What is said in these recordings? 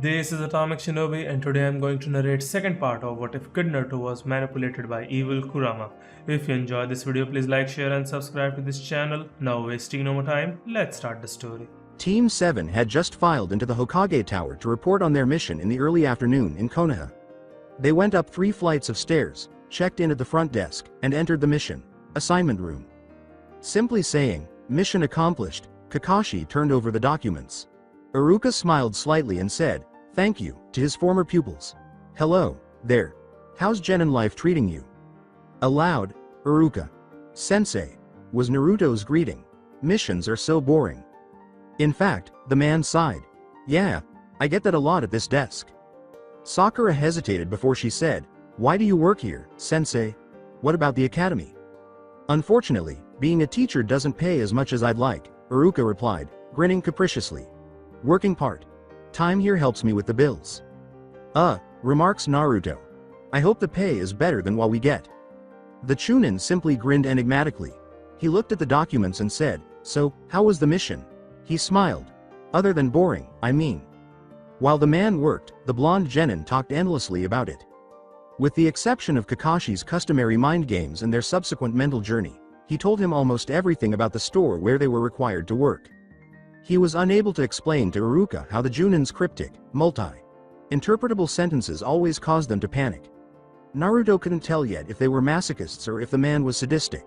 This is Atomic Shinobi and today I'm going to narrate second part of What If Kid Naruto was manipulated by evil Kurama. If you enjoyed this video, please like, share and subscribe to this channel. Now wasting no more time, let's start the story. Team 7 had just filed into the Hokage Tower to report on their mission in the early afternoon in Konoha. They went up 3 flights of stairs, checked in at the front desk, and entered the mission assignment room. Simply saying, "Mission accomplished," Kakashi turned over the documents. Iruka smiled slightly and said, "Thank you," to his former pupils. "Hello, there. How's Genin life treating you?" Aloud, "Iruka. Sensei," was Naruto's greeting. "Missions are so boring." In fact, the man sighed. "Yeah, I get that a lot at this desk." Sakura hesitated before she said, "Why do you work here, Sensei? What about the academy?" "Unfortunately, being a teacher doesn't pay as much as I'd like," Iruka replied, grinning capriciously. "Working part-time here helps me with the bills." Remarks Naruto. "I hope the pay is better than what we get." The Chunin simply grinned enigmatically. He looked at the documents and said, "So, how was the mission?" He smiled. "Other than boring, I mean." While the man worked, the blonde Genin talked endlessly about it. With the exception of Kakashi's customary mind games and their subsequent mental journey, he told him almost everything about the store where they were required to work. He was unable to explain to Iruka how the Junin's cryptic, multi-interpretable sentences always caused them to panic. Naruto couldn't tell yet if they were masochists or if the man was sadistic.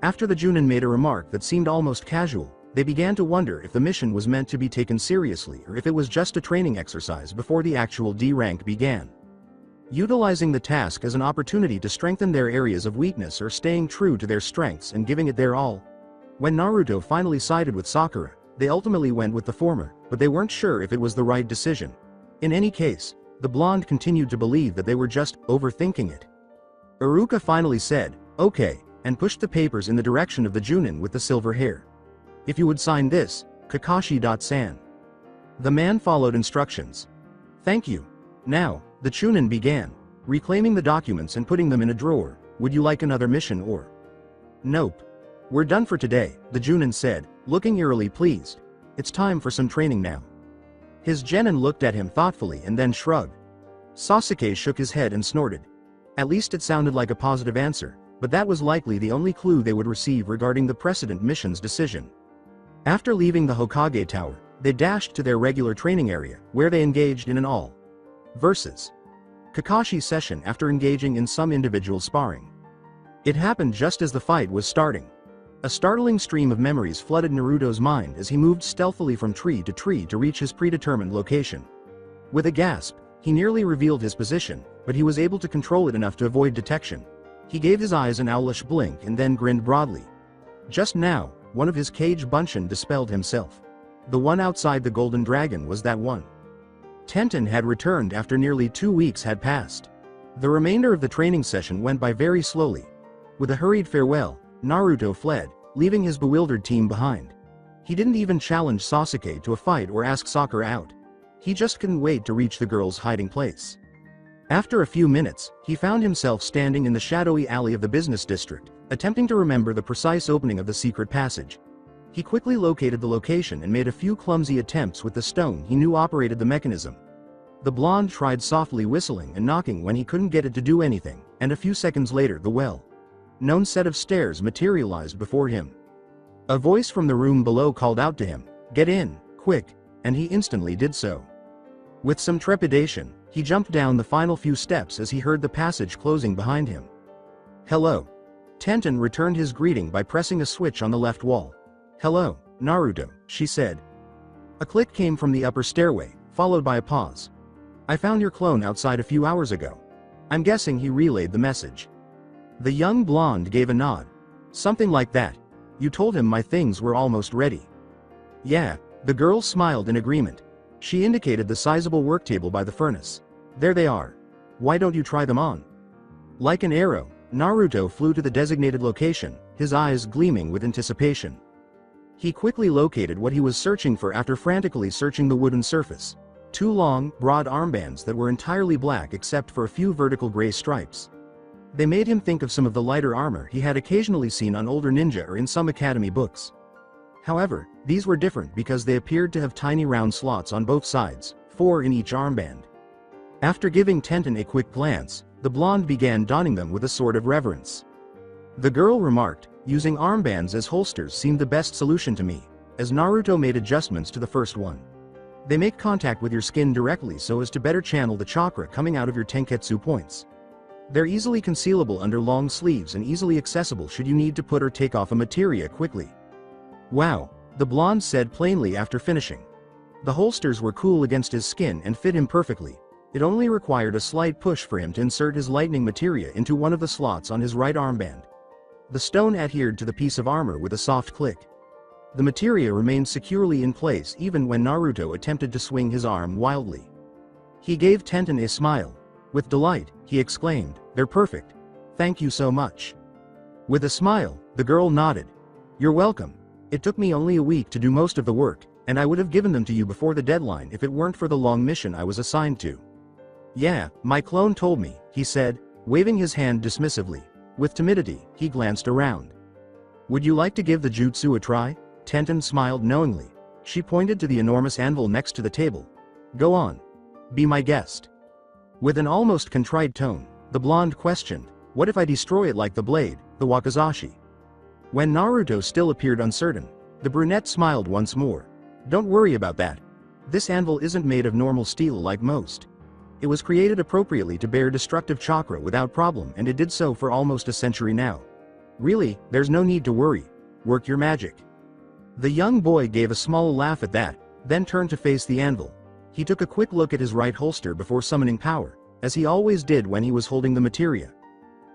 After the Junin made a remark that seemed almost casual, they began to wonder if the mission was meant to be taken seriously or if it was just a training exercise before the actual D rank began. Utilizing the task as an opportunity to strengthen their areas of weakness or staying true to their strengths and giving it their all. When Naruto finally sided with Sakura, they ultimately went with the former, but they weren't sure if it was the right decision. In any case, the blonde continued to believe that they were just overthinking it. Iruka finally said, "Okay," and pushed the papers in the direction of the Junin with the silver hair. "If you would sign this, Kakashi-san." The man followed instructions. "Thank you." Now, the Chunin began, reclaiming the documents and putting them in a drawer. "Would you like another mission or?" "Nope. We're done for today," the Junin said, looking eerily pleased. "It's time for some training now." His Genin looked at him thoughtfully and then shrugged. Sasuke shook his head and snorted. At least it sounded like a positive answer, but that was likely the only clue they would receive regarding the precedent mission's decision. After leaving the Hokage Tower, they dashed to their regular training area, where they engaged in an all versus Kakashi session after engaging in some individual sparring. It happened just as the fight was starting. A startling stream of memories flooded Naruto's mind as he moved stealthily from tree to reach his predetermined location. With a gasp, he nearly revealed his position, but he was able to control it enough to avoid detection. He gave his eyes an owlish blink and then grinned broadly. Just now, one of his cage bunshin dispelled himself. The one outside the Golden Dragon was that one. Tenten had returned after nearly 2 weeks had passed. The remainder of the training session went by very slowly. With a hurried farewell, Naruto fled, leaving his bewildered team behind. He didn't even challenge Sasuke to a fight or ask Sakura out. He just couldn't wait to reach the girl's hiding place. After a few minutes, he found himself standing in the shadowy alley of the business district, attempting to remember the precise opening of the secret passage. He quickly located the location and made a few clumsy attempts with the stone he knew operated the mechanism. The blonde tried softly whistling and knocking when he couldn't get it to do anything, and a few seconds later the well-known set of stairs materialized before him. A voice from the room below called out to him, "Get in, quick," and he instantly did so. With some trepidation, he jumped down the final few steps as he heard the passage closing behind him. "Hello." Tenten returned his greeting by pressing a switch on the left wall. "Hello, Naruto," she said. A click came from the upper stairway, followed by a pause. "I found your clone outside a few hours ago." I'm guessing he relayed the message. The young blonde gave a nod. "Something like that. You told him my things were almost ready." "Yeah," the girl smiled in agreement. She indicated the sizable work table by the furnace. "There they are. Why don't you try them on?" Like an arrow, Naruto flew to the designated location, his eyes gleaming with anticipation. He quickly located what he was searching for after frantically searching the wooden surface. 2 long, broad armbands that were entirely black except for a few vertical gray stripes. They made him think of some of the lighter armor he had occasionally seen on older ninja or in some academy books. However, these were different because they appeared to have tiny round slots on both sides, 4 in each armband. After giving Tenten a quick glance, the blonde began donning them with a sort of reverence. The girl remarked, "Using armbands as holsters seemed the best solution to me," as Naruto made adjustments to the first one. They make contact with your skin directly so as to better channel the chakra coming out of your tenketsu points. They're easily concealable under long sleeves and easily accessible should you need to put or take off a materia quickly. "Wow," the blonde said plainly after finishing. The holsters were cool against his skin and fit him perfectly. It only required a slight push for him to insert his lightning materia into one of the slots on his right armband. The stone adhered to the piece of armor with a soft click. The materia remained securely in place even when Naruto attempted to swing his arm wildly. He gave Tenten a smile. With delight, he exclaimed, "They're perfect. Thank you so much." With a smile, the girl nodded. "You're welcome. It took me only a week to do most of the work, and I would have given them to you before the deadline if it weren't for the long mission I was assigned to." "Yeah, my clone told me," he said, waving his hand dismissively. With timidity, he glanced around. "Would you like to give the jutsu a try?" Tenten smiled knowingly. She pointed to the enormous anvil next to the table. "Go on. Be my guest." With an almost contrite tone, the blonde questioned, "What if I destroy it like the blade, the wakizashi?" When Naruto still appeared uncertain, the brunette smiled once more. "Don't worry about that. This anvil isn't made of normal steel like most. It was created appropriately to bear destructive chakra without problem, and it did so for almost a century now. Really, there's no need to worry. Work your magic." The young boy gave a small laugh at that, then turned to face the anvil. He took a quick look at his right holster before summoning power, as he always did when he was holding the materia.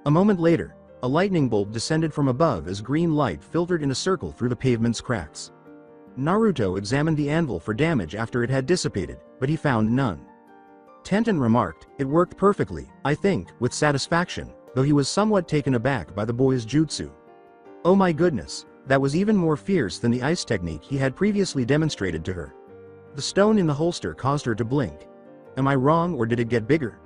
A moment later, a lightning bolt descended from above as green light filtered in a circle through the pavement's cracks. Naruto examined the anvil for damage after it had dissipated, but he found none. Tenten remarked, "It worked perfectly, I think," with satisfaction, though he was somewhat taken aback by the boy's jutsu. Oh my goodness, that was even more fierce than the ice technique he had previously demonstrated to her. The stone in the holster caused her to blink. Am I wrong, or did it get bigger?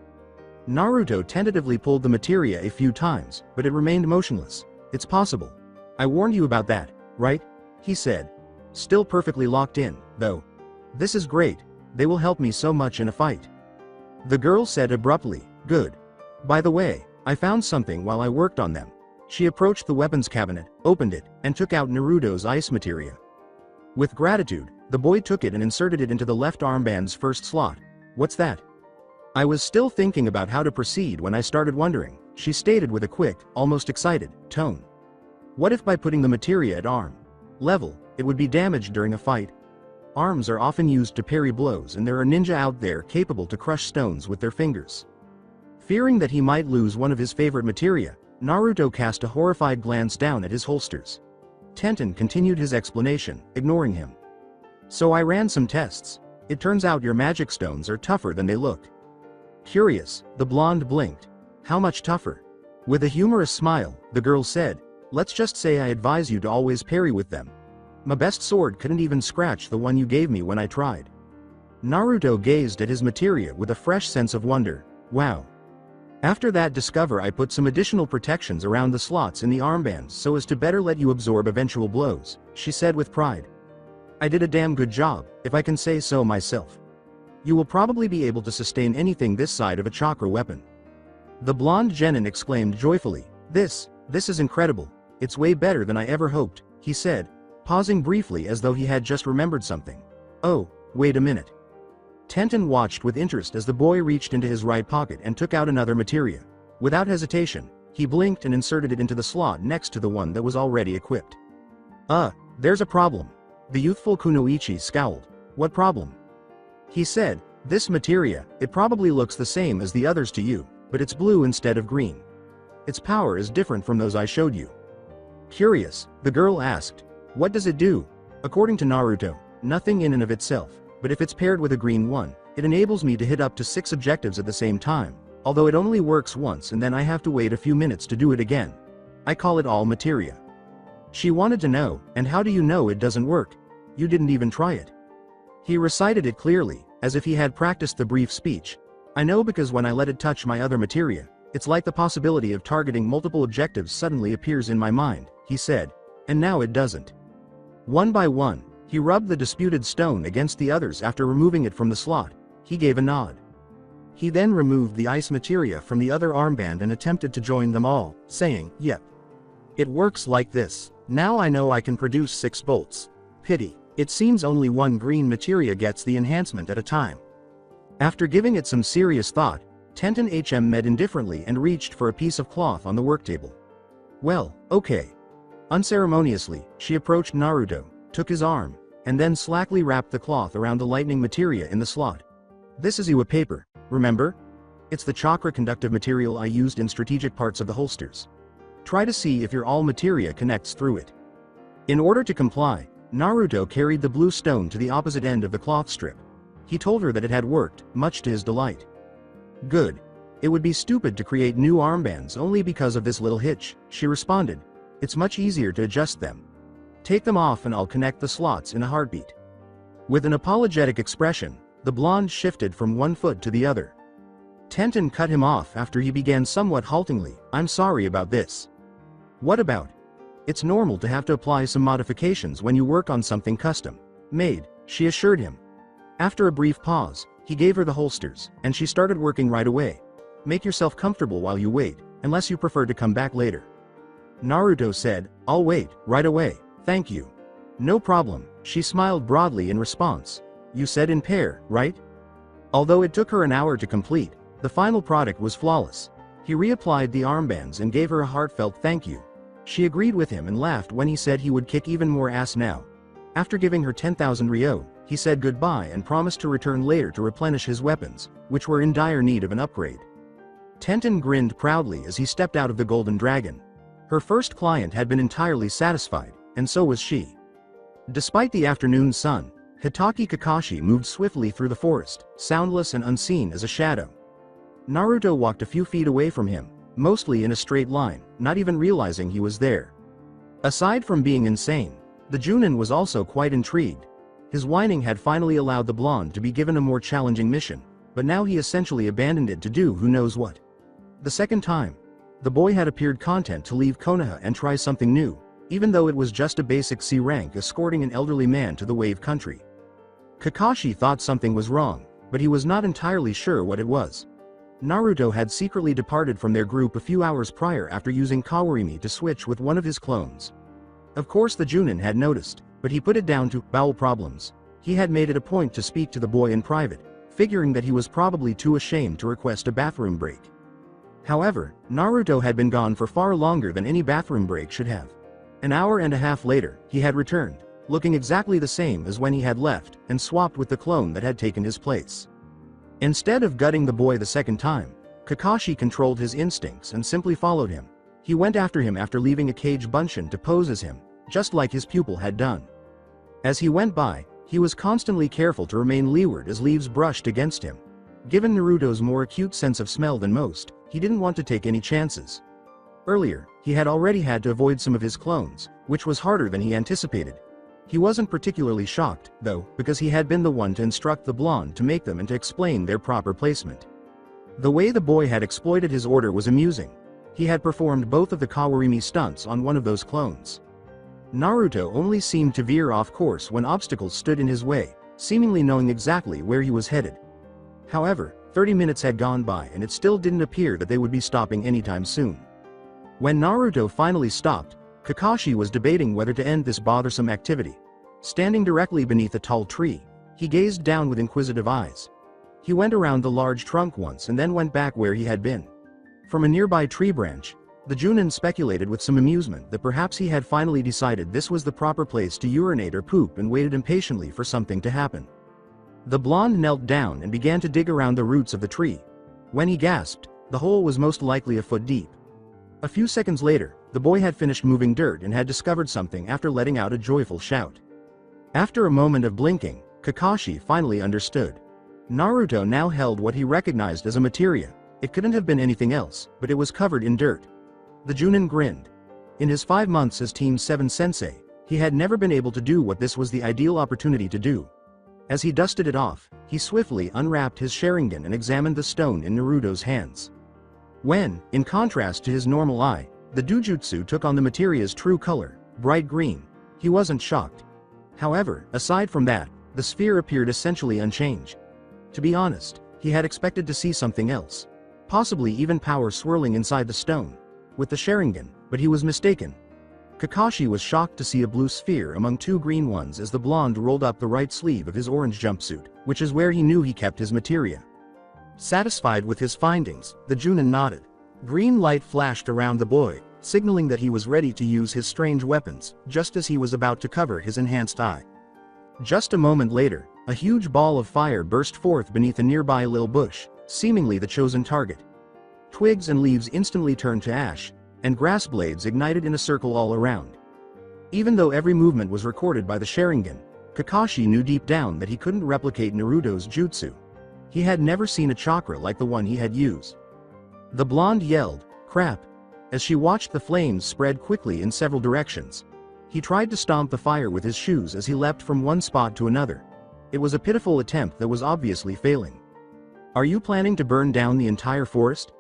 Naruto tentatively pulled the materia a few times, but it remained motionless. "It's possible. I warned you about that, right?" he said. "Still perfectly locked in, though. This is great. They will help me so much in a fight." The girl said abruptly, "Good. By the way, I found something while I worked on them." She approached the weapons cabinet, opened it, and took out Naruto's ice materia. With gratitude, the boy took it and inserted it into the left armband's first slot. "What's that?" "I was still thinking about how to proceed when I started wondering," she stated with a quick, almost excited, tone. "What if by putting the materia at arm level, it would be damaged during a fight? Arms are often used to parry blows, and there are ninja out there capable to crush stones with their fingers." Fearing that he might lose one of his favorite materia, Naruto cast a horrified glance down at his holsters. Tenten continued his explanation, ignoring him. "So I ran some tests. It turns out your magic stones are tougher than they look." Curious, the blonde blinked. "How much tougher?" With a humorous smile, the girl said, "Let's just say I advise you to always parry with them. My best sword couldn't even scratch the one you gave me when I tried." Naruto gazed at his materia with a fresh sense of wonder. "Wow. After that discover I put some additional protections around the slots in the armbands so as to better let you absorb eventual blows," she said with pride. "I did a damn good job, if I can say so myself. You will probably be able to sustain anything this side of a chakra weapon." The blonde genin exclaimed joyfully, This is incredible. It's way better than I ever hoped," he said, pausing briefly as though he had just remembered something. "Oh, wait a minute." Tenten watched with interest as the boy reached into his right pocket and took out another materia. Without hesitation, he blinked and inserted it into the slot next to the one that was already equipped. There's a problem." The youthful Kunoichi scowled. "What problem?" He said, "This materia, it probably looks the same as the others to you, but it's blue instead of green. Its power is different from those I showed you." Curious, the girl asked, "What does it do?" According to Naruto, nothing in and of itself, but if it's paired with a green one, it enables me to hit up to 6 objectives at the same time, although it only works once and then I have to wait a few minutes to do it again. I call it all materia. She wanted to know, "And how do you know it doesn't work? You didn't even try it." He recited it clearly, as if he had practiced the brief speech. "I know because when I let it touch my other materia, it's like the possibility of targeting multiple objectives suddenly appears in my mind," he said. "And now it doesn't." One by one, he rubbed the disputed stone against the others after removing it from the slot. He gave a nod. He then removed the ice materia from the other armband and attempted to join them all, saying, "Yep. It works like this. Now I know I can produce 6 bolts. Pity. It seems only one green materia gets the enhancement at a time." After giving it some serious thought, Tenten med indifferently and reached for a piece of cloth on the work table. "Well, okay." Unceremoniously, she approached Naruto, took his arm, and then slackly wrapped the cloth around the lightning materia in the slot. "This is Iwa paper, remember? It's the chakra conductive material I used in strategic parts of the holsters. Try to see if your all materia connects through it." In order to comply, Naruto carried the blue stone to the opposite end of the cloth strip. He told her that it had worked, much to his delight. "Good. It would be stupid to create new armbands only because of this little hitch," she responded. "It's much easier to adjust them. Take them off and I'll connect the slots in a heartbeat." With an apologetic expression, the blonde shifted from one foot to the other. Tenten cut him off after he began somewhat haltingly, "I'm sorry about this." "What about? It's normal to have to apply some modifications when you work on something custom made," she assured him. After a brief pause, he gave her the holsters, and she started working right away. "Make yourself comfortable while you wait, unless you prefer to come back later." Naruto said, "I'll wait, right away, thank you." "No problem," she smiled broadly in response. "You said in pair, right?" Although it took her an hour to complete, the final product was flawless. He reapplied the armbands and gave her a heartfelt thank you. She agreed with him and laughed when he said he would kick even more ass now. After giving her 10,000 ryo, he said goodbye and promised to return later to replenish his weapons, which were in dire need of an upgrade. Tenten grinned proudly as he stepped out of the Golden Dragon. Her first client had been entirely satisfied, and so was she. Despite the afternoon sun, Hitaki Kakashi moved swiftly through the forest, soundless and unseen as a shadow. Naruto walked a few feet away from him, mostly in a straight line, not even realizing he was there. Aside from being insane, the Junin was also quite intrigued. His whining had finally allowed the blonde to be given a more challenging mission, but now he essentially abandoned it to do who knows what. The second time, the boy had appeared content to leave Konoha and try something new, even though it was just a basic C rank escorting an elderly man to the wave country. Kakashi thought something was wrong, but he was not entirely sure what it was. Naruto had secretly departed from their group a few hours prior after using Kawarimi to switch with one of his clones. Of course the Junin had noticed, but he put it down to bowel problems. He had made it a point to speak to the boy in private, figuring that he was probably too ashamed to request a bathroom break. However, Naruto had been gone for far longer than any bathroom break should have. An hour and a half later, he had returned, looking exactly the same as when he had left, and swapped with the clone that had taken his place. Instead of gutting the boy the second time, Kakashi controlled his instincts and simply followed him. He went after him after leaving a cage Bunshin to pose as him, just like his pupil had done. As he went by, he was constantly careful to remain leeward as leaves brushed against him. Given Naruto's more acute sense of smell than most, he didn't want to take any chances. Earlier, he had already had to avoid some of his clones, which was harder than he anticipated. He wasn't particularly shocked, though, because he had been the one to instruct the blonde to make them and to explain their proper placement. The way the boy had exploited his order was amusing. He had performed both of the Kawarimi stunts on one of those clones. Naruto only seemed to veer off course when obstacles stood in his way, seemingly knowing exactly where he was headed. However, 30 minutes had gone by and it still didn't appear that they would be stopping anytime soon. When Naruto finally stopped, Kakashi was debating whether to end this bothersome activity. Standing directly beneath a tall tree, he gazed down with inquisitive eyes. He went around the large trunk once and then went back where he had been. From a nearby tree branch, the Junin speculated with some amusement that perhaps he had finally decided this was the proper place to urinate or poop and waited impatiently for something to happen. The blonde knelt down and began to dig around the roots of the tree. When he gasped, the hole was most likely a foot deep. A few seconds later, the boy had finished moving dirt and had discovered something after letting out a joyful shout. After a moment of blinking, Kakashi finally understood. Naruto now held what he recognized as a materia. It couldn't have been anything else, but it was covered in dirt. The Junin grinned. In his 5 months as Team 7 sensei, he had never been able to do what this was the ideal opportunity to do. As he dusted it off, he swiftly unwrapped his Sharingan and examined the stone in Naruto's hands. When, in contrast to his normal eye, the Dujutsu took on the materia's true color, bright green, he wasn't shocked. However, aside from that, the sphere appeared essentially unchanged. To be honest, he had expected to see something else. Possibly even power swirling inside the stone. With the Sharingan, but he was mistaken. Kakashi was shocked to see a blue sphere among two green ones as the blonde rolled up the right sleeve of his orange jumpsuit, which is where he knew he kept his materia. Satisfied with his findings, the Junin nodded. Green light flashed around the boy, signaling that he was ready to use his strange weapons, just as he was about to cover his enhanced eye. Just a moment later, a huge ball of fire burst forth beneath a nearby lil bush, seemingly the chosen target. Twigs and leaves instantly turned to ash, and grass blades ignited in a circle all around. Even though every movement was recorded by the Sharingan, Kakashi knew deep down that he couldn't replicate Naruto's jutsu. He had never seen a chakra like the one he had used. The blonde yelled, "Crap!" as she watched the flames spread quickly in several directions. He tried to stomp the fire with his shoes as he leapt from one spot to another. It was a pitiful attempt that was obviously failing. "Are you planning to burn down the entire forest?"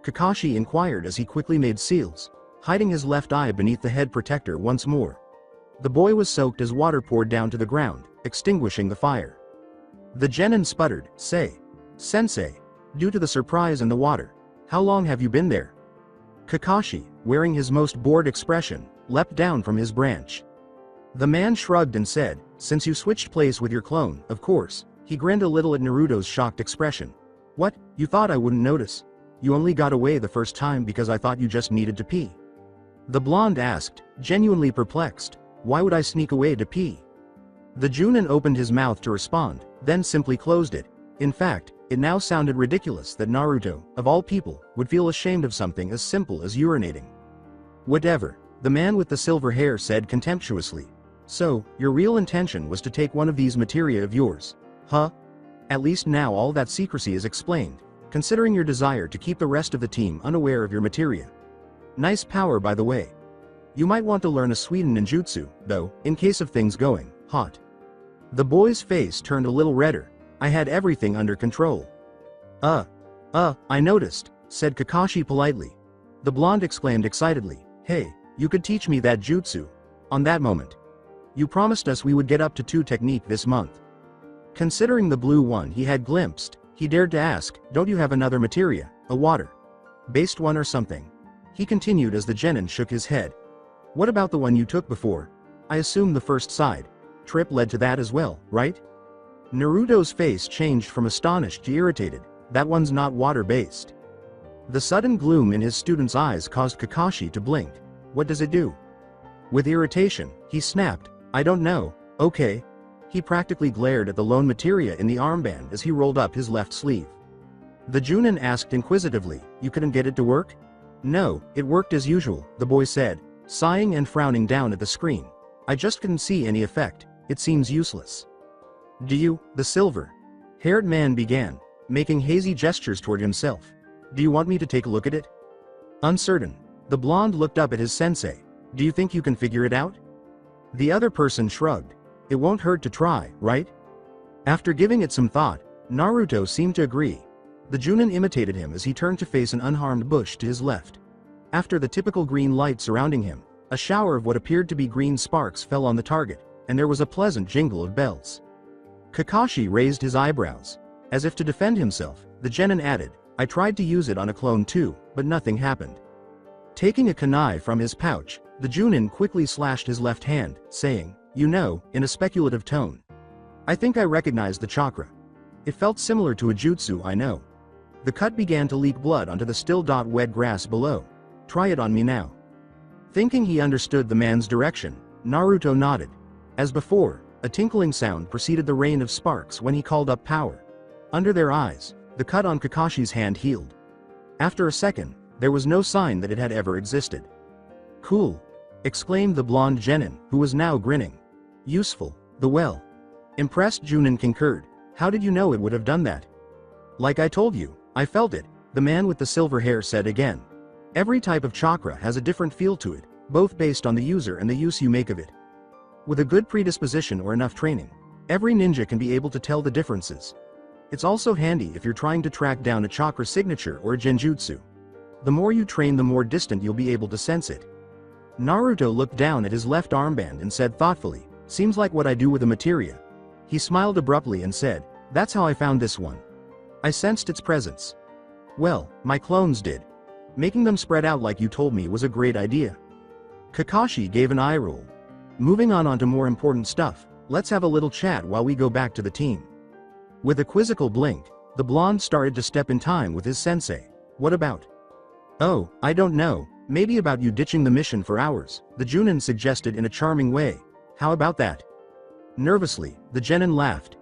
Kakashi inquired as he quickly made seals, hiding his left eye beneath the head protector once more. The boy was soaked as water poured down to the ground, extinguishing the fire. The genin sputtered, Sensei, due to the surprise in the water. How long have you been there?" Kakashi, wearing his most bored expression, leapt down from his branch. The man shrugged and said, "Since you switched place with your clone, of course." He grinned a little at Naruto's shocked expression. "What, you thought I wouldn't notice? You only got away the first time because I thought you just needed to pee?" The blonde asked, genuinely perplexed. "Why would I sneak away to pee?" The Junin opened his mouth to respond, then simply closed it. In fact, it now sounded ridiculous that Naruto, of all people, would feel ashamed of something as simple as urinating. "Whatever," the man with the silver hair said contemptuously. "So, your real intention was to take one of these materia of yours, huh? At least now all that secrecy is explained, considering your desire to keep the rest of the team unaware of your materia. Nice power, by the way. You might want to learn a Sweden ninjutsu, though, in case of things going hot." The boy's face turned a little redder. "I had everything under control." I noticed," said Kakashi politely. The blonde exclaimed excitedly, "Hey, you could teach me that jutsu." On that moment. "You promised us we would get up to 2 technique this month." Considering the blue one he had glimpsed, he dared to ask, "Don't you have another materia, a water-based one or something?" He continued as the genin shook his head. "What about the one you took before? I assume the first side trip led to that as well, right?" Naruto's face changed from astonished to irritated. "That one's not water-based." The sudden gloom in his student's eyes caused Kakashi to blink. "What does it do?" With irritation, he snapped, "I don't know, okay." He practically glared at the lone materia in the armband as he rolled up his left sleeve. The Junin asked inquisitively, "You couldn't get it to work?" "No, it worked as usual," the boy said, sighing and frowning down at the screen. "I just couldn't see any effect. It seems useless." "Do you?" the silver-haired man began, making hazy gestures toward himself. "Do you want me to take a look at it?" Uncertain, the blonde looked up at his sensei. "Do you think you can figure it out?" The other person shrugged. "It won't hurt to try, right?" After giving it some thought, Naruto seemed to agree. The Junin imitated him as he turned to face an unharmed bush to his left. After the typical green light surrounding him, a shower of what appeared to be green sparks fell on the target, and there was a pleasant jingle of bells. Kakashi raised his eyebrows. As if to defend himself, the genin added, "I tried to use it on a clone too, but nothing happened." Taking a kunai from his pouch, the Junin quickly slashed his left hand, saying, "You know," in a speculative tone. "I think I recognized the chakra. It felt similar to a jutsu I know." The cut began to leak blood onto the still wet grass below. "Try it on me now." Thinking he understood the man's direction, Naruto nodded. As before, a tinkling sound preceded the rain of sparks when he called up power. Under their eyes, the cut on Kakashi's hand healed. After a second, there was no sign that it had ever existed. "Cool," exclaimed the blonde genin, who was now grinning. "Useful, the well." Impressed Junin concurred. "How did you know it would have done that?" "Like I told you, I felt it," the man with the silver hair said again. "Every type of chakra has a different feel to it, both based on the user and the use you make of it. With a good predisposition or enough training, every ninja can be able to tell the differences. It's also handy if you're trying to track down a chakra signature or a genjutsu. The more you train, the more distant you'll be able to sense it." Naruto looked down at his left armband and said thoughtfully, "Seems like what I do with the materia." He smiled abruptly and said, "That's how I found this one. I sensed its presence. Well, my clones did. Making them spread out like you told me was a great idea. Kakashi gave an eye roll. Moving on onto more important stuff, let's have a little chat while we go back to the team. With a quizzical blink, the blonde started to step in time with his sensei. What about? Oh, I don't know, maybe about you ditching the mission for hours, the Junin suggested in a charming way. How about that? Nervously, the genin laughed.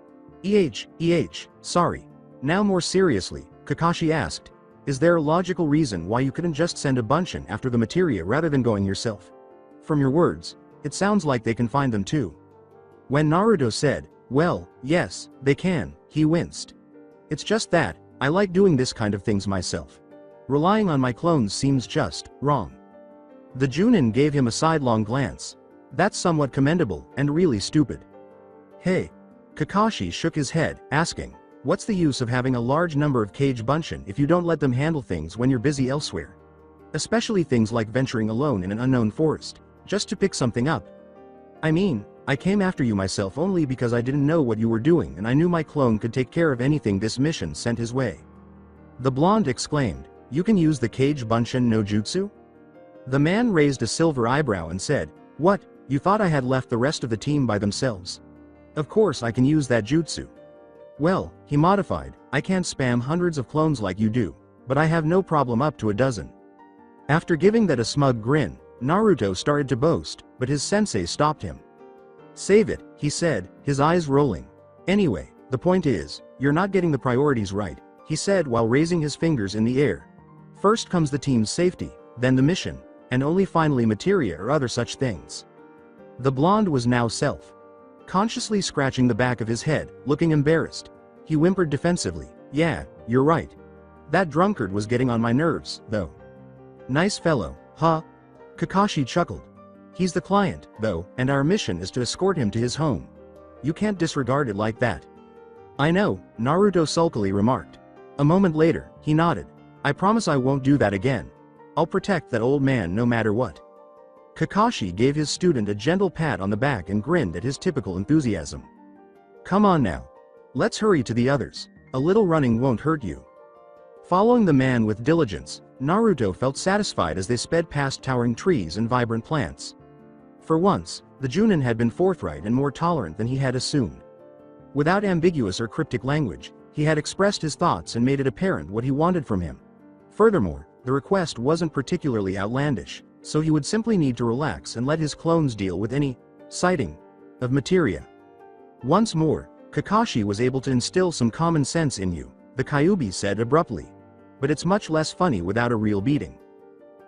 Sorry. Now more seriously, Kakashi asked, is there a logical reason why you couldn't just send a bunch in after the materia rather than going yourself? From your words, it sounds like they can find them too. When Naruto said, well, yes, they can, he winced. It's just that, I like doing this kind of things myself. Relying on my clones seems just wrong. The Junin gave him a sidelong glance. That's somewhat commendable and really stupid. Hey. Kakashi shook his head, asking, what's the use of having a large number of Kage Bunshin if you don't let them handle things when you're busy elsewhere? Especially things like venturing alone in an unknown forest, just to pick something up. I mean, I came after you myself only because I didn't know what you were doing and I knew my clone could take care of anything this mission sent his way. The blonde exclaimed, you can use the Kage Bunshin no jutsu? The man raised a silver eyebrow and said, what, you thought I had left the rest of the team by themselves? Of course I can use that jutsu. Well, he modified, I can't spam hundreds of clones like you do, but I have no problem up to a dozen. After giving that a smug grin, Naruto started to boast, but his sensei stopped him. Save it, he said, his eyes rolling. Anyway, the point is, you're not getting the priorities right, he said while raising his fingers in the air. First comes the team's safety, then the mission, and only finally materia or other such things. The blonde was now consciously scratching the back of his head, looking embarrassed. He whimpered defensively, yeah, you're right. That drunkard was getting on my nerves, though. Nice fellow, huh? Kakashi chuckled. He's the client, though, and our mission is to escort him to his home. You can't disregard it like that. I know, Naruto sulkily remarked. A moment later, he nodded. I promise I won't do that again. I'll protect that old man no matter what. Kakashi gave his student a gentle pat on the back and grinned at his typical enthusiasm. Come on now. Let's hurry to the others. A little running won't hurt you. Following the man with diligence, Naruto felt satisfied as they sped past towering trees and vibrant plants. For once, the Junin had been forthright and more tolerant than he had assumed. Without ambiguous or cryptic language, he had expressed his thoughts and made it apparent what he wanted from him. Furthermore, the request wasn't particularly outlandish, so he would simply need to relax and let his clones deal with any sighting of materia. Once more, Kakashi was able to instill some common sense in you, the Kyuubi said abruptly. But it's much less funny without a real beating.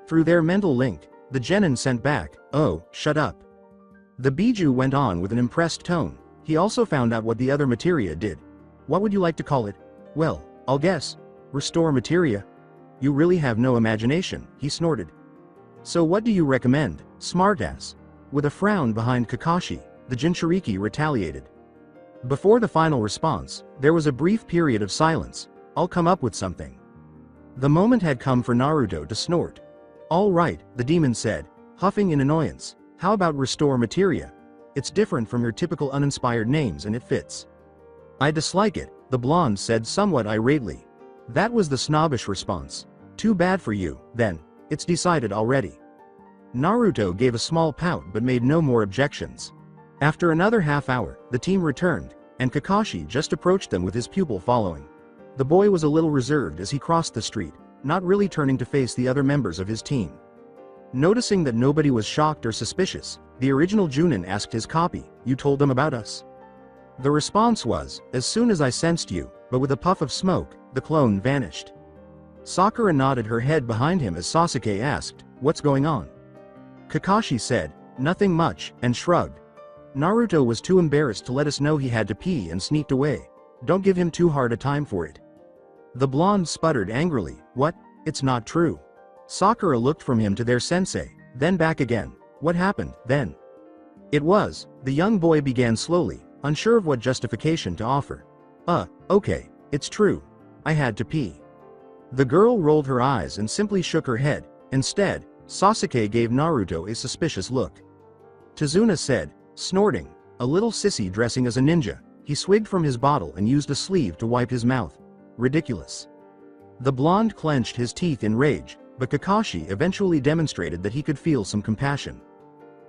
Through their mental link, the genin sent back, oh, shut up. The Biju went on with an impressed tone. He also found out what the other materia did. What would you like to call it? Well, I'll guess. Restore materia. You really have no imagination, he snorted. So what do you recommend, smartass? With a frown behind Kakashi, the Jinchuriki retaliated. Before the final response, there was a brief period of silence. I'll come up with something. The moment had come for Naruto to snort. All right, the demon said, huffing in annoyance. How about restore materia? It's different from your typical uninspired names and it fits. I dislike it, the blonde said somewhat irately. That was the snobbish response. Too bad for you, then. It's decided already. Naruto gave a small pout but made no more objections. After another half hour, the team returned, and Kakashi just approached them with his pupil following. The boy was a little reserved as he crossed the street, not really turning to face the other members of his team. Noticing that nobody was shocked or suspicious, the original Junin asked his copy, you told them about us? The response was, as soon as I sensed you, but with a puff of smoke, the clone vanished. Sakura nodded her head behind him as Sasuke asked, what's going on? Kakashi said, nothing much, and shrugged. Naruto was too embarrassed to let us know he had to pee and sneaked away. Don't give him too hard a time for it. The blonde sputtered angrily, what? It's not true. Sakura looked from him to their sensei, then back again. What happened, then? It was, the young boy began slowly, unsure of what justification to offer. Okay, it's true. I had to pee. The girl rolled her eyes and simply shook her head. Instead, Sasuke gave Naruto a suspicious look. Tazuna said, snorting, a little sissy dressing as a ninja, he swigged from his bottle and used a sleeve to wipe his mouth. ridiculous. The blonde clenched his teeth in rage, but Kakashi eventually demonstrated that he could feel some compassion.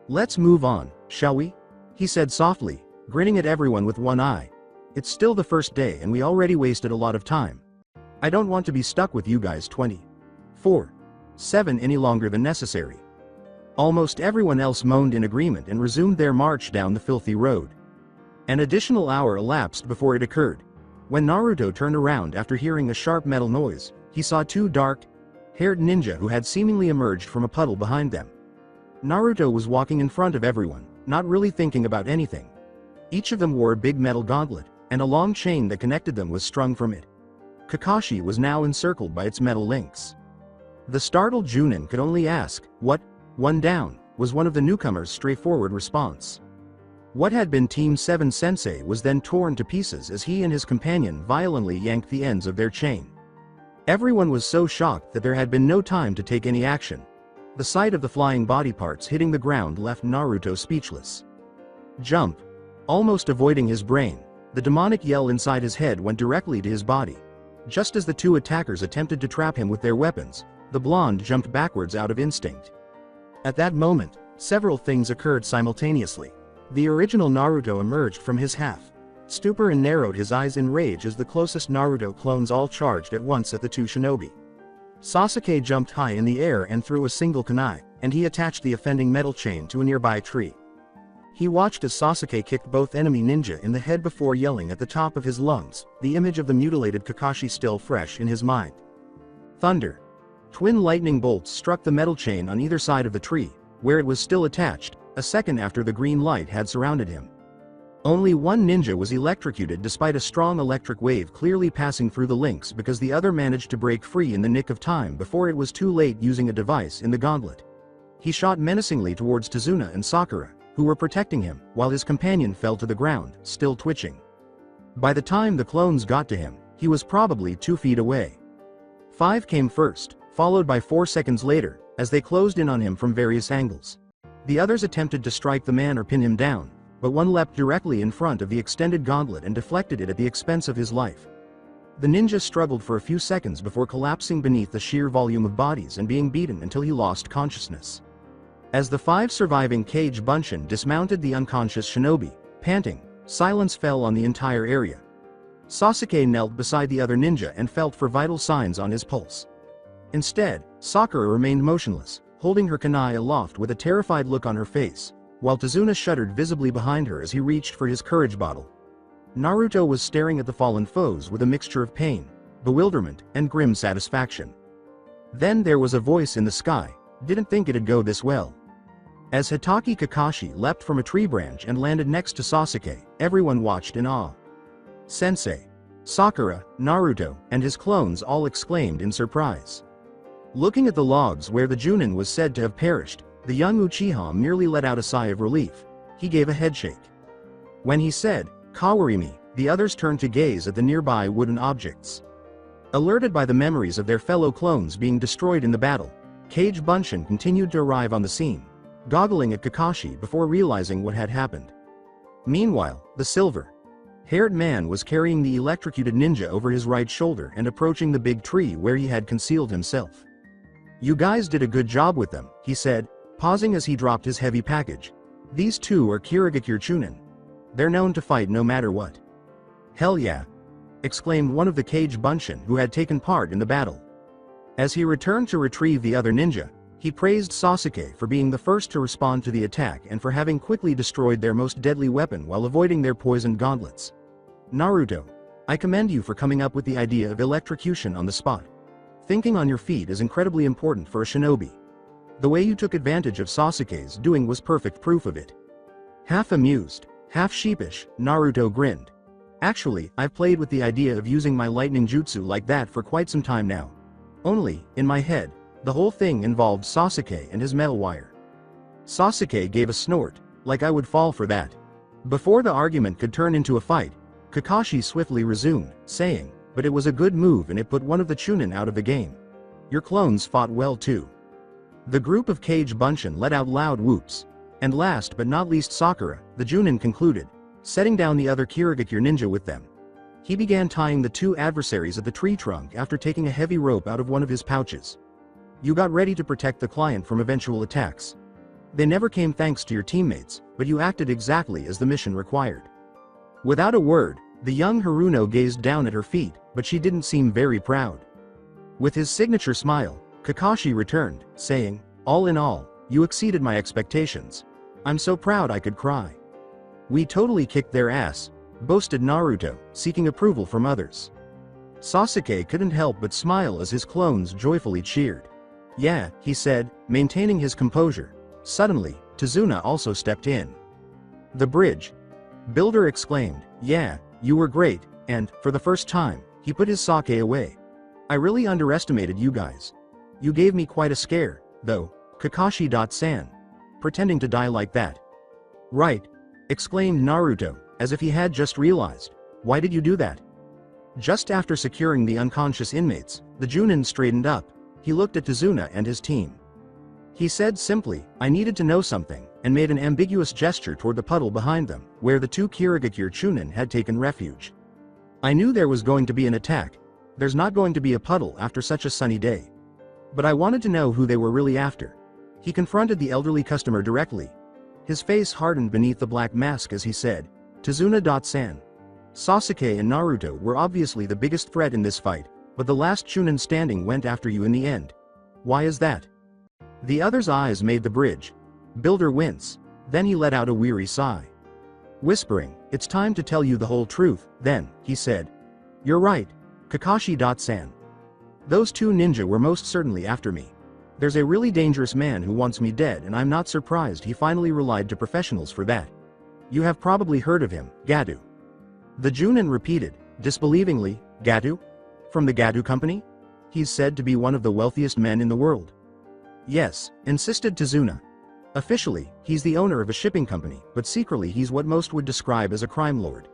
"Let's move on, shall we?" he said softly, grinning at everyone with one eye. "It's still the first day and we already wasted a lot of time. I don't want to be stuck with you guys 24/7 any longer than necessary." Almost everyone else moaned in agreement and resumed their march down the filthy road. An additional hour elapsed before it occurred. When Naruto turned around after hearing a sharp metal noise, he saw two dark-haired ninja who had seemingly emerged from a puddle behind them. Naruto was walking in front of everyone, not really thinking about anything. Each of them wore a big metal gauntlet, and a long chain that connected them was strung from it. Kakashi was now encircled by its metal links. The startled Junin could only ask, "What? One down," was one of the newcomers' straightforward response. What had been Team 7 Sensei was then torn to pieces as he and his companion violently yanked the ends of their chain. Everyone was so shocked that there had been no time to take any action. The sight of the flying body parts hitting the ground left Naruto speechless. "Jump!" Almost avoiding his brain, the demonic yell inside his head went directly to his body. Just as the two attackers attempted to trap him with their weapons, the blonde jumped backwards out of instinct. At that moment, several things occurred simultaneously. The original Naruto emerged from his half-stupor and narrowed his eyes in rage as the closest Naruto clones all charged at once at the two shinobi. Sasuke jumped high in the air and threw a single kunai, and he attached the offending metal chain to a nearby tree. He watched as Sasuke kicked both enemy ninja in the head before yelling at the top of his lungs, the image of the mutilated Kakashi still fresh in his mind. Thunder. Twin lightning bolts struck the metal chain on either side of the tree, where it was still attached, a second after the green light had surrounded him. Only one ninja was electrocuted despite a strong electric wave clearly passing through the links because the other managed to break free in the nick of time before it was too late using a device in the gauntlet. He shot menacingly towards Tazuna and Sakura, who were protecting him, while his companion fell to the ground, still twitching. By the time the clones got to him, he was probably 2 feet away. 5 came first, followed by 4 seconds later, as they closed in on him from various angles. The others attempted to strike the man or pin him down, but one leapt directly in front of the extended gauntlet and deflected it at the expense of his life. The ninja struggled for a few seconds before collapsing beneath the sheer volume of bodies and being beaten until he lost consciousness. As the 5 surviving Kage Bunshin dismounted the unconscious shinobi, panting, silence fell on the entire area. Sasuke knelt beside the other ninja and felt for vital signs on his pulse. Instead, Sakura remained motionless, holding her kunai aloft with a terrified look on her face, while Tazuna shuddered visibly behind her as he reached for his courage bottle. Naruto was staring at the fallen foes with a mixture of pain, bewilderment, and grim satisfaction. Then there was a voice in the sky, "Didn't think it'd go this well." As Hitaki Kakashi leapt from a tree branch and landed next to Sasuke, everyone watched in awe. Sensei, Sakura, Naruto, and his clones all exclaimed in surprise. Looking at the logs where the Junin was said to have perished, the young Uchiha merely let out a sigh of relief. He gave a headshake. When he said, "Kawarimi," the others turned to gaze at the nearby wooden objects. Alerted by the memories of their fellow clones being destroyed in the battle, Kage Bunshin continued to arrive on the scene, goggling at Kakashi before realizing what had happened. Meanwhile, the silver-haired man was carrying the electrocuted ninja over his right shoulder and approaching the big tree where he had concealed himself. "You guys did a good job with them," he said, pausing as he dropped his heavy package. "These two are Kirigakure Chunin. They're known to fight no matter what." "Hell yeah!" exclaimed one of the Kage Bunshin who had taken part in the battle. As he returned to retrieve the other ninja, he praised Sasuke for being the first to respond to the attack and for having quickly destroyed their most deadly weapon while avoiding their poisoned gauntlets. "Naruto, I commend you for coming up with the idea of electrocution on the spot. Thinking on your feet is incredibly important for a shinobi. The way you took advantage of Sasuke's doing was perfect proof of it." Half amused, half sheepish, Naruto grinned. "Actually, I've played with the idea of using my lightning jutsu like that for quite some time now. Only, in my head, the whole thing involved Sasuke and his metal wire." Sasuke gave a snort, like I would fall for that. Before the argument could turn into a fight, Kakashi swiftly resumed, saying, "But it was a good move and it put one of the Chunin out of the game. Your clones fought well too." The group of Kage Bunshin let out loud whoops. And last but not least Sakura, the Junin concluded, setting down the other Kirigakure ninja with them. He began tying the two adversaries at the tree trunk after taking a heavy rope out of one of his pouches. You got ready to protect the client from eventual attacks. They never came thanks to your teammates, but you acted exactly as the mission required. Without a word, the young Haruno gazed down at her feet, but she didn't seem very proud. With his signature smile, Kakashi returned, saying, "All in all, you exceeded my expectations. I'm so proud I could cry." "We totally kicked their ass," boasted Naruto, seeking approval from others. Sasuke couldn't help but smile as his clones joyfully cheered. "Yeah," he said, maintaining his composure. Suddenly, Tazuna also stepped in. "The bridge," Builder exclaimed. "Yeah, you were great," and, for the first time, he put his sake away. "I really underestimated you guys. You gave me quite a scare, though, Kakashi-san. Pretending to die like that." "Right," exclaimed Naruto, as if he had just realized. "Why did you do that?" Just after securing the unconscious inmates, the Junin straightened up. He looked at Tazuna and his team. He said simply, "I needed to know something," and made an ambiguous gesture toward the puddle behind them, where the two Kirigakure Chunin had taken refuge. "I knew there was going to be an attack. There's not going to be a puddle after such a sunny day. But I wanted to know who they were really after." He confronted the elderly customer directly. His face hardened beneath the black mask as he said, "Tazuna-san. Sasuke and Naruto were obviously the biggest threat in this fight, but the last Chunin standing went after you in the end. Why is that?" The other's eyes made the bridge. Builder wince. Then he let out a weary sigh. Whispering, "It's time to tell you the whole truth," then, he said. "You're right, Kakashi-san. Those two ninja were most certainly after me. There's a really dangerous man who wants me dead, and I'm not surprised he finally relied to professionals for that. You have probably heard of him, Gadu." The Junin repeated, disbelievingly, "Gadu? From the Gadu company? He's said to be one of the wealthiest men in the world." "Yes," insisted Tazuna. "Officially, he's the owner of a shipping company, but secretly he's what most would describe as a crime lord.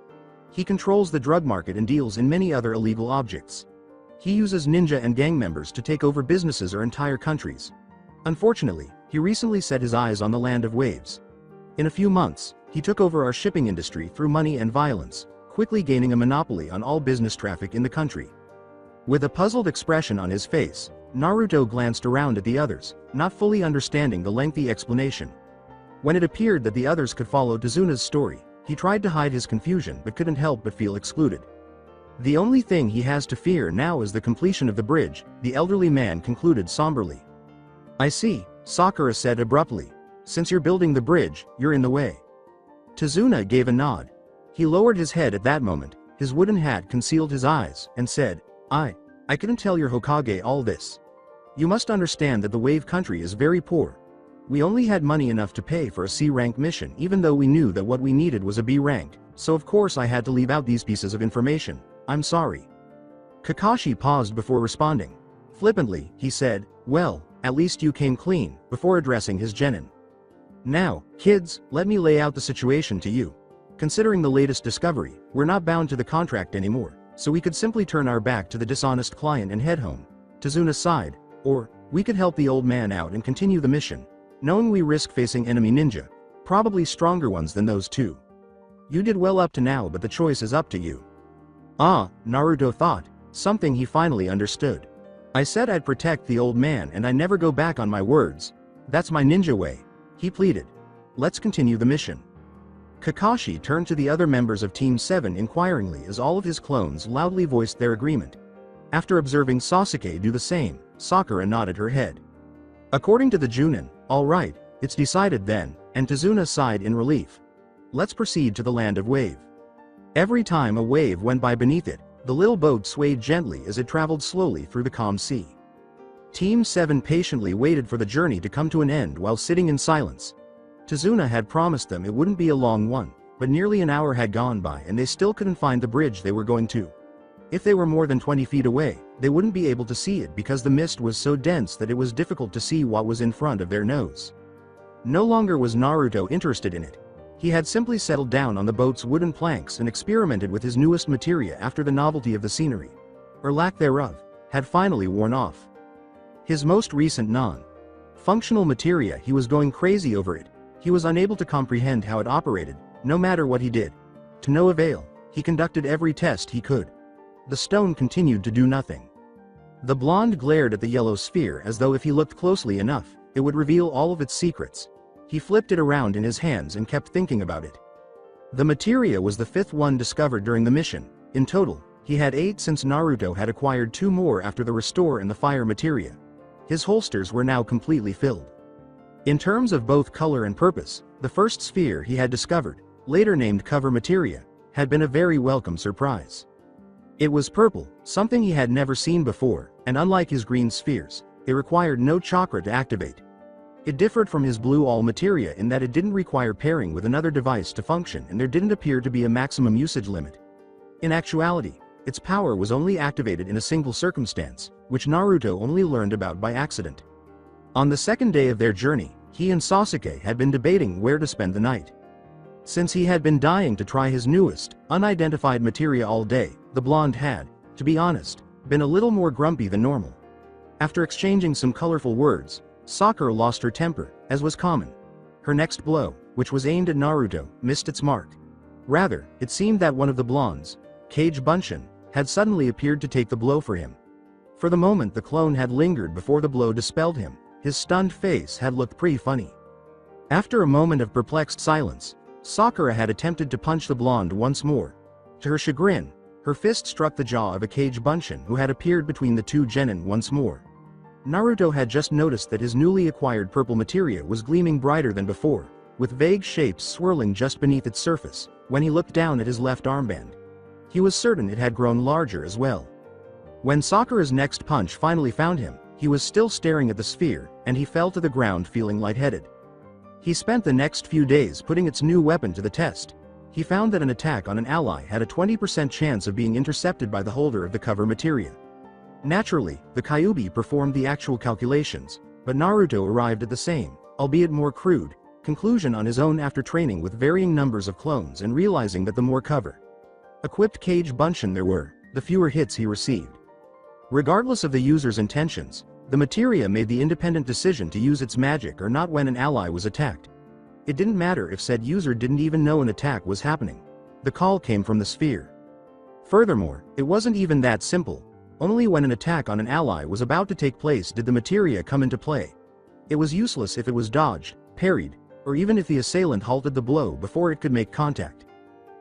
He controls the drug market and deals in many other illegal objects. He uses ninja and gang members to take over businesses or entire countries. Unfortunately, he recently set his eyes on the land of waves. In a few months, he took over our shipping industry through money and violence, quickly gaining a monopoly on all business traffic in the country." With a puzzled expression on his face, Naruto glanced around at the others, not fully understanding the lengthy explanation. When it appeared that the others could follow Tazuna's story, he tried to hide his confusion but couldn't help but feel excluded. "The only thing he has to fear now is the completion of the bridge," the elderly man concluded somberly. "I see," Sakura said abruptly. "Since you're building the bridge, you're in the way." Tazuna gave a nod. He lowered his head at that moment, his wooden hat concealed his eyes, and said, I couldn't tell your Hokage all this. You must understand that the Wave Country is very poor. We only had money enough to pay for a C-rank mission even though we knew that what we needed was a B rank, so of course I had to leave out these pieces of information. I'm sorry." Kakashi paused before responding. Flippantly, he said, "Well, at least you came clean," before addressing his genin. "Now, kids, let me lay out the situation to you. Considering the latest discovery, we're not bound to the contract anymore, so we could simply turn our back to the dishonest client and head home." Tazuna sighed. "Or, we could help the old man out and continue the mission, knowing we risk facing enemy ninja, probably stronger ones than those two. You did well up to now, but the choice is up to you." "Ah," Naruto thought, something he finally understood. "I said I'd protect the old man and I never go back on my words. That's my ninja way," he pleaded. "Let's continue the mission." Kakashi turned to the other members of Team 7 inquiringly as all of his clones loudly voiced their agreement. After observing Sasuke do the same, Sakura nodded her head. According to the Junin, "All right, it's decided then," and Tazuna sighed in relief. "Let's proceed to the land of wave." Every time a wave went by beneath it, the little boat swayed gently as it traveled slowly through the calm sea. Team 7 patiently waited for the journey to come to an end while sitting in silence. Tazuna had promised them it wouldn't be a long one, but nearly an hour had gone by and they still couldn't find the bridge they were going to. If they were more than 20 feet away, they wouldn't be able to see it because the mist was so dense that it was difficult to see what was in front of their nose. No longer was Naruto interested in it. He had simply settled down on the boat's wooden planks and experimented with his newest materia after the novelty of the scenery, or lack thereof, had finally worn off. His most recent non-functional materia, he was going crazy over it. He was unable to comprehend how it operated, no matter what he did. To no avail. He conducted every test he could. The stone continued to do nothing. The blonde glared at the yellow sphere as though if he looked closely enough, it would reveal all of its secrets. He flipped it around in his hands and kept thinking about it. The materia was the 5th one discovered during the mission. In total, he had 8 since Naruto had acquired 2 more after the restore and the fire materia. His holsters were now completely filled. In terms of both color and purpose, the first sphere he had discovered, later named cover materia, had been a very welcome surprise. It was purple, something he had never seen before, and unlike his green spheres, it required no chakra to activate. It differed from his blue all materia in that it didn't require pairing with another device to function, and there didn't appear to be a maximum usage limit. In actuality, its power was only activated in a single circumstance, which Naruto only learned about by accident. On the second day of their journey, he and Sasuke had been debating where to spend the night. Since he had been dying to try his newest, unidentified materia all day, the blonde had, to be honest, been a little more grumpy than normal. After exchanging some colorful words, Sakura lost her temper, as was common. Her next blow, which was aimed at Naruto, missed its mark. Rather, it seemed that one of the blondes, Kage Bunshin, had suddenly appeared to take the blow for him. For the moment the clone had lingered before the blow dispelled him. His stunned face had looked pretty funny. After a moment of perplexed silence, Sakura had attempted to punch the blonde once more. To her chagrin, her fist struck the jaw of a Kage Bunshin who had appeared between the two genin once more. Naruto had just noticed that his newly acquired purple materia was gleaming brighter than before, with vague shapes swirling just beneath its surface, when he looked down at his left armband. He was certain it had grown larger as well. When Sakura's next punch finally found him, he was still staring at the sphere, and he fell to the ground feeling lightheaded. He spent the next few days putting its new weapon to the test. He found that an attack on an ally had a 20% chance of being intercepted by the holder of the cover materia. Naturally, the Kyuubi performed the actual calculations, but Naruto arrived at the same, albeit more crude, conclusion on his own after training with varying numbers of clones and realizing that the more cover-equipped Kage Bunshin there were, the fewer hits he received. Regardless of the user's intentions, the materia made the independent decision to use its magic or not when an ally was attacked. It didn't matter if said user didn't even know an attack was happening. The call came from the sphere. Furthermore, it wasn't even that simple. Only when an attack on an ally was about to take place did the materia come into play. It was useless if it was dodged, parried, or even if the assailant halted the blow before it could make contact.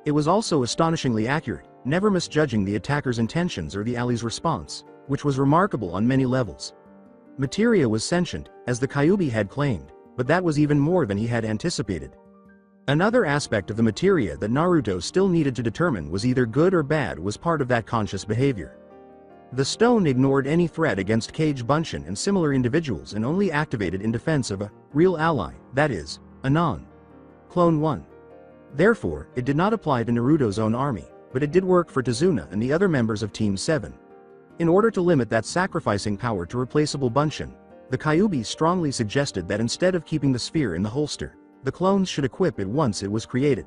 It was also astonishingly accurate, never misjudging the attacker's intentions or the ally's response, which was remarkable on many levels. Materia was sentient, as the Kyuubi had claimed, but that was even more than he had anticipated. Another aspect of the materia that Naruto still needed to determine was either good or bad was part of that conscious behavior. The stone ignored any threat against Kage Bunshin and similar individuals and only activated in defense of a real ally, that is, a non-clone one. Therefore, it did not apply to Naruto's own army, but it did work for Tazuna and the other members of Team 7. In order to limit that sacrificing power to replaceable Bunshin, the Kyuubi strongly suggested that instead of keeping the sphere in the holster, the clones should equip it once it was created.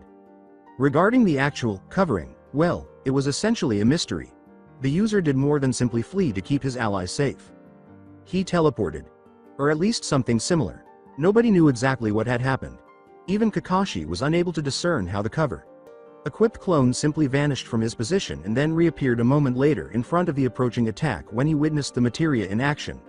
Regarding the actual covering, well, it was essentially a mystery. The user did more than simply flee to keep his allies safe. He teleported. Or at least something similar. Nobody knew exactly what had happened. Even Kakashi was unable to discern how the cover-equipped clone simply vanished from his position and then reappeared a moment later in front of the approaching attack when he witnessed the materia in action.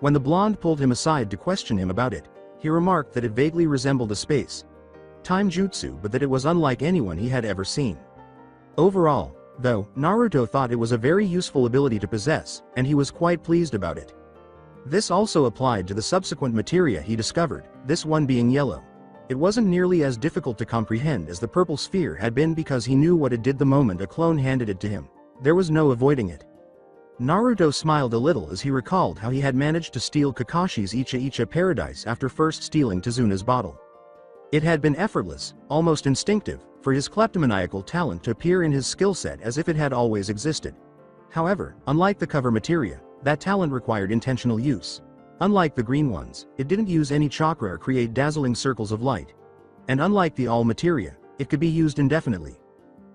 When the blonde pulled him aside to question him about it, he remarked that it vaguely resembled a space-time jutsu but that it was unlike anyone he had ever seen. Overall, though, Naruto thought it was a very useful ability to possess, and he was quite pleased about it. This also applied to the subsequent materia he discovered, this one being yellow. It wasn't nearly as difficult to comprehend as the purple sphere had been because he knew what it did the moment a clone handed it to him. There was no avoiding it. Naruto smiled a little as he recalled how he had managed to steal Kakashi's Icha paradise after first stealing Tazuna's bottle. It had been effortless, almost instinctive, for his kleptomaniacal talent to appear in his skill set as if it had always existed. However, unlike the cover materia, that talent required intentional use. Unlike the green ones, it didn't use any chakra or create dazzling circles of light. And unlike the all materia, it could be used indefinitely.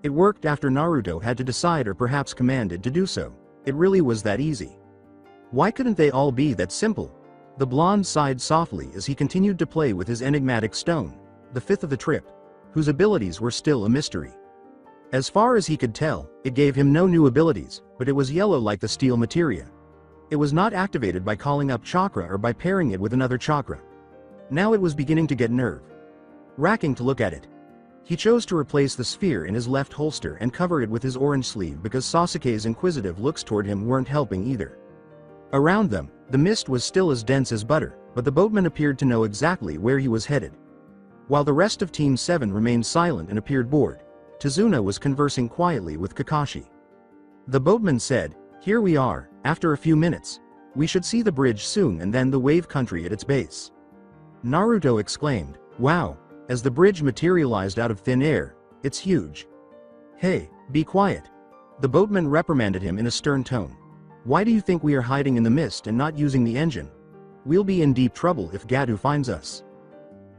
It worked after Naruto had to decide or perhaps commanded to do so. It really was that easy. Why couldn't they all be that simple? The blonde sighed softly as he continued to play with his enigmatic stone, the fifth of the trip, whose abilities were still a mystery. As far as he could tell, it gave him no new abilities, but it was yellow like the steel materia. It was not activated by calling up chakra or by pairing it with another chakra. Now it was beginning to get nerve-wracking to look at it. He chose to replace the sphere in his left holster and cover it with his orange sleeve because Sasuke's inquisitive looks toward him weren't helping either. Around them, the mist was still as dense as butter, but the boatman appeared to know exactly where he was headed. While the rest of Team 7 remained silent and appeared bored, Tazuna was conversing quietly with Kakashi. The boatman said, "Here we are, after a few minutes. We should see the bridge soon and then the wave country at its base." Naruto exclaimed, "Wow," as the bridge materialized out of thin air. "It's huge." "Hey, be quiet." The boatman reprimanded him in a stern tone. "Why do you think we are hiding in the mist and not using the engine? We'll be in deep trouble if Gadu finds us."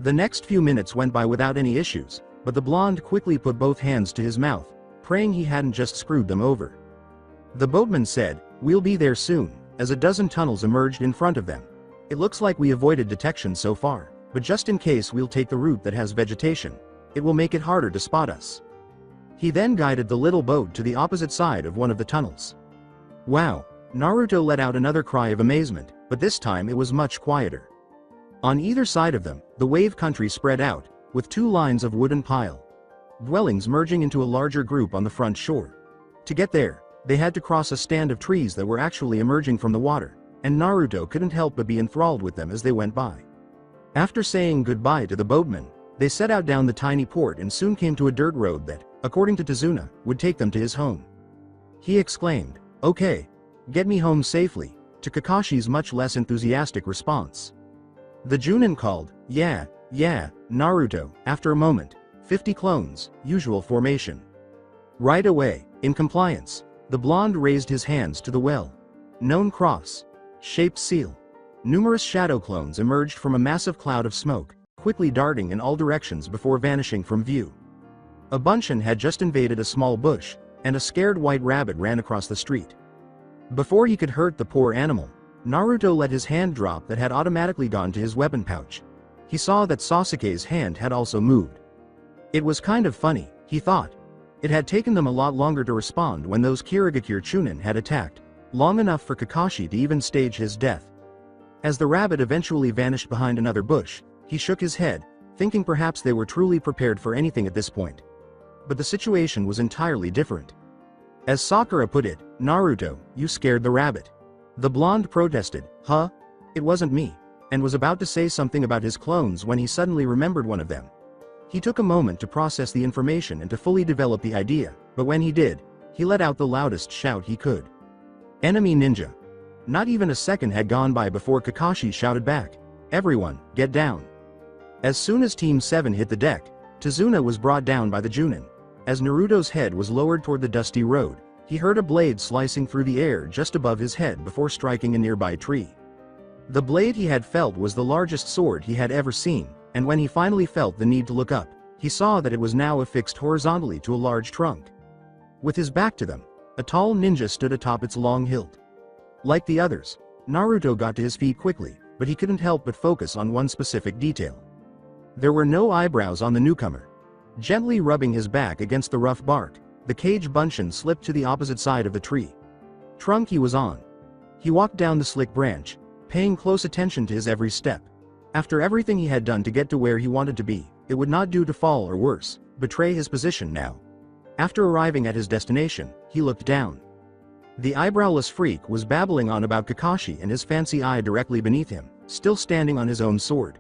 The next few minutes went by without any issues, but the blonde quickly put both hands to his mouth, praying he hadn't just screwed them over. The boatman said, "We'll be there soon," as a dozen tunnels emerged in front of them. "It looks like we avoided detection so far, but just in case we'll take the route that has vegetation. It will make it harder to spot us." He then guided the little boat to the opposite side of one of the tunnels. "Wow!" Naruto let out another cry of amazement, but this time it was much quieter. On either side of them, the wave country spread out, with two lines of wooden pile dwellings merging into a larger group on the front shore. To get there, they had to cross a stand of trees that were actually emerging from the water, and Naruto couldn't help but be enthralled with them as they went by. After saying goodbye to the boatman, they set out down the tiny port and soon came to a dirt road that, according to Tazuna, would take them to his home. He exclaimed, "Okay, get me home safely," to Kakashi's much less enthusiastic response. The Junin called, yeah, Naruto, after a moment. 50 clones, usual formation." Right away, in compliance, the blonde raised his hands to the well-known cross-shaped seal. Numerous shadow clones emerged from a massive cloud of smoke, quickly darting in all directions before vanishing from view. A bunchen had just invaded a small bush, and a scared white rabbit ran across the street. Before he could hurt the poor animal, Naruto let his hand drop that had automatically gone to his weapon pouch. He saw that Sasuke's hand had also moved. It was kind of funny, he thought. It had taken them a lot longer to respond when those Kirigakure Chunin had attacked, long enough for Kakashi to even stage his death. As the rabbit eventually vanished behind another bush, he shook his head, thinking perhaps they were truly prepared for anything at this point. But the situation was entirely different. As Sakura put it, "Naruto, you scared the rabbit." The blonde protested, "Huh? It wasn't me," and was about to say something about his clones when he suddenly remembered one of them. He took a moment to process the information and to fully develop the idea, but when he did, he let out the loudest shout he could. "Enemy ninja!" Not even a second had gone by before Kakashi shouted back, "Everyone, get down!" As soon as Team 7 hit the deck, Tazuna was brought down by the Junin. As Naruto's head was lowered toward the dusty road, he heard a blade slicing through the air just above his head before striking a nearby tree. The blade he had felt was the largest sword he had ever seen, and when he finally felt the need to look up, he saw that it was now affixed horizontally to a large trunk. With his back to them, a tall ninja stood atop its long hilt. Like the others, Naruto got to his feet quickly, but he couldn't help but focus on one specific detail. There were no eyebrows on the newcomer. Gently rubbing his back against the rough bark, the cage bunchen slipped to the opposite side of the tree trunk he was on. He walked down the slick branch, paying close attention to his every step. After everything he had done to get to where he wanted to be, it would not do to fall or worse, betray his position now. After arriving at his destination, he looked down. The eyebrowless freak was babbling on about Kakashi and his fancy eye directly beneath him, still standing on his own sword.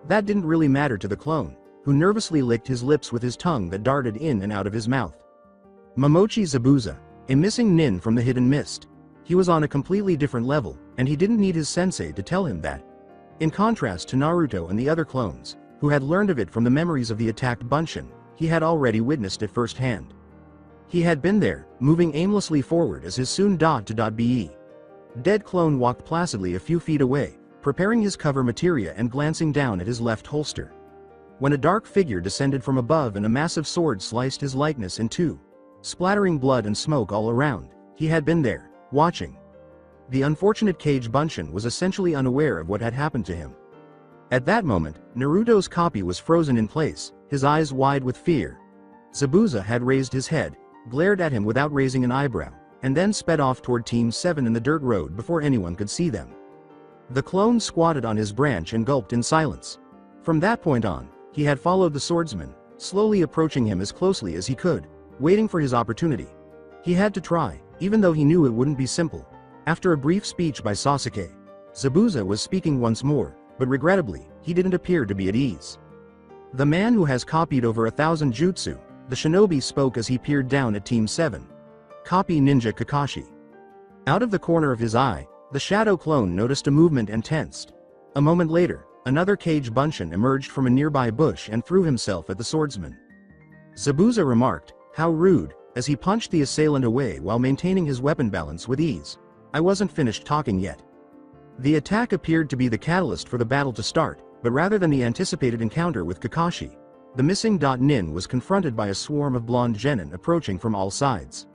That didn't really matter to the clone, who nervously licked his lips with his tongue that darted in and out of his mouth. Momochi Zabuza, a missing nin from the hidden mist. He was on a completely different level, and he didn't need his sensei to tell him that. In contrast to Naruto and the other clones, who had learned of it from the memories of the attacked bunchen, he had already witnessed it firsthand. He had been there, moving aimlessly forward as his soon-to-be. Dead clone walked placidly a few feet away, preparing his cover materia and glancing down at his left holster. When a dark figure descended from above and a massive sword sliced his likeness in two, splattering blood and smoke all around, he had been there, watching. The unfortunate cage bunchen was essentially unaware of what had happened to him. At that moment, Naruto's copy was frozen in place, his eyes wide with fear. Zabuza had raised his head, glared at him without raising an eyebrow, and then sped off toward Team 7 in the dirt road before anyone could see them. The clone squatted on his branch and gulped in silence. From that point on, he had followed the swordsman, slowly approaching him as closely as he could, waiting for his opportunity. He had to try, even though he knew it wouldn't be simple. After a brief speech by Sasuke, Zabuza was speaking once more, but regrettably, he didn't appear to be at ease. The man who has copied over 1,000 jutsu, the shinobi spoke as he peered down at Team 7. Copy Ninja Kakashi. Out of the corner of his eye, the shadow clone noticed a movement and tensed. A moment later, another Kage Bunshin emerged from a nearby bush and threw himself at the swordsman. Zabuza remarked, "How rude," as he punched the assailant away while maintaining his weapon balance with ease. "I wasn't finished talking yet." The attack appeared to be the catalyst for the battle to start, but rather than the anticipated encounter with Kakashi, the missing Nin was confronted by a swarm of blonde genin approaching from all sides.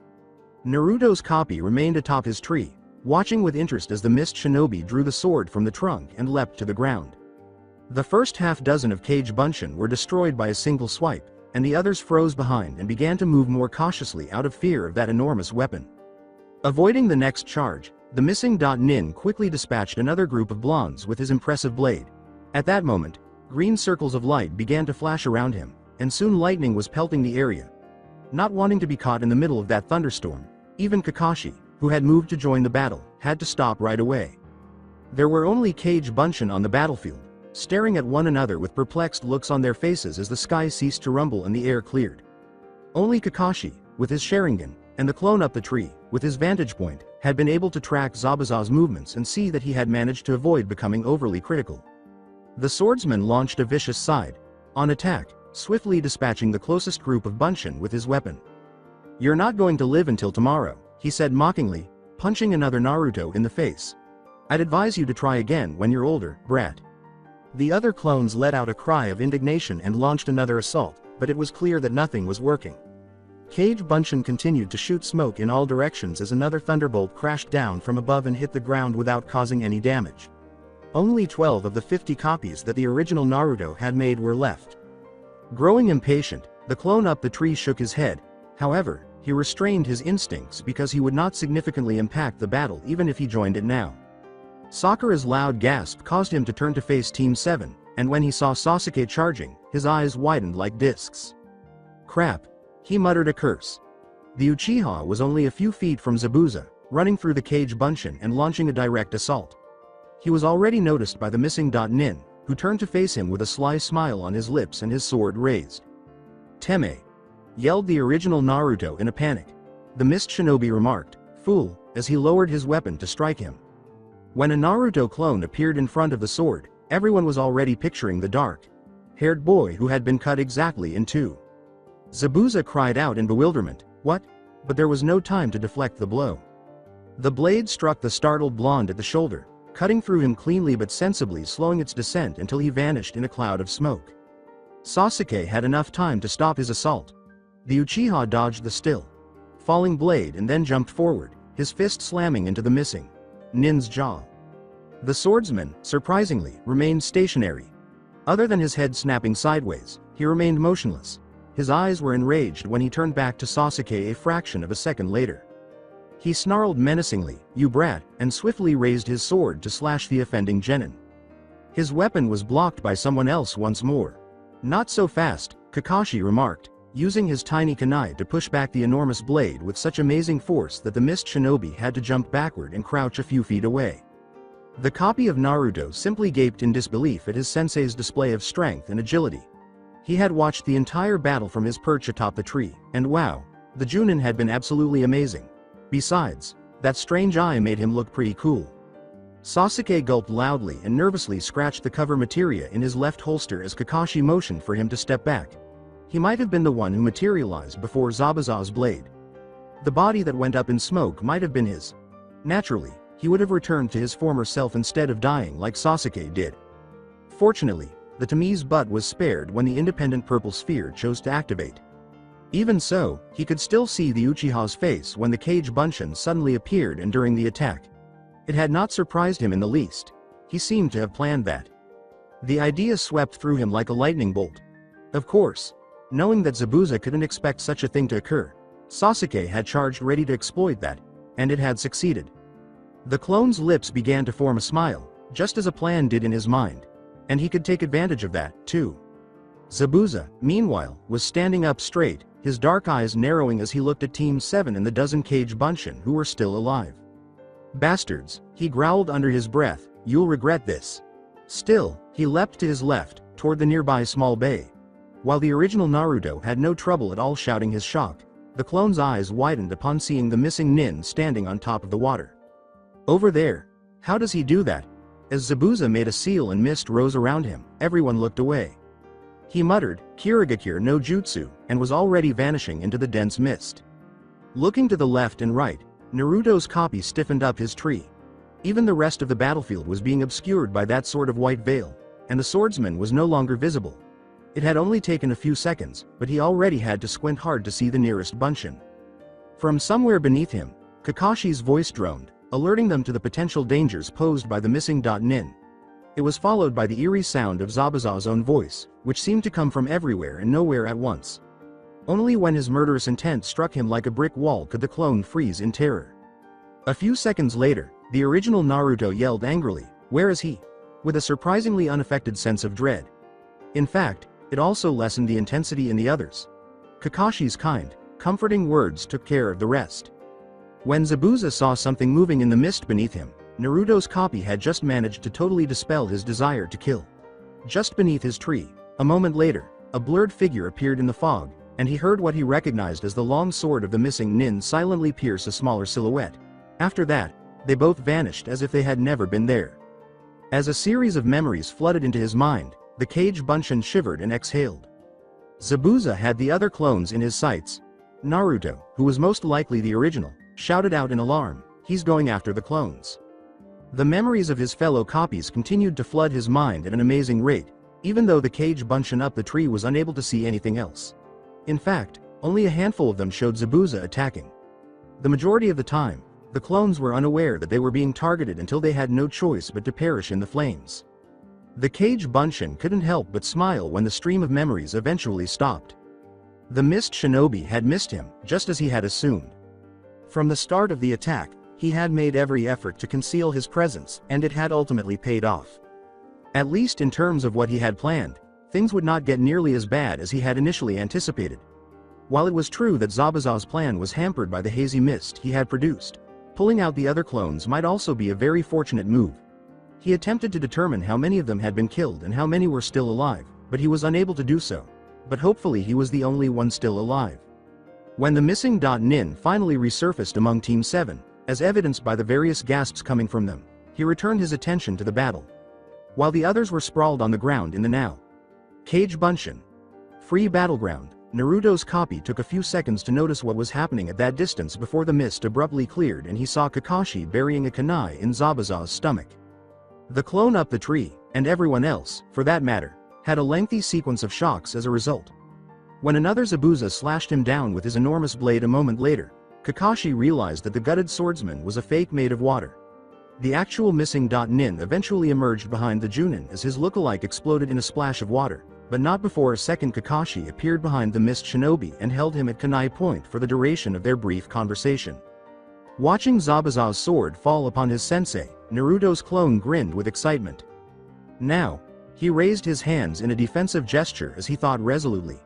Naruto's copy remained atop his tree, watching with interest as the mist shinobi drew the sword from the trunk and leapt to the ground. The first half dozen of Kage Bunshin were destroyed by a single swipe, and the others froze behind and began to move more cautiously out of fear of that enormous weapon. Avoiding the next charge, the missing Nin quickly dispatched another group of blondes with his impressive blade. At that moment, green circles of light began to flash around him, and soon lightning was pelting the area. Not wanting to be caught in the middle of that thunderstorm, even Kakashi, who had moved to join the battle, had to stop right away. There were only Kage Bunshin on the battlefield, staring at one another with perplexed looks on their faces as the sky ceased to rumble and the air cleared. Only Kakashi, with his Sharingan, and the clone up the tree, with his vantage point, had been able to track Zabuza's movements and see that he had managed to avoid becoming overly critical. The swordsman launched a vicious side-on attack, swiftly dispatching the closest group of Bunshin with his weapon. "You're not going to live until tomorrow," he said mockingly, punching another Naruto in the face. "I'd advise you to try again when you're older, brat." The other clones let out a cry of indignation and launched another assault, but it was clear that nothing was working. Kage Bunshin continued to shoot smoke in all directions as another thunderbolt crashed down from above and hit the ground without causing any damage. Only 12 of the 50 copies that the original Naruto had made were left. Growing impatient, the clone up the tree shook his head. However, he restrained his instincts because he would not significantly impact the battle even if he joined it now. Sakura's loud gasp caused him to turn to face Team 7, and when he saw Sasuke charging, his eyes widened like discs. "Crap," he muttered a curse. The Uchiha was only a few feet from Zabuza, running through the Kage Bunshin and launching a direct assault. He was already noticed by the missing Nin, who turned to face him with a sly smile on his lips and his sword raised. "Teme!" yelled the original Naruto in a panic. The mist shinobi remarked, "Fool," as he lowered his weapon to strike him. When a Naruto clone appeared in front of the sword, everyone was already picturing the dark-haired boy who had been cut exactly in two. Zabuza cried out in bewilderment, "What?" But there was no time to deflect the blow. The blade struck the startled blonde at the shoulder, cutting through him cleanly but sensibly, slowing its descent until he vanished in a cloud of smoke. Sasuke had enough time to stop his assault. The Uchiha dodged the still falling blade and then jumped forward, his fist slamming into the missing Nin's jaw. The swordsman, surprisingly, remained stationary. Other than his head snapping sideways, he remained motionless. His eyes were enraged when he turned back to Sasuke a fraction of a second later. He snarled menacingly, "You brat," and swiftly raised his sword to slash the offending genin. His weapon was blocked by someone else once more. "Not so fast," Kakashi remarked, using his tiny kunai to push back the enormous blade with such amazing force that the mist shinobi had to jump backward and crouch a few feet away. The copy of Naruto simply gaped in disbelief at his sensei's display of strength and agility. He had watched the entire battle from his perch atop the tree, and wow, the Junin had been absolutely amazing. Besides, that strange eye made him look pretty cool. Sasuke gulped loudly and nervously scratched the cover materia in his left holster as Kakashi motioned for him to step back. He might have been the one who materialized before Zabuza's blade. The body that went up in smoke might have been his. Naturally, he would have returned to his former self instead of dying like Sasuke did. Fortunately, the Tame's butt was spared when the independent purple sphere chose to activate. Even so, he could still see the Uchiha's face when the Kage Bunshin suddenly appeared and during the attack. It had not surprised him in the least. He seemed to have planned that. The idea swept through him like a lightning bolt. Of course. Knowing that Zabuza couldn't expect such a thing to occur, Sasuke had charged ready to exploit that, and it had succeeded. The clone's lips began to form a smile, just as a plan did in his mind, and he could take advantage of that, too. Zabuza, meanwhile, was standing up straight, his dark eyes narrowing as he looked at Team 7 and the dozen cage bunshin who were still alive. "Bastards," he growled under his breath, "you'll regret this." Still, he leapt to his left, toward the nearby small bay. While the original Naruto had no trouble at all shouting his shock, the clone's eyes widened upon seeing the missing nin standing on top of the water. "Over there. How does he do that?" As Zabuza made a seal and mist rose around him, everyone looked away. He muttered, "Kirigakure no jutsu," and was already vanishing into the dense mist. Looking to the left and right, Naruto's copy stiffened up his tree. Even the rest of the battlefield was being obscured by that sort of white veil, and the swordsman was no longer visible. It had only taken a few seconds, but he already had to squint hard to see the nearest bunshin. From somewhere beneath him, Kakashi's voice droned, alerting them to the potential dangers posed by the missing nin. It was followed by the eerie sound of Zabuza's own voice, which seemed to come from everywhere and nowhere at once. Only when his murderous intent struck him like a brick wall could the clone freeze in terror. A few seconds later, the original Naruto yelled angrily, "Where is he?" with a surprisingly unaffected sense of dread. In fact, it also lessened the intensity in the others. Kakashi's kind, comforting words took care of the rest. When Zabuza saw something moving in the mist beneath him, Naruto's copy had just managed to totally dispel his desire to kill. Just beneath his tree, a moment later, a blurred figure appeared in the fog, and he heard what he recognized as the long sword of the missing nin silently pierce a smaller silhouette. After that, they both vanished as if they had never been there. As a series of memories flooded into his mind, the cage bunshin shivered and exhaled. Zabuza had the other clones in his sights. Naruto, who was most likely the original, shouted out in alarm, "He's going after the clones." The memories of his fellow copies continued to flood his mind at an amazing rate, even though the cage bunshin up the tree was unable to see anything else. In fact, only a handful of them showed Zabuza attacking. The majority of the time, the clones were unaware that they were being targeted until they had no choice but to perish in the flames. The cage bunshin couldn't help but smile when the stream of memories eventually stopped. The mist shinobi had missed him, just as he had assumed. From the start of the attack, he had made every effort to conceal his presence, and it had ultimately paid off. At least in terms of what he had planned, things would not get nearly as bad as he had initially anticipated. While it was true that Zabuza's plan was hampered by the hazy mist he had produced, pulling out the other clones might also be a very fortunate move. He attempted to determine how many of them had been killed and how many were still alive, but he was unable to do so. But hopefully he was the only one still alive. When the missing nin finally resurfaced among Team 7, as evidenced by the various gasps coming from them, he returned his attention to the battle. While the others were sprawled on the ground in the now cage bunshin free battleground, Naruto's copy took a few seconds to notice what was happening at that distance before the mist abruptly cleared and he saw Kakashi burying a kunai in Zabuza's stomach. The clone up the tree, and everyone else, for that matter, had a lengthy sequence of shocks as a result. When another Zabuza slashed him down with his enormous blade a moment later, Kakashi realized that the gutted swordsman was a fake made of water. The actual missing nin eventually emerged behind the Junin as his lookalike exploded in a splash of water, but not before a second Kakashi appeared behind the mist shinobi and held him at kunai point for the duration of their brief conversation. Watching Zabuza's sword fall upon his sensei, Naruto's clone grinned with excitement. Now, he raised his hands in a defensive gesture as he thought resolutely.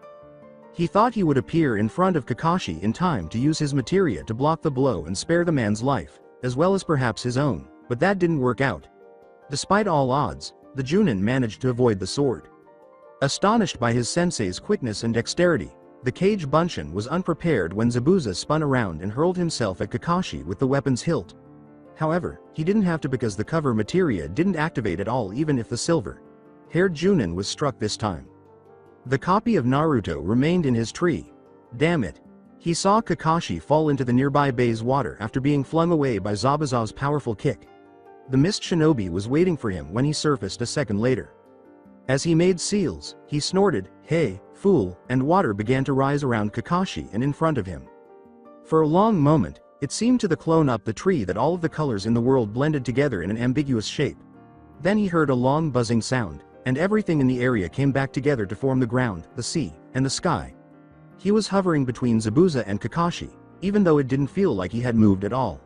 He thought he would appear in front of Kakashi in time to use his materia to block the blow and spare the man's life, as well as perhaps his own, but that didn't work out. Despite all odds, the Junin managed to avoid the sword. Astonished by his sensei's quickness and dexterity, the cage bunshin was unprepared when Zabuza spun around and hurled himself at Kakashi with the weapon's hilt. However, he didn't have to because the cover materia didn't activate at all even if the silver-haired Junin was struck this time. The copy of Naruto remained in his tree. Damn it. He saw Kakashi fall into the nearby bay's water after being flung away by Zabuza's powerful kick. The mist shinobi was waiting for him when he surfaced a second later. As he made seals, he snorted, "Hey, fool," and water began to rise around Kakashi and in front of him. For a long moment, it seemed to the clone up the tree that all of the colors in the world blended together in an ambiguous shape. Then he heard a long buzzing sound, and everything in the area came back together to form the ground, the sea, and the sky. He was hovering between Zabuza and Kakashi, even though it didn't feel like he had moved at all.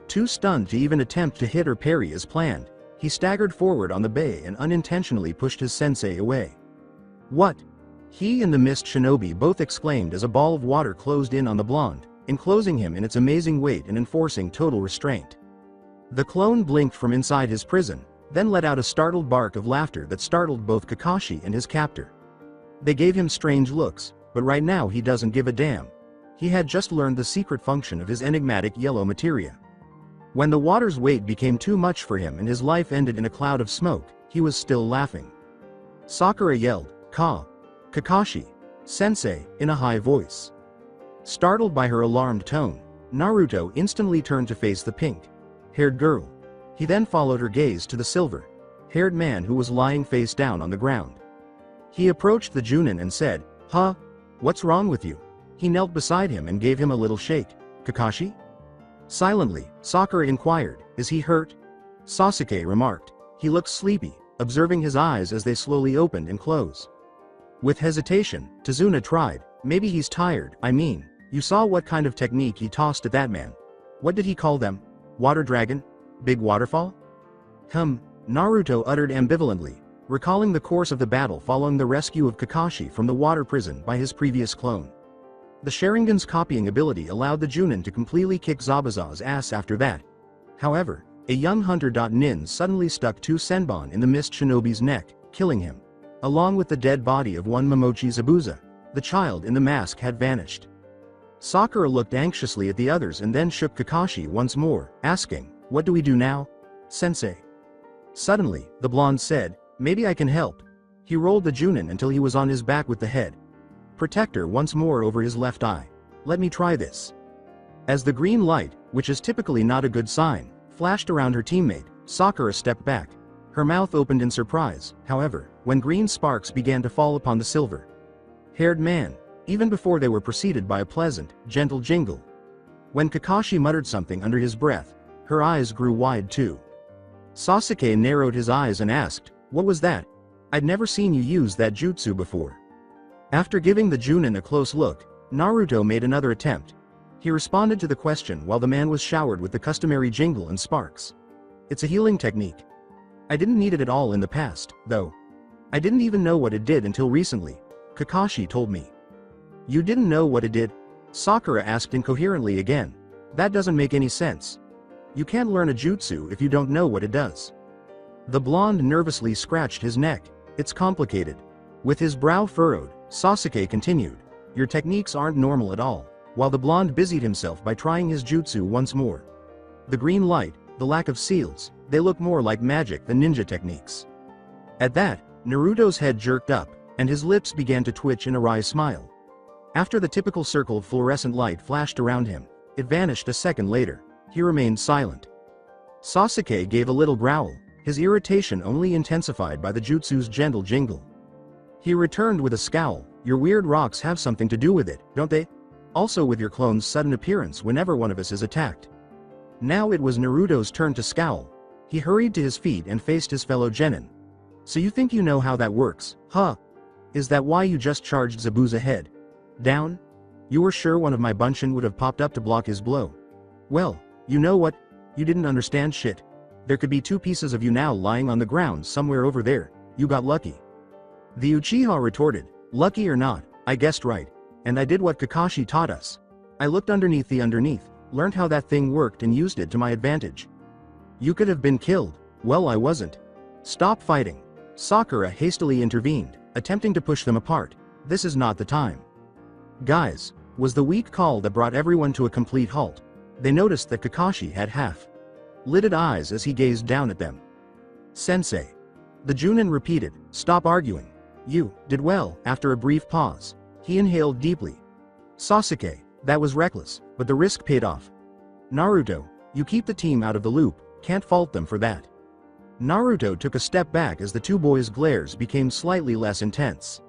Too stunned to even attempt to hit or parry as planned, he staggered forward on the bay and unintentionally pushed his sensei away. What? He and the mist shinobi both exclaimed as a ball of water closed in on the blonde, enclosing him in its amazing weight and enforcing total restraint. The clone blinked from inside his prison, then let out a startled bark of laughter that startled both Kakashi and his captor. They gave him strange looks, but right now he doesn't give a damn. He had just learned the secret function of his enigmatic yellow materia. When the water's weight became too much for him and his life ended in a cloud of smoke, he was still laughing. Sakura yelled, Kakashi, sensei, in a high voice. Startled by her alarmed tone, Naruto instantly turned to face the pink-haired girl. He then followed her gaze to the silver-haired man who was lying face down on the ground. He approached the Junin and said, "Huh? What's wrong with you?" He knelt beside him and gave him a little shake. "Kakashi?" Silently, Sakura inquired, "Is he hurt?" Sasuke remarked. He looked sleepy, observing his eyes as they slowly opened and closed. With hesitation, Tazuna tried, "Maybe he's tired. I mean, you saw what kind of technique he tossed at that man. What did he call them? Water dragon? Big waterfall?" Naruto uttered ambivalently, recalling the course of the battle following the rescue of Kakashi from the water prison by his previous clone. The Sharingan's copying ability allowed the Junin to completely kick Zabuza's ass after that. However, a young hunter nin suddenly stuck two senbon in the mist shinobi's neck, killing him. Along with the dead body of one Momochi Zabuza, the child in the mask had vanished. Sakura looked anxiously at the others and then shook Kakashi once more, asking, "What do we do now, sensei?" Suddenly, the blonde said, "Maybe I can help." He rolled the Junin until he was on his back with the head protector once more over his left eye. "Let me try this." As the green light, which is typically not a good sign, flashed around her teammate, Sakura stepped back. Her mouth opened in surprise, however, when green sparks began to fall upon the silver-haired man, even before they were preceded by a pleasant, gentle jingle. When Kakashi muttered something under his breath, her eyes grew wide too. Sasuke narrowed his eyes and asked, "What was that? I'd never seen you use that jutsu before." After giving the Junin a close look, Naruto made another attempt. He responded to the question while the man was showered with the customary jingle and sparks. "It's a healing technique. I didn't need it at all in the past, though. I didn't even know what it did until recently. Kakashi told me." "You didn't know what it did?" Sakura asked incoherently again. "That doesn't make any sense. You can't learn a jutsu if you don't know what it does." The blonde nervously scratched his neck. "It's complicated." With his brow furrowed, Sasuke continued, "Your techniques aren't normal at all," while the blonde busied himself by trying his jutsu once more. The green light, the lack of seals, they look more like magic than ninja techniques. At that, Naruto's head jerked up, and his lips began to twitch in a wry smile. After the typical circle of fluorescent light flashed around him, it vanished a second later. He remained silent. Sasuke gave a little growl, his irritation only intensified by the jutsu's gentle jingle. He returned with a scowl, "Your weird rocks have something to do with it, don't they? Also with your clone's sudden appearance whenever one of us is attacked." Now it was Naruto's turn to scowl. He hurried to his feet and faced his fellow genin. "So you think you know how that works, huh? Is that why you just charged Zabuza head down? You were sure one of my bunshin would have popped up to block his blow? Well, you know what? You didn't understand shit. There could be two pieces of you now lying on the ground somewhere over there. You got lucky." The Uchiha retorted, "Lucky or not, I guessed right. And I did what Kakashi taught us. I looked underneath, learned how that thing worked and used it to my advantage. You could have been killed. Well, I wasn't." "Stop fighting." Sakura hastily intervened, attempting to push them apart. "This is not the time." "Guys," was the weak call that brought everyone to a complete halt. They noticed that Kakashi had half-lidded eyes as he gazed down at them. "Sensei." The Junin repeated, "Stop arguing. You did well." After a brief pause, he inhaled deeply. "Sasuke, that was reckless, but the risk paid off. Naruto, you keep the team out of the loop, can't fault them for that." Naruto took a step back as the two boys' glares became slightly less intense.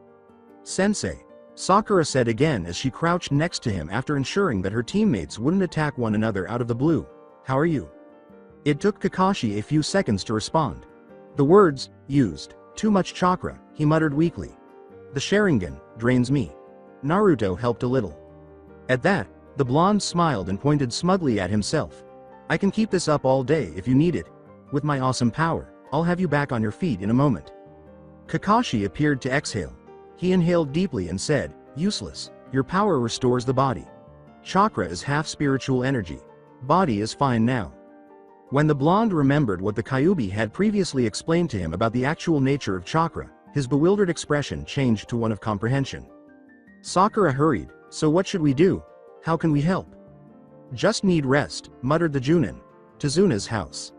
"Sensei," Sakura said again as she crouched next to him after ensuring that her teammates wouldn't attack one another out of the blue. "How are you?" It took Kakashi a few seconds to respond. The words, used, Too much chakra, he muttered weakly. The Sharingan drains me. Naruto helped a little. At that, the blonde smiled and pointed smugly at himself. I can keep this up all day if you need it. With my awesome power, I'll have you back on your feet in a moment. Kakashi appeared to exhale. He inhaled deeply and said, useless. Your power restores the body. Chakra is half spiritual energy. Body is fine now. When the blonde remembered what the Kyuubi had previously explained to him about the actual nature of chakra, his bewildered expression changed to one of comprehension. Sakura hurried, so what should we do? How can we help? Just need rest, muttered the Junin. To Zuna's house.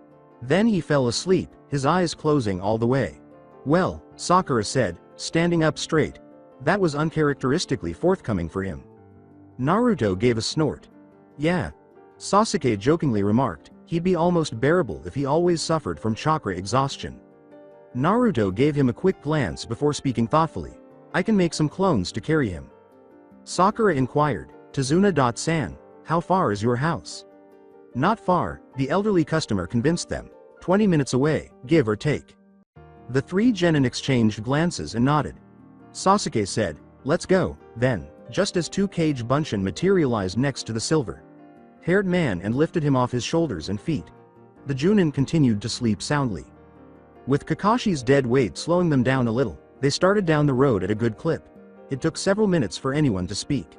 Then he fell asleep, his eyes closing all the way. Well, Sakura said, standing up straight. That was uncharacteristically forthcoming for him. Naruto gave a snort. Yeah. Sasuke jokingly remarked, he'd be almost bearable if he always suffered from chakra exhaustion. Naruto gave him a quick glance before speaking thoughtfully. I can make some clones to carry him. Sakura inquired, Tazuna-san, how far is your house? Not far, the elderly customer convinced them. 20 minutes away, give or take. The three genin exchanged glances and nodded. Sasuke said, let's go, then, just as two cage bunshin materialized next to the silver-haired man and lifted him off his shoulders and feet. The Junin continued to sleep soundly. With Kakashi's dead weight slowing them down a little, they started down the road at a good clip. It took several minutes for anyone to speak.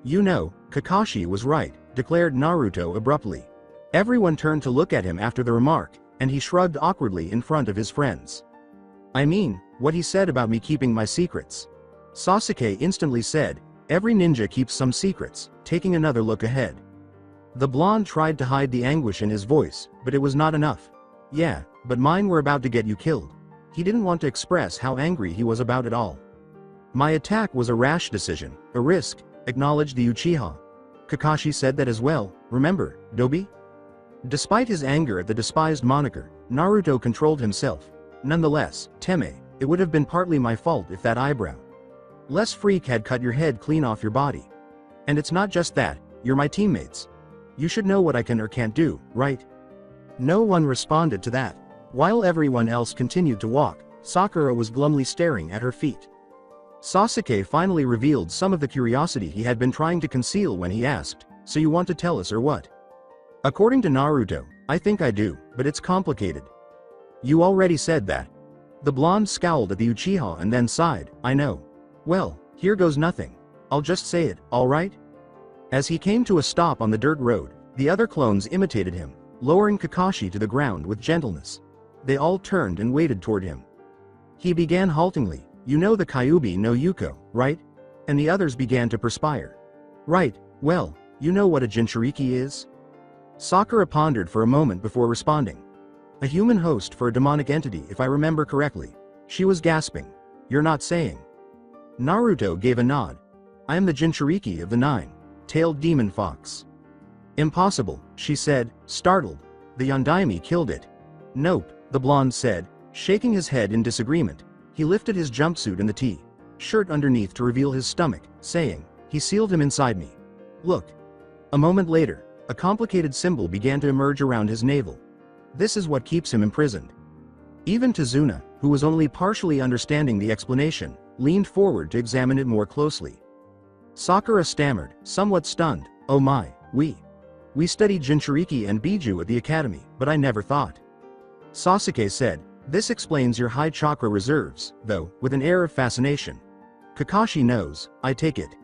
You know, Kakashi was right, declared Naruto abruptly. Everyone turned to look at him after the remark, and he shrugged awkwardly in front of his friends. I mean, what he said about me keeping my secrets. Sasuke instantly said, every ninja keeps some secrets, taking another look ahead. The blonde tried to hide the anguish in his voice, but it was not enough. Yeah, but mine were about to get you killed. He didn't want to express how angry he was about it all. My attack was a rash decision, a risk, acknowledged the Uchiha. Kakashi said that as well, remember, Dobi? Despite his anger at the despised moniker, Naruto controlled himself. Nonetheless, Teme, it would have been partly my fault if that eyebrow less freak had cut your head clean off your body. And it's not just that, you're my teammates. You should know what I can or can't do, right? No one responded to that. While everyone else continued to walk, Sakura was glumly staring at her feet. Sasuke finally revealed some of the curiosity he had been trying to conceal when he asked, so you want to tell us or what? According to Naruto, I think I do, but it's complicated. You already said that. The blonde scowled at the Uchiha and then sighed, I know. Well, here goes nothing. I'll just say it, alright? As he came to a stop on the dirt road, the other clones imitated him, lowering Kakashi to the ground with gentleness. They all turned and waded toward him. He began haltingly, you know the Kyuubi no Yuko, right? And the others began to perspire. Right, well, you know what a Jinchuriki is? Sakura pondered for a moment before responding. A human host for a demonic entity if I remember correctly. She was gasping. You're not saying. Naruto gave a nod. I am the Jinchuriki of the nine-tailed demon fox. Impossible, she said, startled. The Yondaime killed it. Nope, the blonde said, shaking his head in disagreement. He lifted his jumpsuit and the T-shirt underneath to reveal his stomach, saying, he sealed him inside me. Look. A moment later, a complicated symbol began to emerge around his navel. This is what keeps him imprisoned. Even Tazuna, who was only partially understanding the explanation, leaned forward to examine it more closely. Sakura stammered, somewhat stunned, oh my, we studied Jinchuriki and Biju at the academy, but I never thought. Sasuke said, this explains your high chakra reserves, though, with an air of fascination. Kakashi knows, I take it.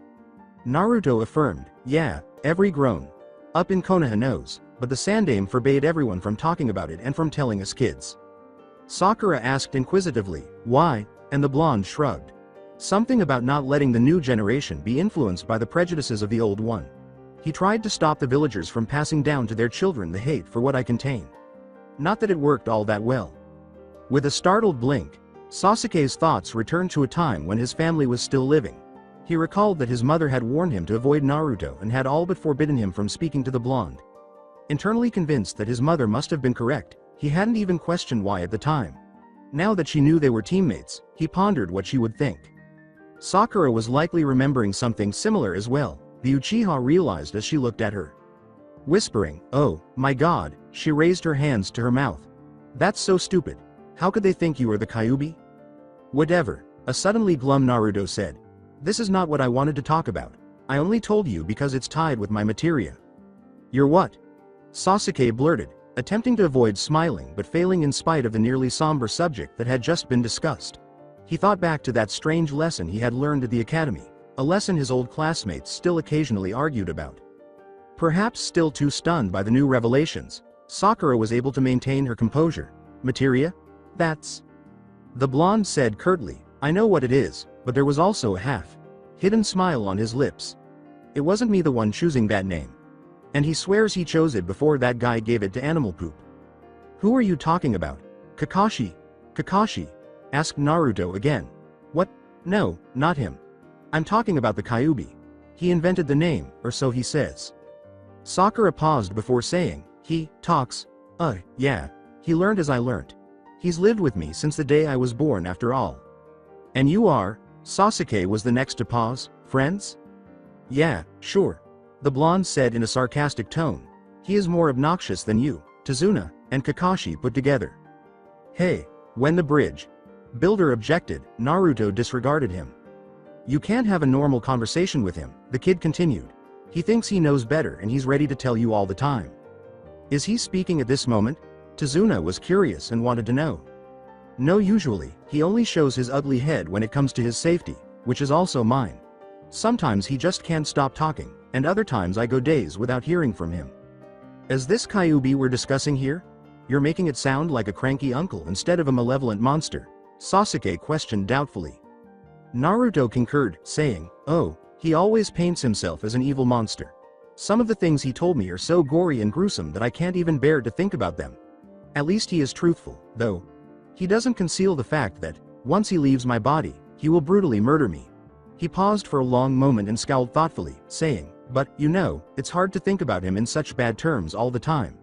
Naruto affirmed, yeah, every grown up in Konoha knows, but the Sandaime forbade everyone from talking about it and from telling us kids. Sakura asked inquisitively, why, and the blonde shrugged. Something about not letting the new generation be influenced by the prejudices of the old one. He tried to stop the villagers from passing down to their children the hate for what I contain. Not that it worked all that well. With a startled blink, Sasuke's thoughts returned to a time when his family was still living. He recalled that his mother had warned him to avoid Naruto and had all but forbidden him from speaking to the blonde. Internally convinced that his mother must have been correct, he hadn't even questioned why at the time. Now that she knew they were teammates, he pondered what she would think. Sakura was likely remembering something similar as well, the Uchiha realized as she looked at her. Whispering, oh, my god, she raised her hands to her mouth. That's so stupid. How could they think you are the Kyuubi? Whatever, a suddenly glum Naruto said. This is not what I wanted to talk about. I only told you because it's tied with my materia. Your what? Sasuke blurted, attempting to avoid smiling but failing in spite of the nearly somber subject that had just been discussed. He thought back to that strange lesson he had learned at the academy, a lesson his old classmates still occasionally argued about. Perhaps still too stunned by the new revelations, Sakura was able to maintain her composure. Materia? That's... The blonde said curtly, I know what it is, but there was also a half-hidden smile on his lips. It wasn't me the one choosing that name. And he swears he chose it before that guy gave it to animal poop. Who are you talking about? Kakashi? Kakashi? Asked Naruto again. What? No, not him. I'm talking about the Kyuubi. He invented the name, or so he says. Sakura paused before saying, he talks. Yeah. He learned as I learnt. He's lived with me since the day I was born after all. And you are? Sasuke was the next to pause. Friends? Yeah, sure. The blonde said in a sarcastic tone. He is more obnoxious than you, Tazuna, and Kakashi put together. Hey, when the bridge builder objected, Naruto disregarded him. You can't have a normal conversation with him, the kid continued. He thinks he knows better and he's ready to tell you all the time. Is he speaking at this moment? Tazuna was curious and wanted to know. No, usually, he only shows his ugly head when it comes to his safety, which is also mine. Sometimes he just can't stop talking, and other times I go days without hearing from him. As this Kyuubi we're discussing here? You're making it sound like a cranky uncle instead of a malevolent monster, Sasuke questioned doubtfully. Naruto concurred, saying, oh, he always paints himself as an evil monster. Some of the things he told me are so gory and gruesome that I can't even bear to think about them. At least he is truthful, though. He doesn't conceal the fact that, once he leaves my body, he will brutally murder me. He paused for a long moment and scowled thoughtfully, saying, but, you know, it's hard to think about him in such bad terms all the time.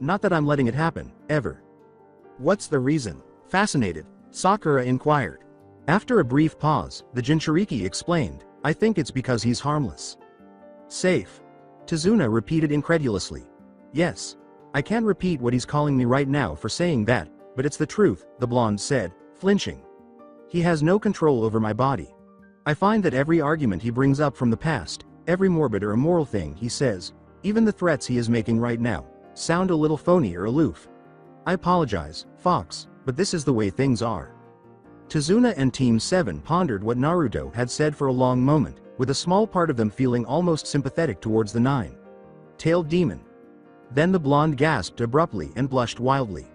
Not that I'm letting it happen, ever. What's the reason? Fascinated, Sakura inquired. After a brief pause, the Jinchuriki explained, I think it's because he's harmless. Safe. Tazuna repeated incredulously. Yes. I can't repeat what he's calling me right now for saying that, but it's the truth, the blonde said, flinching. He has no control over my body. I find that every argument he brings up from the past, every morbid or immoral thing he says, even the threats he is making right now, sound a little phony or aloof. I apologize, Fox, but this is the way things are. Tazuna and Team 7 pondered what Naruto had said for a long moment, with a small part of them feeling almost sympathetic towards the nine-tailed demon. Then the blonde gasped abruptly and blushed wildly.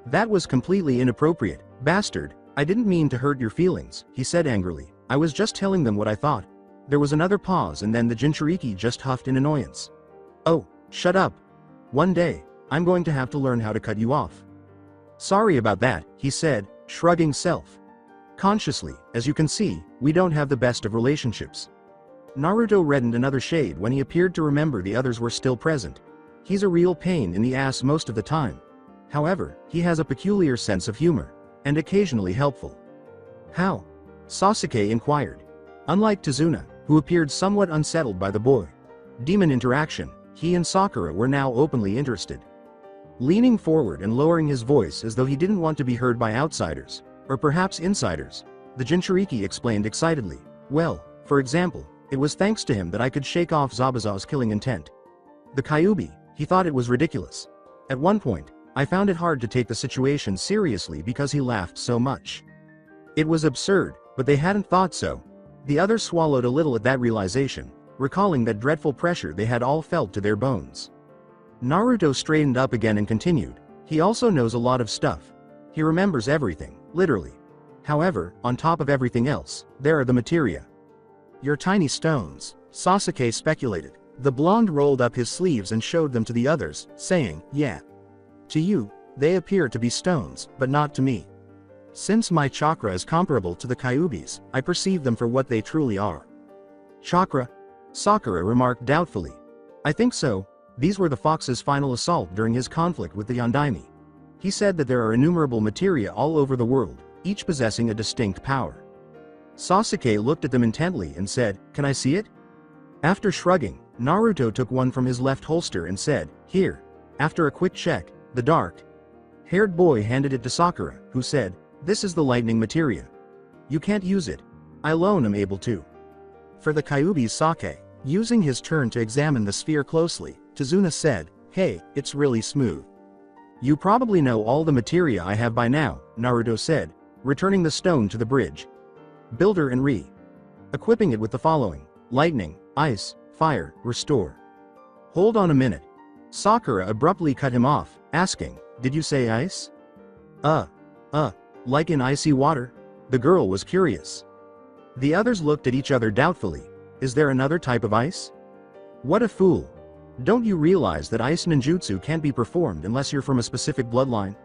That was completely inappropriate, bastard. I didn't mean to hurt your feelings, he said angrily. I was just telling them what I thought. There was another pause and then the Jinchuriki just huffed in annoyance. Oh, shut up. One day, I'm going to have to learn how to cut you off. Sorry about that, he said, shrugging self-consciously. As you can see, we don't have the best of relationships. Naruto reddened another shade when he appeared to remember the others were still present. He's a real pain in the ass most of the time. However, he has a peculiar sense of humor, and occasionally helpful. How? Sasuke inquired. Unlike Tazuna, who appeared somewhat unsettled by the boy-demon interaction, he and Sakura were now openly interested. Leaning forward and lowering his voice as though he didn't want to be heard by outsiders, or perhaps insiders, the Jinchuriki explained excitedly. Well, for example, it was thanks to him that I could shake off Zabuza's killing intent. The Kyuubi, he thought it was ridiculous. At one point, I found it hard to take the situation seriously because he laughed so much. It was absurd, but they hadn't thought so. The others swallowed a little at that realization, recalling that dreadful pressure they had all felt to their bones. Naruto straightened up again and continued. He also knows a lot of stuff. He remembers everything, literally. However, on top of everything else, there are the materia. Your tiny stones, Sasuke speculated. The blonde rolled up his sleeves and showed them to the others, saying, yeah. To you, they appear to be stones, but not to me. Since my chakra is comparable to the Kyuubi's, I perceive them for what they truly are. Chakra? Sakura remarked doubtfully. I think so. These were the fox's final assault during his conflict with the Yondaime. He said that there are innumerable materia all over the world, each possessing a distinct power. Sasuke looked at them intently and said, can I see it? After shrugging, Naruto took one from his left holster and said, here. After a quick check, the dark-haired boy handed it to Sakura, who said, this is the lightning materia. You can't use it. I alone am able to. For the Kyuubi's sake, using his turn to examine the sphere closely, Tazuna said, "Hey, it's really smooth." "You probably know all the materia I have by now," Naruto said, returning the stone to the bridge. Builder and equipping it with the following: lightning, ice, fire, restore. Hold on a minute. Sakura abruptly cut him off, asking, "Did you say ice?" Like in icy water?" The girl was curious. The others looked at each other doubtfully. Is there another type of ice? What a fool. Don't you realize that ice ninjutsu can't be performed unless you're from a specific bloodline?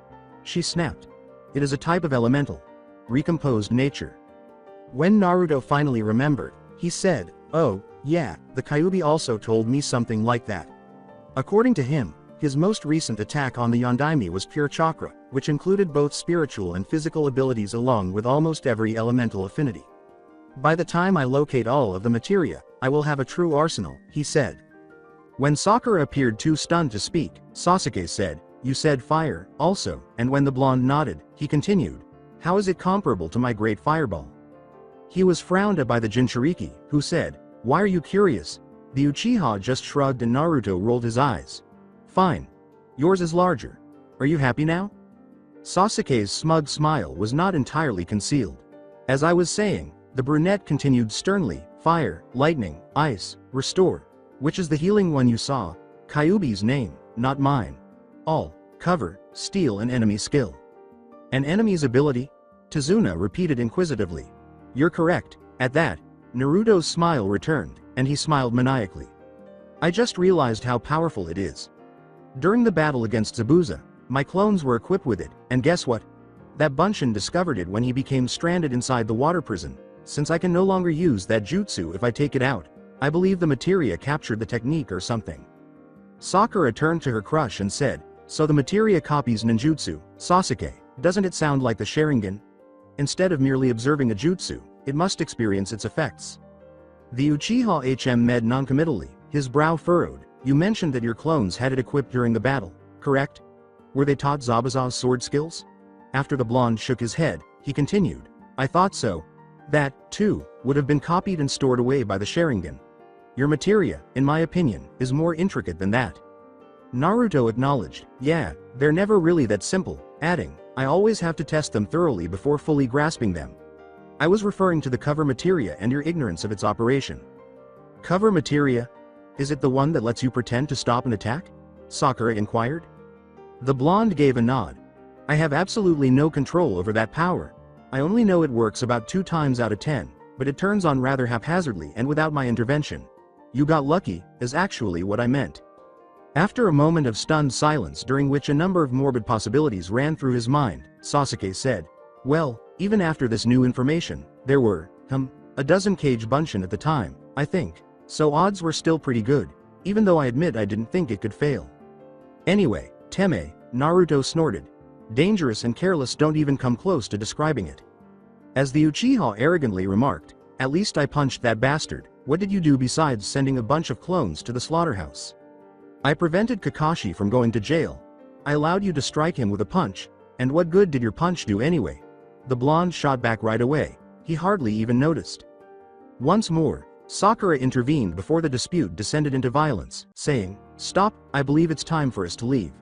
She snapped. It is a type of elemental. Recomposed nature. When Naruto finally remembered, he said, "Oh, yeah, the Kyuubi also told me something like that." According to him, his most recent attack on the Yondaime was pure chakra, which included both spiritual and physical abilities along with almost every elemental affinity. "By the time I locate all of the materia, I will have a true arsenal," he said. When Sakura appeared too stunned to speak, Sasuke said, "You said fire, also," and when the blonde nodded, he continued, "How is it comparable to my great fireball?" He was frowned at by the Jinchuriki, who said, "Why are you curious?" The Uchiha just shrugged and Naruto rolled his eyes. "Fine. Yours is larger. Are you happy now?" Sasuke's smug smile was not entirely concealed. "As I was saying," the brunette continued sternly, "fire, lightning, ice, restore. Which is the healing one you saw? Kyuubi's name, not mine. All, cover, steal an enemy skill." "An enemy's ability?" Tazuna repeated inquisitively. "You're correct." At that, Naruto's smile returned, and he smiled maniacally. "I just realized how powerful it is. During the battle against Zabuza, my clones were equipped with it, and guess what? That Bunshin discovered it when he became stranded inside the water prison. Since I can no longer use that jutsu if I take it out, I believe the materia captured the technique or something." Sakura turned to her crush and said, "So the materia copies ninjutsu, Sasuke, doesn't it sound like the Sharingan? Instead of merely observing a jutsu, it must experience its effects." The Uchiha med noncommittally, his brow furrowed. "You mentioned that your clones had it equipped during the battle, correct? Were they taught Zabuza's sword skills?" After the blonde shook his head, he continued, "I thought so. That, too, would have been copied and stored away by the Sharingan. Your materia, in my opinion, is more intricate than that." Naruto acknowledged, "Yeah, they're never really that simple," adding, "I always have to test them thoroughly before fully grasping them. I was referring to the cover materia and your ignorance of its operation." "Cover materia? Is it the one that lets you pretend to stop an attack?" Sakura inquired. The blonde gave a nod. "I have absolutely no control over that power. I only know it works about 2 times out of 10, but it turns on rather haphazardly and without my intervention. You got lucky, is actually what I meant." After a moment of stunned silence during which a number of morbid possibilities ran through his mind, Sasuke said, "Well, even after this new information, there were, a dozen cage Bunshin at the time, I think. So odds were still pretty good, even though I admit I didn't think it could fail." "Anyway, Teme," Naruto snorted. "Dangerous and careless don't even come close to describing it." As the Uchiha arrogantly remarked, "At least I punched that bastard. What did you do besides sending a bunch of clones to the slaughterhouse?" "I prevented Kakashi from going to jail. I allowed you to strike him with a punch, and what good did your punch do anyway?" The blonde shot back right away. He hardly even noticed. Once more, Sakura intervened before the dispute descended into violence, saying, "Stop, I believe it's time for us to leave.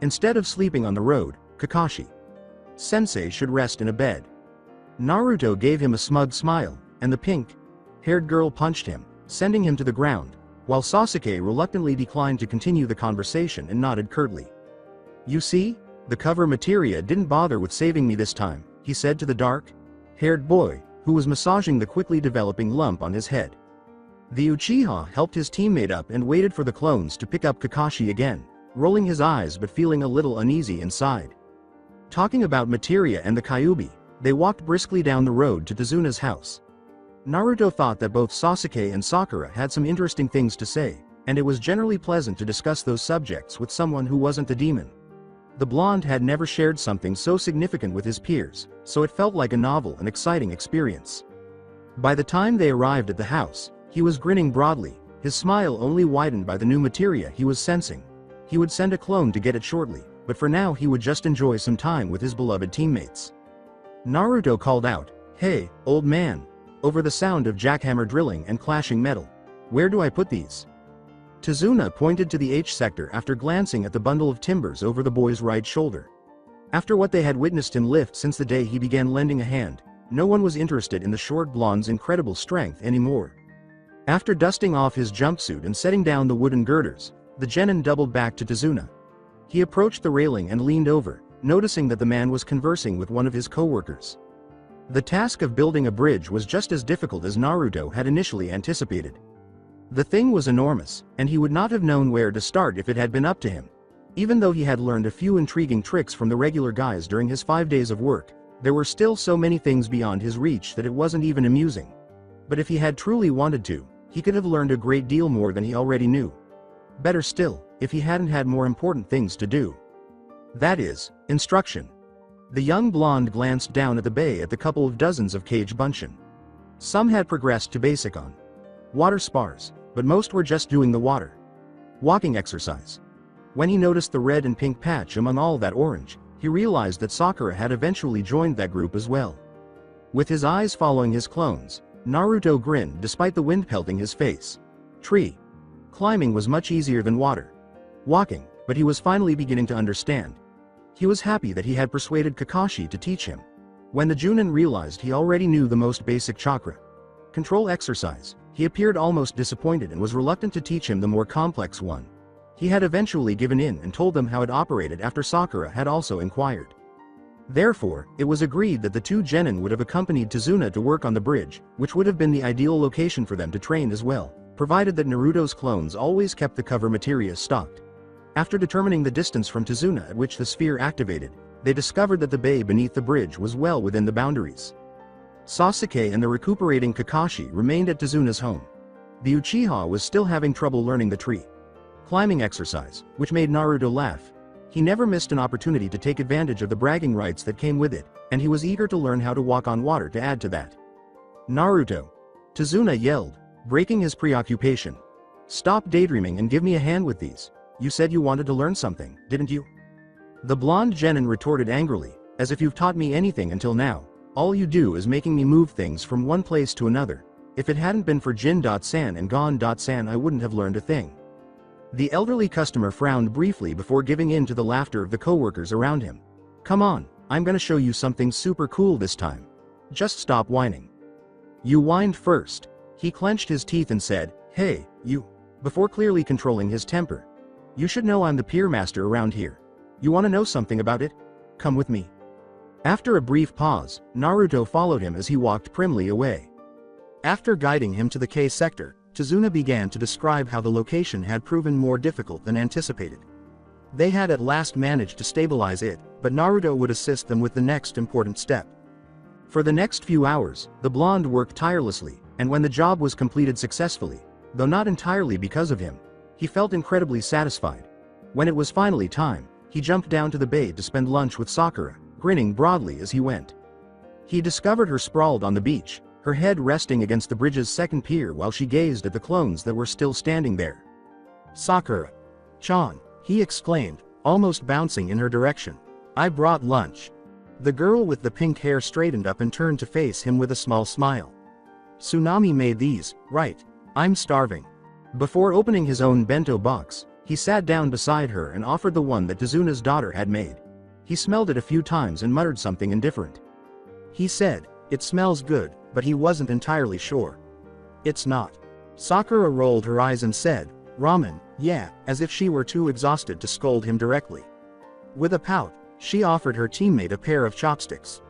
Instead of sleeping on the road, Kakashi Sensei should rest in a bed." Naruto gave him a smug smile, and the pink-haired girl punched him, sending him to the ground, while Sasuke reluctantly declined to continue the conversation and nodded curtly. "You see? The cover materia didn't bother with saving me this time," he said to the dark-haired boy, who was massaging the quickly developing lump on his head. The Uchiha helped his teammate up and waited for the clones to pick up Kakashi again, rolling his eyes but feeling a little uneasy inside. Talking about materia and the Kyuubi, they walked briskly down the road to Tazuna's house. Naruto thought that both Sasuke and Sakura had some interesting things to say, and it was generally pleasant to discuss those subjects with someone who wasn't the demon. The blonde had never shared something so significant with his peers, so it felt like a novel and exciting experience. By the time they arrived at the house, he was grinning broadly, his smile only widened by the new materia he was sensing. He would send a clone to get it shortly, but for now he would just enjoy some time with his beloved teammates. Naruto called out, "Hey, old man." Over the sound of jackhammer drilling and clashing metal. "Where do I put these?" Tizuna pointed to the H sector after glancing at the bundle of timbers over the boy's right shoulder. After what they had witnessed him lift since the day he began lending a hand, no one was interested in the short blonde's incredible strength anymore. After dusting off his jumpsuit and setting down the wooden girders, the genin doubled back to Tizuna. He approached the railing and leaned over, noticing that the man was conversing with one of his co-workers. The task of building a bridge was just as difficult as Naruto had initially anticipated. The thing was enormous, and he would not have known where to start if it had been up to him. Even though he had learned a few intriguing tricks from the regular guys during his 5 days of work, there were still so many things beyond his reach that it wasn't even amusing. But if he had truly wanted to, he could have learned a great deal more than he already knew. Better still, if he hadn't had more important things to do. That is, instruction. The young blonde glanced down at the bay at the couple of dozens of cage bunshin. Some had progressed to basic on water spars, but most were just doing the water walking exercise. When he noticed the red and pink patch among all that orange, he realized that Sakura had eventually joined that group as well. With his eyes following his clones, Naruto grinned despite the wind pelting his face. Tree climbing was much easier than water walking, but he was finally beginning to understand. He was happy that he had persuaded Kakashi to teach him. When the Junin realized he already knew the most basic chakra control exercise, he appeared almost disappointed and was reluctant to teach him the more complex one. He had eventually given in and told them how it operated after Sakura had also inquired. Therefore, it was agreed that the two genin would have accompanied Tizuna to work on the bridge, which would have been the ideal location for them to train as well, provided that Naruto's clones always kept the cover materia stocked. After determining the distance from Tizuna at which the sphere activated, they discovered that the bay beneath the bridge was well within the boundaries. Sasuke and the recuperating Kakashi remained at Tizuna's home. The Uchiha was still having trouble learning the tree climbing exercise, which made Naruto laugh. He never missed an opportunity to take advantage of the bragging rights that came with it, and he was eager to learn how to walk on water to add to that. "Naruto!" Tizuna yelled, breaking his preoccupation. "Stop daydreaming and give me a hand with these. You said you wanted to learn something, didn't you?" The blonde genin retorted angrily, "As if you've taught me anything until now. All you do is making me move things from one place to another. If it hadn't been for Jin.san and Gon.san, I wouldn't have learned a thing." The elderly customer frowned briefly before giving in to the laughter of the coworkers around him. "Come on, I'm gonna show you something super cool this time. Just stop whining." "You whined first." He clenched his teeth and said, "Hey, you," before clearly controlling his temper. "You should know I'm the pier master around here. You wanna know something about it? Come with me." After a brief pause, Naruto followed him as he walked primly away. After guiding him to the K sector, Tizuna began to describe how the location had proven more difficult than anticipated. They had at last managed to stabilize it, but Naruto would assist them with the next important step. For the next few hours, the blonde worked tirelessly, and when the job was completed successfully, though not entirely because of him, he felt incredibly satisfied. When it was finally time, he jumped down to the bay to spend lunch with Sakura, grinning broadly as he went. He discovered her sprawled on the beach, her head resting against the bridge's second pier while she gazed at the clones that were still standing there. "Sakura-chan," he exclaimed, almost bouncing in her direction. "I brought lunch." The girl with the pink hair straightened up and turned to face him with a small smile. "Tsunami made these, right? I'm starving." Before opening his own bento box, he sat down beside her and offered the one that Tizuna's daughter had made. He smelled it a few times and muttered something indifferent. He said, "It smells good," but he wasn't entirely sure. "It's not." Sakura rolled her eyes and said, "Ramen, yeah," as if she were too exhausted to scold him directly. With a pout, she offered her teammate a pair of chopsticks.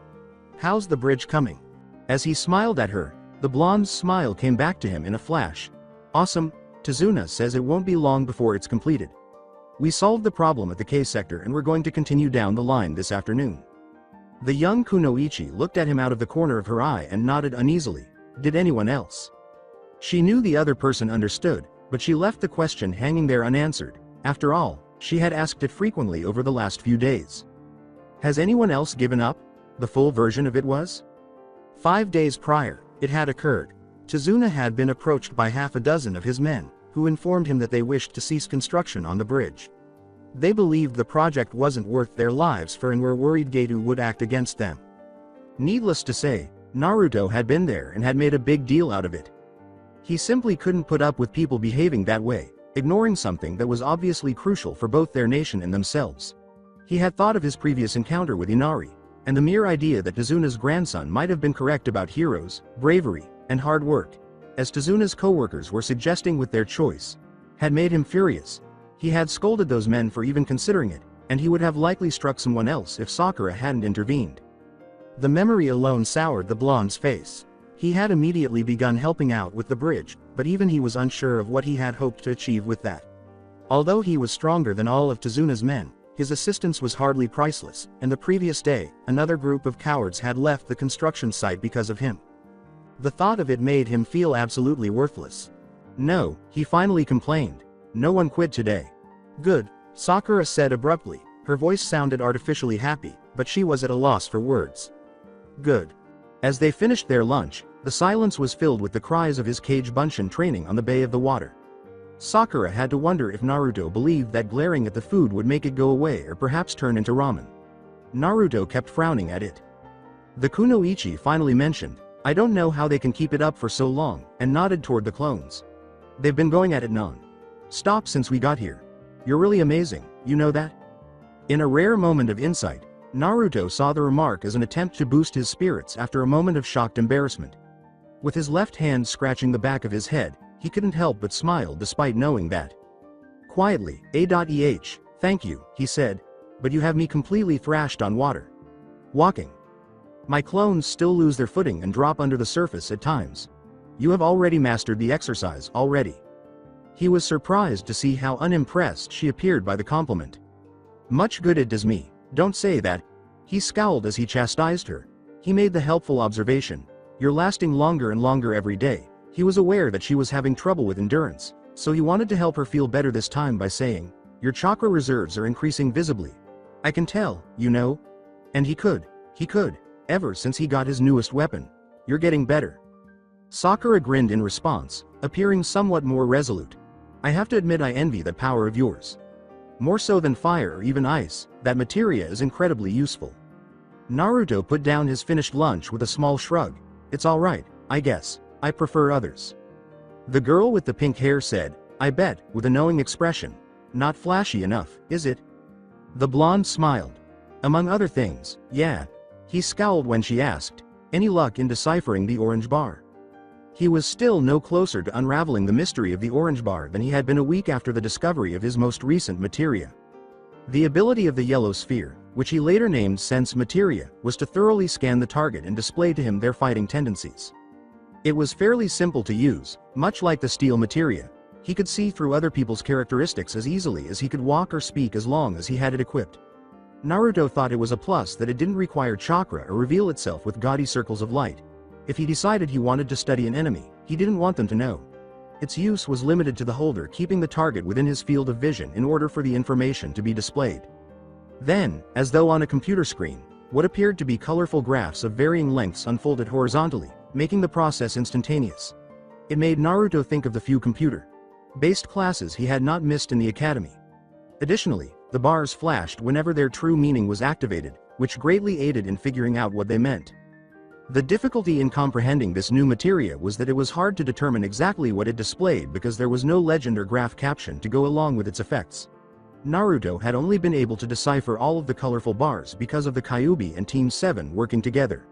"How's the bridge coming?" As he smiled at her, the blonde's smile came back to him in a flash. "Awesome. Tizuna says it won't be long before it's completed. We solved the problem at the K sector and we're going to continue down the line this afternoon." The young Kunoichi looked at him out of the corner of her eye and nodded uneasily. Did anyone else? She knew the other person understood, but she left the question hanging there unanswered. After all, she had asked it frequently over the last few days. Has anyone else given up? The full version of it was? 5 days prior, it had occurred. Tizuna had been approached by half a dozen of his men, who informed him that they wished to cease construction on the bridge. They believed the project wasn't worth their lives for and were worried Getu would act against them. Needless to say, Naruto had been there and had made a big deal out of it. He simply couldn't put up with people behaving that way, ignoring something that was obviously crucial for both their nation and themselves. He had thought of his previous encounter with Inari, and the mere idea that Tazuna's grandson might have been correct about heroes, bravery, and hard work, as Tazuna's co-workers were suggesting with their choice, had made him furious. He had scolded those men for even considering it, and he would have likely struck someone else if Sakura hadn't intervened. The memory alone soured the blonde's face. He had immediately begun helping out with the bridge, but even he was unsure of what he had hoped to achieve with that. Although he was stronger than all of Tazuna's men, his assistance was hardly priceless, and the previous day, another group of cowards had left the construction site because of him. The thought of it made him feel absolutely worthless. No, he finally complained. No one quit today. Good, Sakura said abruptly. Her voice sounded artificially happy, but she was at a loss for words. Good. As they finished their lunch, the silence was filled with the cries of his Kage Bunshin training on the Bay of the Water. Sakura had to wonder if Naruto believed that glaring at the food would make it go away or perhaps turn into ramen. Naruto kept frowning at it. The kunoichi finally mentioned, "I don't know how they can keep it up for so long," and nodded toward the clones. "They've been going at it non-stop since we got here. You're really amazing, you know that?" In a rare moment of insight, Naruto saw the remark as an attempt to boost his spirits after a moment of shocked embarrassment. With his left hand scratching the back of his head, he couldn't help but smile despite knowing that. Quietly, thank you, he said, but you have me completely thrashed on water. Walking. My clones still lose their footing and drop under the surface at times. You have already mastered the exercise already. He was surprised to see how unimpressed she appeared by the compliment. Much good it does me, don't say that. He scowled as he chastised her. He made the helpful observation, "You're lasting longer and longer every day." He was aware that she was having trouble with endurance, so he wanted to help her feel better this time by saying, "Your chakra reserves are increasing visibly. I can tell, you know." And he could, ever since he got his newest weapon. "You're getting better." Sakura grinned in response, appearing somewhat more resolute. "I have to admit I envy that power of yours. More so than fire or even ice, that materia is incredibly useful." Naruto put down his finished lunch with a small shrug. "It's alright, I guess. I prefer others." The girl with the pink hair said, "I bet," with a knowing expression. "Not flashy enough, is it?" The blonde smiled. "Among other things, yeah." He scowled when she asked, "Any luck in deciphering the orange bar?" He was still no closer to unraveling the mystery of the orange bar than he had been a week after the discovery of his most recent materia. The ability of the yellow sphere, which he later named Sense Materia, was to thoroughly scan the target and display to him their fighting tendencies. It was fairly simple to use, much like the steel materia. He could see through other people's characteristics as easily as he could walk or speak as long as he had it equipped. Naruto thought it was a plus that it didn't require chakra or reveal itself with gaudy circles of light. If he decided he wanted to study an enemy, he didn't want them to know. Its use was limited to the holder keeping the target within his field of vision in order for the information to be displayed. Then, as though on a computer screen, what appeared to be colorful graphs of varying lengths unfolded horizontally, making the process instantaneous. It made Naruto think of the few computer-based classes he had not missed in the academy. Additionally, the bars flashed whenever their true meaning was activated, which greatly aided in figuring out what they meant. The difficulty in comprehending this new materia was that it was hard to determine exactly what it displayed because there was no legend or graph caption to go along with its effects. Naruto had only been able to decipher all of the colorful bars because of the Kyuubi and Team 7 working together.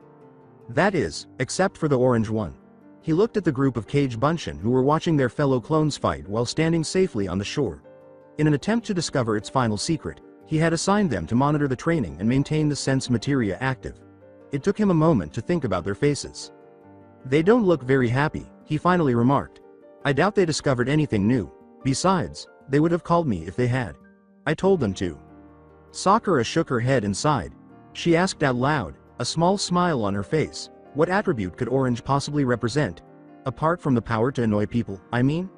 That is, except for the orange one. He looked at the group of Kage Bunshin who were watching their fellow clones fight while standing safely on the shore. In an attempt to discover its final secret, he had assigned them to monitor the training and maintain the sense materia active. It took him a moment to think about their faces. "They don't look very happy," he finally remarked. "I doubt they discovered anything new. Besides, they would have called me if they had. I told them to." Sakura shook her head and sighed. She asked out loud, a small smile on her face, what attribute could orange possibly represent? Apart from the power to annoy people, I mean?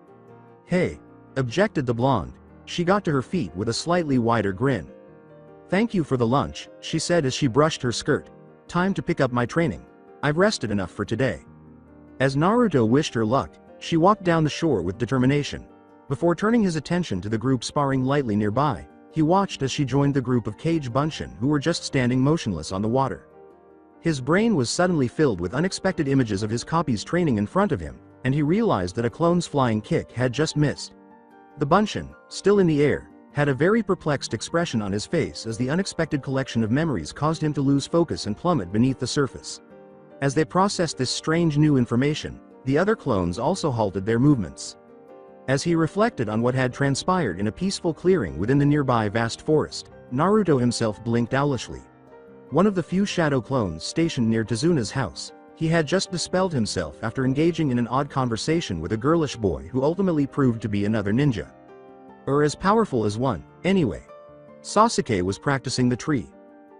"Hey," objected the blonde. She got to her feet with a slightly wider grin. "Thank you for the lunch," she said as she brushed her skirt. "Time to pick up my training. I've rested enough for today." As Naruto wished her luck, she walked down the shore with determination. Before turning his attention to the group sparring lightly nearby, he watched as she joined the group of Kage Bunshin who were just standing motionless on the water. His brain was suddenly filled with unexpected images of his copy's training in front of him, and he realized that a clone's flying kick had just missed. The Bunchen, still in the air, had a very perplexed expression on his face as the unexpected collection of memories caused him to lose focus and plummet beneath the surface. As they processed this strange new information, the other clones also halted their movements. As he reflected on what had transpired in a peaceful clearing within the nearby vast forest, Naruto himself blinked owlishly. One of the few shadow clones stationed near Tezuna's house, he had just dispelled himself after engaging in an odd conversation with a girlish boy who ultimately proved to be another ninja. Or as powerful as one, anyway. Sasuke was practicing the tree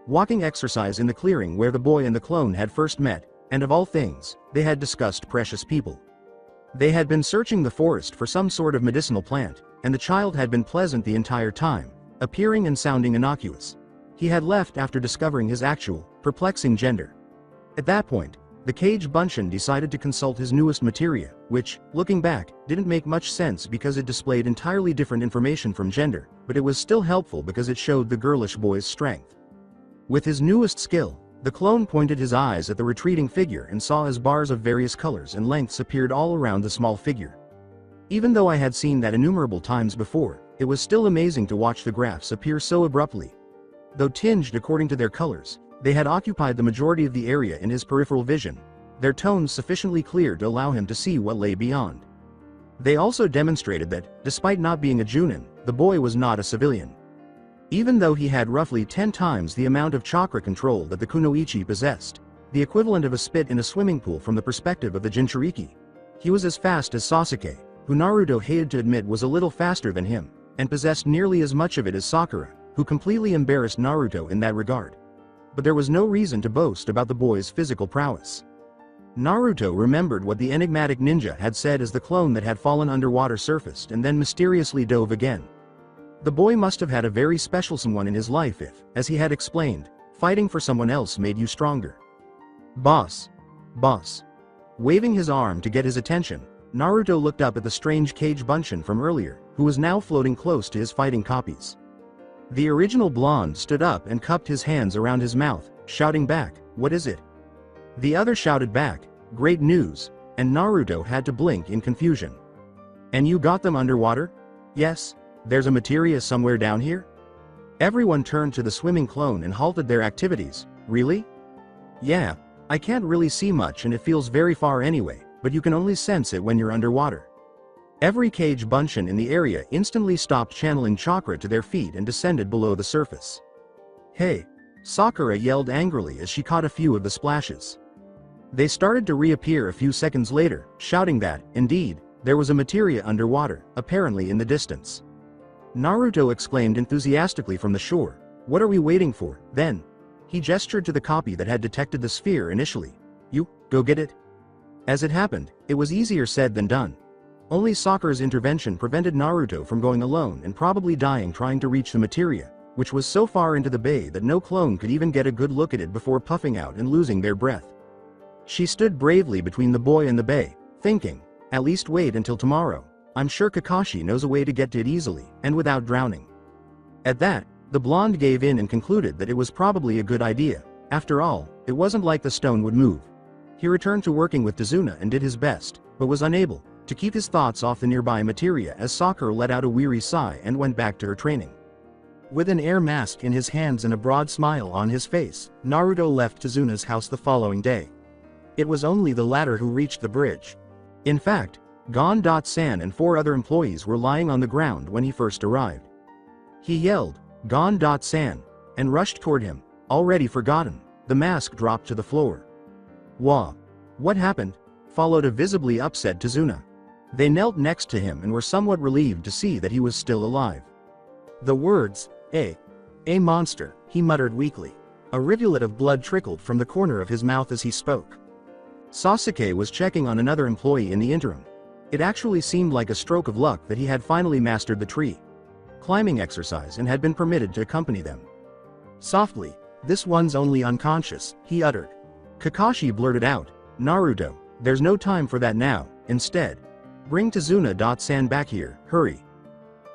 walking exercise in the clearing where the boy and the clone had first met, and of all things, they had discussed precious people. They had been searching the forest for some sort of medicinal plant, and the child had been pleasant the entire time, appearing and sounding innocuous. He had left after discovering his actual, perplexing gender. At that point, the cage Bunchen decided to consult his newest materia, which, looking back, didn't make much sense because it displayed entirely different information from gender, but it was still helpful because it showed the girlish boy's strength. With his newest skill, the clone pointed his eyes at the retreating figure and saw as bars of various colors and lengths appeared all around the small figure. Even though I had seen that innumerable times before, it was still amazing to watch the graphs appear so abruptly. Though tinged according to their colors, they had occupied the majority of the area in his peripheral vision, their tones sufficiently clear to allow him to see what lay beyond. They also demonstrated that, despite not being a Junin, the boy was not a civilian. Even though he had roughly 10 times the amount of chakra control that the Kunoichi possessed, the equivalent of a spit in a swimming pool from the perspective of the Jinchuriki, he was as fast as Sasuke, who Naruto hated to admit was a little faster than him, and possessed nearly as much of it as Sakura, who completely embarrassed Naruto in that regard. But there was no reason to boast about the boy's physical prowess. Naruto remembered what the enigmatic ninja had said as the clone that had fallen underwater surfaced and then mysteriously dove again. The boy must have had a very special someone in his life if, as he had explained, fighting for someone else made you stronger. Boss. Boss. Waving his arm to get his attention, Naruto looked up at the strange cage Bunchen from earlier, who was now floating close to his fighting copies. The original blonde stood up and cupped his hands around his mouth, shouting back, "What is it?" The other shouted back, "Great news," and Naruto had to blink in confusion. "And you got them underwater?" "Yes. There's a materia somewhere down here?" Everyone turned to the swimming clone and halted their activities. "Really?" "Yeah. I can't really see much and it feels very far anyway, but you can only sense it when you're underwater." Every cage Bunchen in the area instantly stopped channeling chakra to their feet and descended below the surface. "Hey!" Sakura yelled angrily as she caught a few of the splashes. They started to reappear a few seconds later, shouting that, indeed, there was a materia underwater, apparently in the distance. Naruto exclaimed enthusiastically from the shore, "What are we waiting for, then?" He gestured to the copy that had detected the sphere initially. "You, go get it." As it happened, it was easier said than done. Only Sakura's intervention prevented Naruto from going alone and probably dying trying to reach the materia, which was so far into the bay that no clone could even get a good look at it before puffing out and losing their breath. She stood bravely between the boy and the bay, thinking, "At least wait until tomorrow. I'm sure Kakashi knows a way to get to it easily, and without drowning." At that, the blonde gave in and concluded that it was probably a good idea. After all, it wasn't like the stone would move. He returned to working with Tezuna and did his best, but was unable to keep his thoughts off the nearby materia as Sakura let out a weary sigh and went back to her training. With an air mask in his hands and a broad smile on his face, Naruto left Tezuna's house the following day. It was only the latter who reached the bridge. In fact, Gon-san and 4 other employees were lying on the ground when he first arrived. He yelled, "Gon-san," and rushed toward him, already forgotten. The mask dropped to the floor. "Wah! What happened?" followed a visibly upset Tezuna. They knelt next to him and were somewhat relieved to see that he was still alive. The words, a monster," he muttered weakly. A rivulet of blood trickled from the corner of his mouth as he spoke. Sasuke was checking on another employee in the interim. It actually seemed like a stroke of luck that he had finally mastered the tree climbing exercise and had been permitted to accompany them. Softly, "This one's only unconscious," he uttered. Kakashi blurted out, "Naruto, there's no time for that now. Instead, bring Tezuna-san back here, hurry."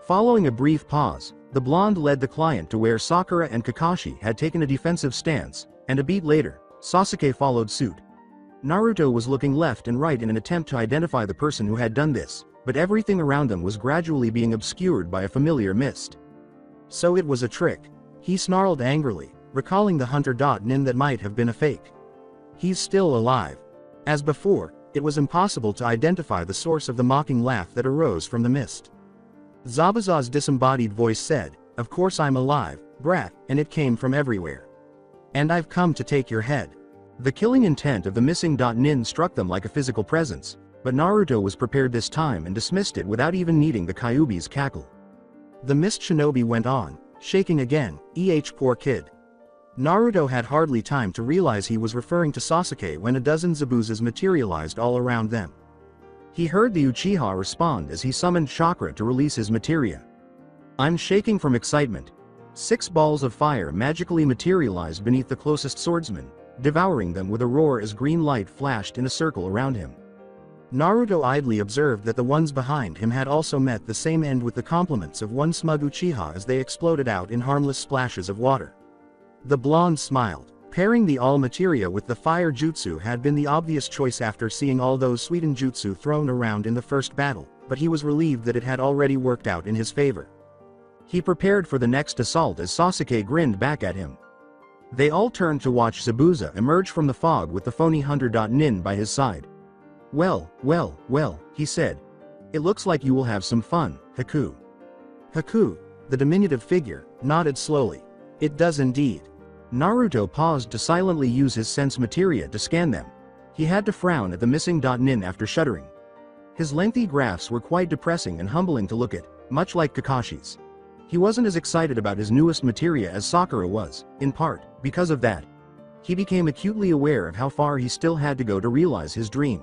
Following a brief pause, the blonde led the client to where Sakura and Kakashi had taken a defensive stance, and a beat later, Sasuke followed suit. Naruto was looking left and right in an attempt to identify the person who had done this, but everything around them was gradually being obscured by a familiar mist. So it was a trick. He snarled angrily, recalling the hunter.nin that might have been a fake. He's still alive. As before, it was impossible to identify the source of the mocking laugh that arose from the mist. Zabuza's disembodied voice said, "Of course I'm alive, brat, and it came from everywhere. And I've come to take your head." The killing intent of the missing.nin struck them like a physical presence, but Naruto was prepared this time and dismissed it without even needing the Kyuubi's cackle. The mist shinobi went on, shaking again, poor kid. Naruto had hardly time to realize he was referring to Sasuke when a dozen Zabuzas materialized all around them. He heard the Uchiha respond as he summoned chakra to release his materia. "I'm shaking from excitement." 6 balls of fire magically materialized beneath the closest swordsman, devouring them with a roar as green light flashed in a circle around him. Naruto idly observed that the ones behind him had also met the same end with the compliments of one smug Uchiha as they exploded out in harmless splashes of water. The blonde smiled. Pairing the all materia with the fire jutsu had been the obvious choice after seeing all those Suiden jutsu thrown around in the first battle, but he was relieved that it had already worked out in his favor. He prepared for the next assault as Sasuke grinned back at him. They all turned to watch Zabuza emerge from the fog with the phony hunter.nin by his side. Well, he said. "It looks like you will have some fun, Haku." Haku, the diminutive figure, nodded slowly. "It does indeed." Naruto paused to silently use his sense materia to scan them. He had to frown at the missing.nin after shuddering. His lengthy graphs were quite depressing and humbling to look at, much like Kakashi's. He wasn't as excited about his newest materia as Sakura was, in part, because of that. He became acutely aware of how far he still had to go to realize his dream.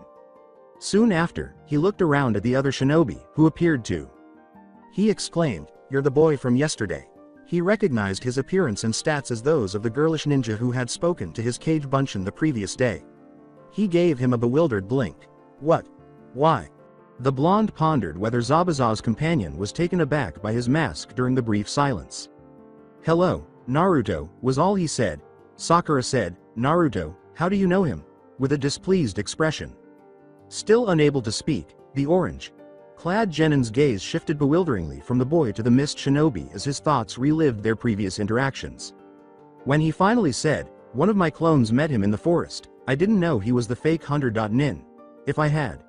Soon after, he looked around at the other shinobi, who appeared too. He exclaimed, "You're the boy from yesterday." He recognized his appearance and stats as those of the girlish ninja who had spoken to his cage bunshin the previous day. He gave him a bewildered blink. "What? Why?" The blonde pondered whether Zabuza's companion was taken aback by his mask during the brief silence. "Hello, Naruto," was all he said. Sakura said, "Naruto, how do you know him?" with a displeased expression. Still unable to speak, the orange-clad Genin's gaze shifted bewilderingly from the boy to the mist shinobi as his thoughts relived their previous interactions. When he finally said, "One of my clones met him in the forest, I didn't know he was the fake hunter.nin. If I had."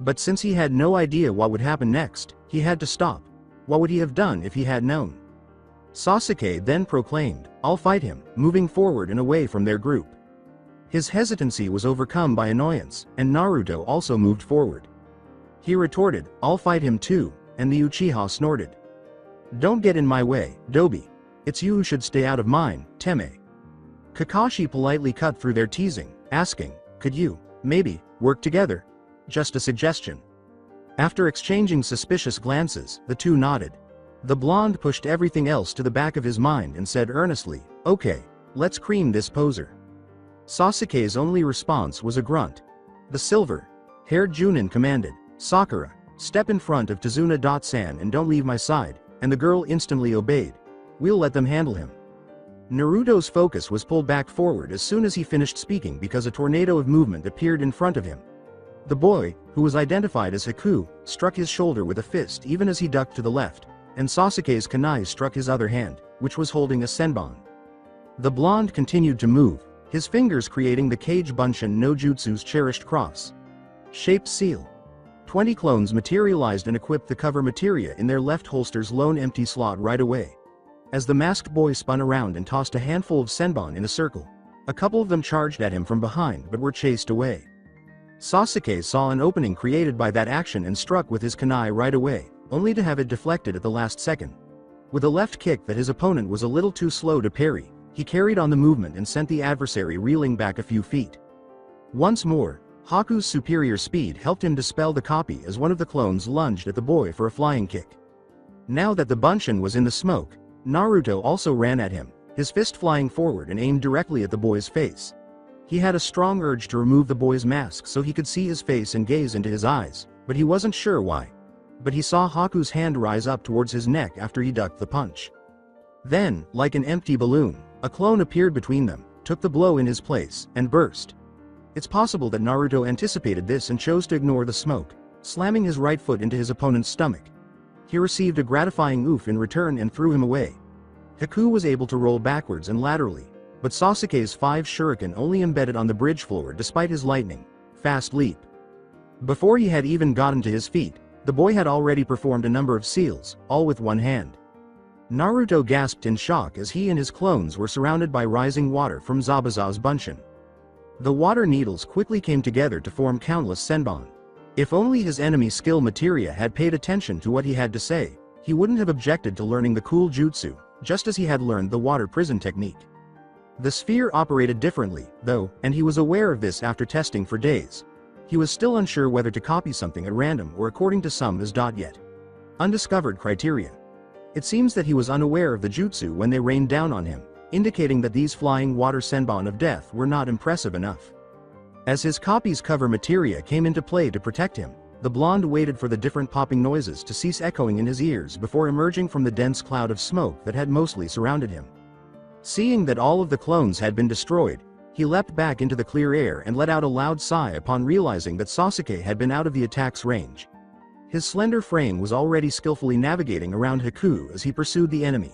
But since he had no idea what would happen next, he had to stop. What would he have done if he had known? Sasuke then proclaimed, "I'll fight him," moving forward and away from their group. His hesitancy was overcome by annoyance, and Naruto also moved forward. He retorted, "I'll fight him too," and the Uchiha snorted. "Don't get in my way, Dobi. It's you who should stay out of mine, Teme." Kakashi politely cut through their teasing, asking, "Could you, maybe, work together? Just a suggestion." After exchanging suspicious glances, the two nodded. The blonde pushed everything else to the back of his mind and said earnestly, "Okay, let's cream this poser." Sasuke's only response was a grunt. The silver-haired Junin commanded, "Sakura, step in front of Tazuna.san and don't leave my side," and the girl instantly obeyed. "We'll let them handle him." Naruto's focus was pulled back forward as soon as he finished speaking because a tornado of movement appeared in front of him. The boy, who was identified as Haku, struck his shoulder with a fist even as he ducked to the left, and Sasuke's kunai struck his other hand, which was holding a senbon. The blonde continued to move, his fingers creating the Kage Bunshin no Jutsu's cherished cross-shaped seal. 20 clones materialized and equipped the cover materia in their left holster's lone empty slot right away. As the masked boy spun around and tossed a handful of senbon in a circle, a couple of them charged at him from behind but were chased away. Sasuke saw an opening created by that action and struck with his kunai right away, only to have it deflected at the last second. With a left kick that his opponent was a little too slow to parry, he carried on the movement and sent the adversary reeling back a few feet. Once more, Haku's superior speed helped him dispel the copy as one of the clones lunged at the boy for a flying kick. Now that the Bunshin was in the smoke, Naruto also ran at him, his fist flying forward and aimed directly at the boy's face. He had a strong urge to remove the boy's mask so he could see his face and gaze into his eyes, but he wasn't sure why. But he saw Haku's hand rise up towards his neck after he ducked the punch. Then, like an empty balloon, a clone appeared between them, took the blow in his place, and burst. It's possible that Naruto anticipated this and chose to ignore the smoke, slamming his right foot into his opponent's stomach. He received a gratifying oof in return and threw him away. Haku was able to roll backwards and laterally, but Sasuke's 5 shuriken only embedded on the bridge floor despite his lightning fast leap. Before he had even gotten to his feet, the boy had already performed a number of seals, all with one hand. Naruto gasped in shock as he and his clones were surrounded by rising water from Zabuza's Bunshin. The water needles quickly came together to form countless senbon. If only his enemy skill materia had paid attention to what he had to say, he wouldn't have objected to learning the cool jutsu, just as he had learned the water prison technique. The sphere operated differently, though, and he was aware of this after testing for days. He was still unsure whether to copy something at random or according to some as yet undiscovered criteria. It seems that he was unaware of the jutsu when they rained down on him, indicating that these flying water senbon of death were not impressive enough. As his copy's cover materia came into play to protect him, the blonde waited for the different popping noises to cease echoing in his ears before emerging from the dense cloud of smoke that had mostly surrounded him. Seeing that all of the clones had been destroyed, he leapt back into the clear air and let out a loud sigh upon realizing that Sasuke had been out of the attack's range. His slender frame was already skillfully navigating around Haku as he pursued the enemy.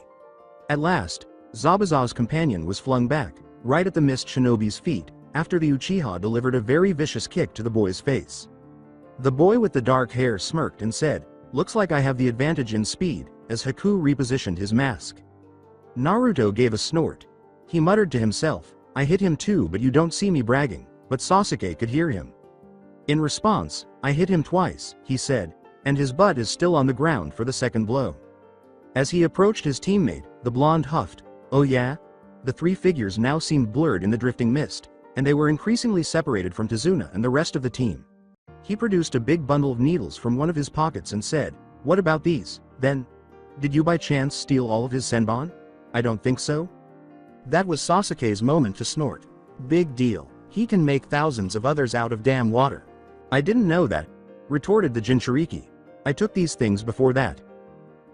At last, Zabuza's companion was flung back, right at the mist shinobi's feet, after the Uchiha delivered a very vicious kick to the boy's face. The boy with the dark hair smirked and said, "Looks like I have the advantage in speed," as Haku repositioned his mask. Naruto gave a snort. He muttered to himself, "I hit him too, but you don't see me bragging," but Sasuke could hear him. In response, "I hit him twice," he said, "and his butt is still on the ground for the second blow." As he approached his teammate, the blonde huffed, "Oh yeah?" The 3 figures now seemed blurred in the drifting mist, and they were increasingly separated from Tazuna and the rest of the team. He produced a big bundle of needles from one of his pockets and said, "What about these, then? Did you by chance steal all of his senbon?" "I don't think so." That was Sasuke's moment to snort. "Big deal. He can make thousands of others out of damn water." "I didn't know that," retorted the Jinchuriki. "I took these things before that."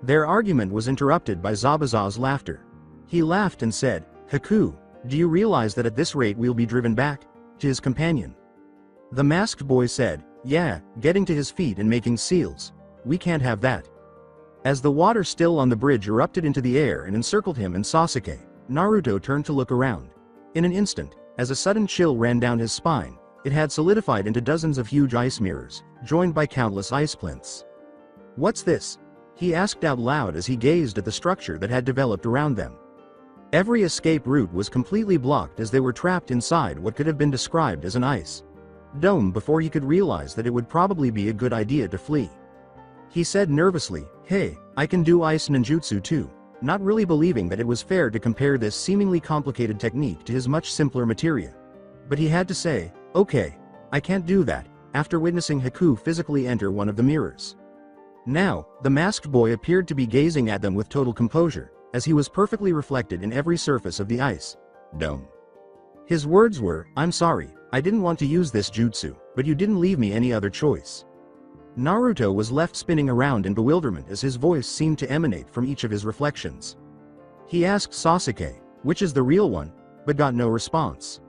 Their argument was interrupted by Zabuza's laughter. He laughed and said, "Haku, do you realize that at this rate we'll be driven back?" to his companion. The masked boy said, "Yeah, getting to his feet and making seals. We can't have that." As the water still on the bridge erupted into the air and encircled him and Sasuke, Naruto turned to look around. In an instant, as a sudden chill ran down his spine, it had solidified into dozens of huge ice mirrors, joined by countless ice plinths. "What's this?" he asked out loud as he gazed at the structure that had developed around them. Every escape route was completely blocked as they were trapped inside what could have been described as an ice dome before he could realize that it would probably be a good idea to flee. He said nervously, "Hey, I can do ice ninjutsu too," not really believing that it was fair to compare this seemingly complicated technique to his much simpler materia. But he had to say, "Okay, I can't do that," after witnessing Haku physically enter one of the mirrors. Now, the masked boy appeared to be gazing at them with total composure, as he was perfectly reflected in every surface of the ice dome. His words were, "I'm sorry, I didn't want to use this jutsu, but you didn't leave me any other choice." Naruto was left spinning around in bewilderment as his voice seemed to emanate from each of his reflections. He asked Sasuke, "Which is the real one?" but got no response.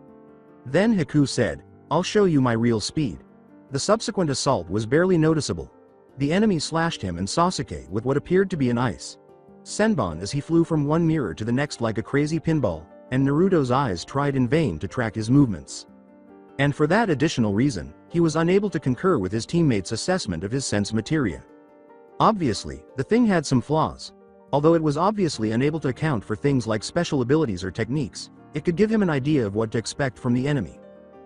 Then Haku said, "I'll show you my real speed." The subsequent assault was barely noticeable. The enemy slashed him and Sasuke with what appeared to be an ice senbon as he flew from one mirror to the next like a crazy pinball, and Naruto's eyes tried in vain to track his movements. And for that additional reason, he was unable to concur with his teammates' assessment of his sense materia. Obviously, the thing had some flaws. Although it was obviously unable to account for things like special abilities or techniques, it could give him an idea of what to expect from the enemy.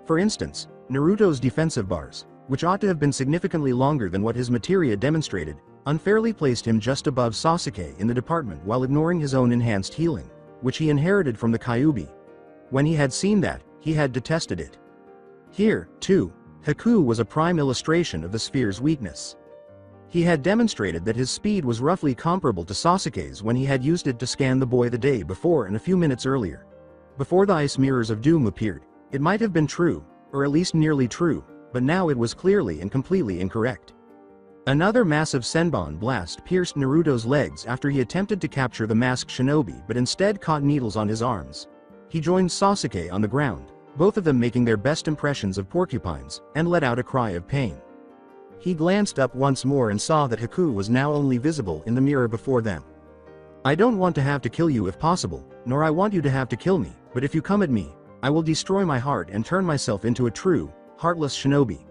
For instance, Naruto's defensive bars, which ought to have been significantly longer than what his materia demonstrated, unfairly placed him just above Sasuke in the department while ignoring his own enhanced healing, which he inherited from the Kyuubi. When he had seen that, he had detested it. Here, too, Haku was a prime illustration of the sphere's weakness. He had demonstrated that his speed was roughly comparable to Sasuke's when he had used it to scan the boy the day before and a few minutes earlier. Before the ice mirrors of doom appeared, it might have been true, or at least nearly true, but now it was clearly and completely incorrect. Another massive senbon blast pierced Naruto's legs after he attempted to capture the masked shinobi but instead caught needles on his arms. He joined Sasuke on the ground, both of them making their best impressions of porcupines, and let out a cry of pain. He glanced up once more and saw that Haku was now only visible in the mirror before them. I don't want to have to kill you if possible, nor I want you to have to kill me, but if you come at me, I will destroy my heart and turn myself into a true, heartless shinobi.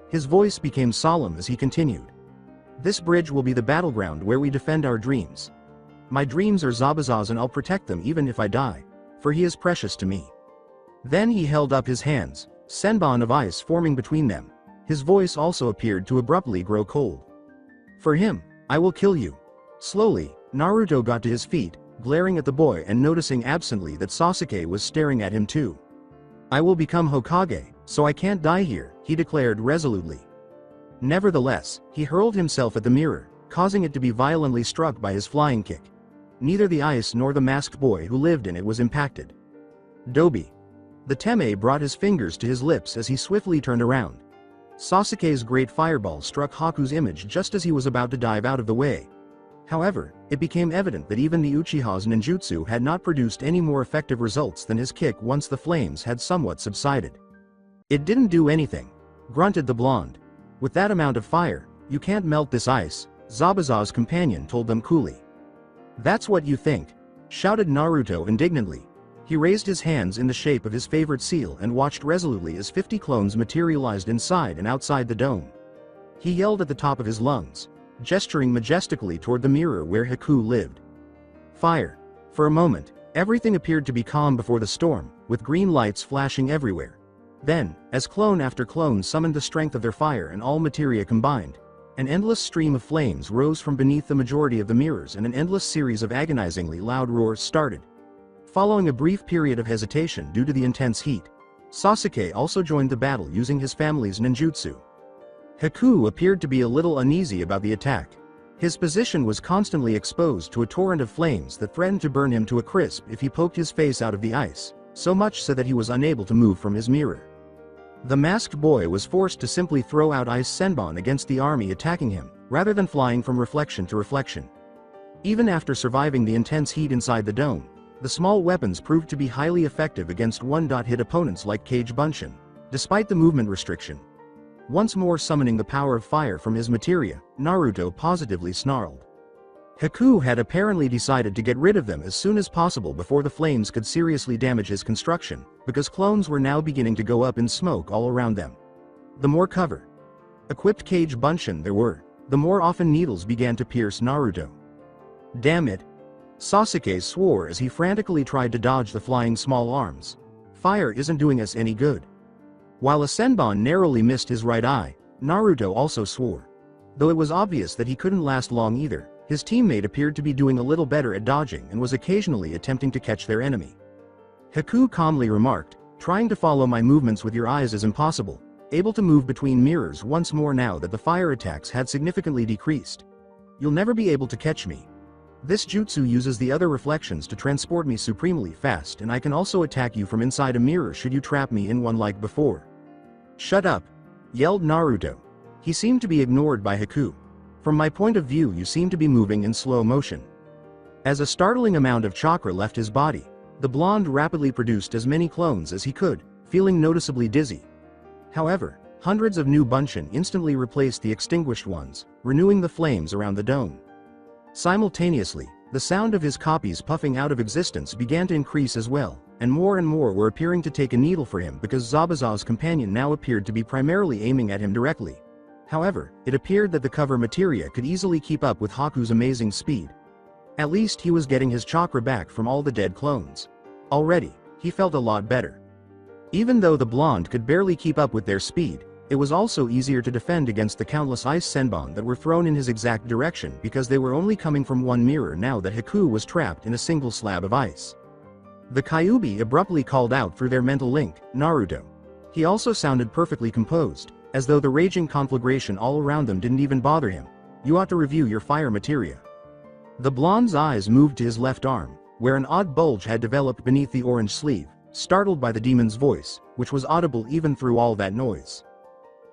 His voice became solemn as he continued. This bridge will be the battleground where we defend our dreams. My dreams are Zabuza's and I'll protect them even if I die, for he is precious to me. Then he held up his hands, senbon of ice forming between them. His voice also appeared to abruptly grow cold. For him, I will kill you. Slowly, Naruto got to his feet, glaring at the boy and noticing absently that Sasuke was staring at him too. I will become Hokage, so I can't die here, he declared resolutely. Nevertheless, he hurled himself at the mirror, causing it to be violently struck by his flying kick. Neither the ice nor the masked boy who lived in it was impacted. Dobi. The Teme brought his fingers to his lips as he swiftly turned around. Sasuke's great fireball struck Haku's image just as he was about to dive out of the way. However, it became evident that even the Uchiha's ninjutsu had not produced any more effective results than his kick once the flames had somewhat subsided. It didn't do anything, grunted the blonde. With that amount of fire, you can't melt this ice, Zabuza's companion told them coolly. That's what you think, shouted Naruto indignantly. He raised his hands in the shape of his favorite seal and watched resolutely as 50 clones materialized inside and outside the dome. He yelled at the top of his lungs, gesturing majestically toward the mirror where Haku lived. Fire. For a moment, everything appeared to be calm before the storm, with green lights flashing everywhere. Then, as clone after clone summoned the strength of their fire and all materia combined, an endless stream of flames rose from beneath the majority of the mirrors and an endless series of agonizingly loud roars started. Following a brief period of hesitation due to the intense heat, Sasuke also joined the battle using his family's ninjutsu. Haku appeared to be a little uneasy about the attack. His position was constantly exposed to a torrent of flames that threatened to burn him to a crisp if he poked his face out of the ice, so much so that he was unable to move from his mirror. The masked boy was forced to simply throw out ice senbon against the army attacking him, rather than flying from reflection to reflection. Even after surviving the intense heat inside the dome, the small weapons proved to be highly effective against one-hit opponents like Cage Bunshin, despite the movement restriction. Once more summoning the power of fire from his materia, Naruto positively snarled. Haku had apparently decided to get rid of them as soon as possible before the flames could seriously damage his construction, because clones were now beginning to go up in smoke all around them. The more cover equipped Cage Bunshin there were, the more often needles began to pierce Naruto. Damn it! Sasuke swore as he frantically tried to dodge the flying small arms. Fire isn't doing us any good. While a senbon narrowly missed his right eye, Naruto also swore. Though it was obvious that he couldn't last long either, his teammate appeared to be doing a little better at dodging and was occasionally attempting to catch their enemy. Haku calmly remarked, trying to follow my movements with your eyes is impossible, able to move between mirrors once more now that the fire attacks had significantly decreased. You'll never be able to catch me. This jutsu uses the other reflections to transport me supremely fast, and I can also attack you from inside a mirror should you trap me in one like before. Shut up! Yelled Naruto. He seemed to be ignored by Haku. From my point of view you seem to be moving in slow motion. As a startling amount of chakra left his body, the blonde rapidly produced as many clones as he could, feeling noticeably dizzy. However, hundreds of new Bunshin instantly replaced the extinguished ones, renewing the flames around the dome. Simultaneously, the sound of his copies puffing out of existence began to increase as well, and more were appearing to take a needle for him because Zabuza's companion now appeared to be primarily aiming at him directly. However, it appeared that the cover materia could easily keep up with Haku's amazing speed. At least he was getting his chakra back from all the dead clones. Already, he felt a lot better. Even though the blonde could barely keep up with their speed, it was also easier to defend against the countless ice senbon that were thrown in his exact direction because they were only coming from one mirror now that Haku was trapped in a single slab of ice. The Kyuubi abruptly called out through their mental link, Naruto. He also sounded perfectly composed, as though the raging conflagration all around them didn't even bother him. You ought to review your fire materia. The blonde's eyes moved to his left arm, where an odd bulge had developed beneath the orange sleeve, startled by the demon's voice, which was audible even through all that noise.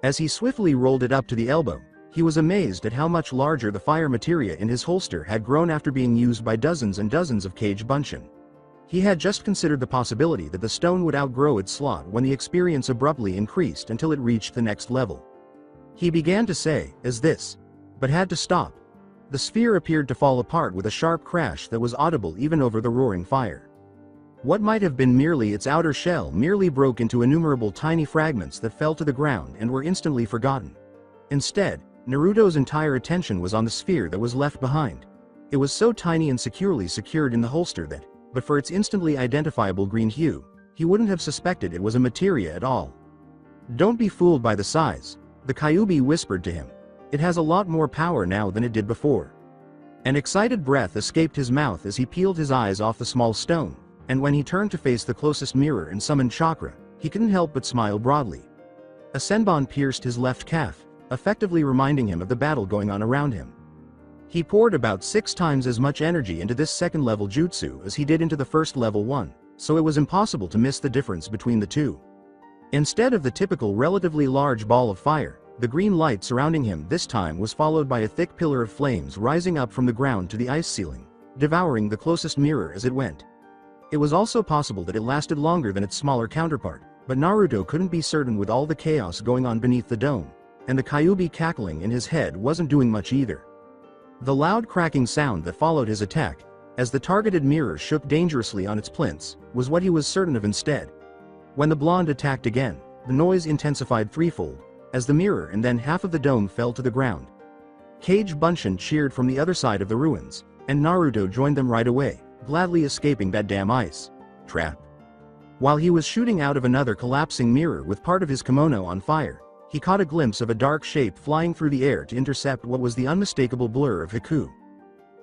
As he swiftly rolled it up to the elbow, he was amazed at how much larger the fire materia in his holster had grown after being used by dozens and dozens of Cage Bunshin. He had just considered the possibility that the stone would outgrow its slot when the experience abruptly increased until it reached the next level. He began to say, "Is this?" but had to stop. The sphere appeared to fall apart with a sharp crash that was audible even over the roaring fire. What might have been merely its outer shell merely broke into innumerable tiny fragments that fell to the ground and were instantly forgotten. Instead, Naruto's entire attention was on the sphere that was left behind. It was so tiny and securely secured in the holster that, but for its instantly identifiable green hue, he wouldn't have suspected it was a materia at all. "Don't be fooled by the size," the Kyuubi whispered to him. "It has a lot more power now than it did before." An excited breath escaped his mouth as he peeled his eyes off the small stone, and when he turned to face the closest mirror and summoned chakra, he couldn't help but smile broadly. A senbon pierced his left calf, effectively reminding him of the battle going on around him. He poured about 6 times as much energy into this second-level jutsu as he did into the first-level one, so it was impossible to miss the difference between the two. Instead of the typical relatively large ball of fire, the green light surrounding him this time was followed by a thick pillar of flames rising up from the ground to the ice ceiling, devouring the closest mirror as it went. It was also possible that it lasted longer than its smaller counterpart, but Naruto couldn't be certain with all the chaos going on beneath the dome, and the Kyuubi cackling in his head wasn't doing much either. The loud cracking sound that followed his attack, as the targeted mirror shook dangerously on its plinths, was what he was certain of instead. When the blonde attacked again, the noise intensified threefold, as the mirror and then half of the dome fell to the ground. Kage Bunshin cheered from the other side of the ruins, and Naruto joined them right away, gladly escaping that damn ice trap. While he was shooting out of another collapsing mirror with part of his kimono on fire, he caught a glimpse of a dark shape flying through the air to intercept what was the unmistakable blur of Haku.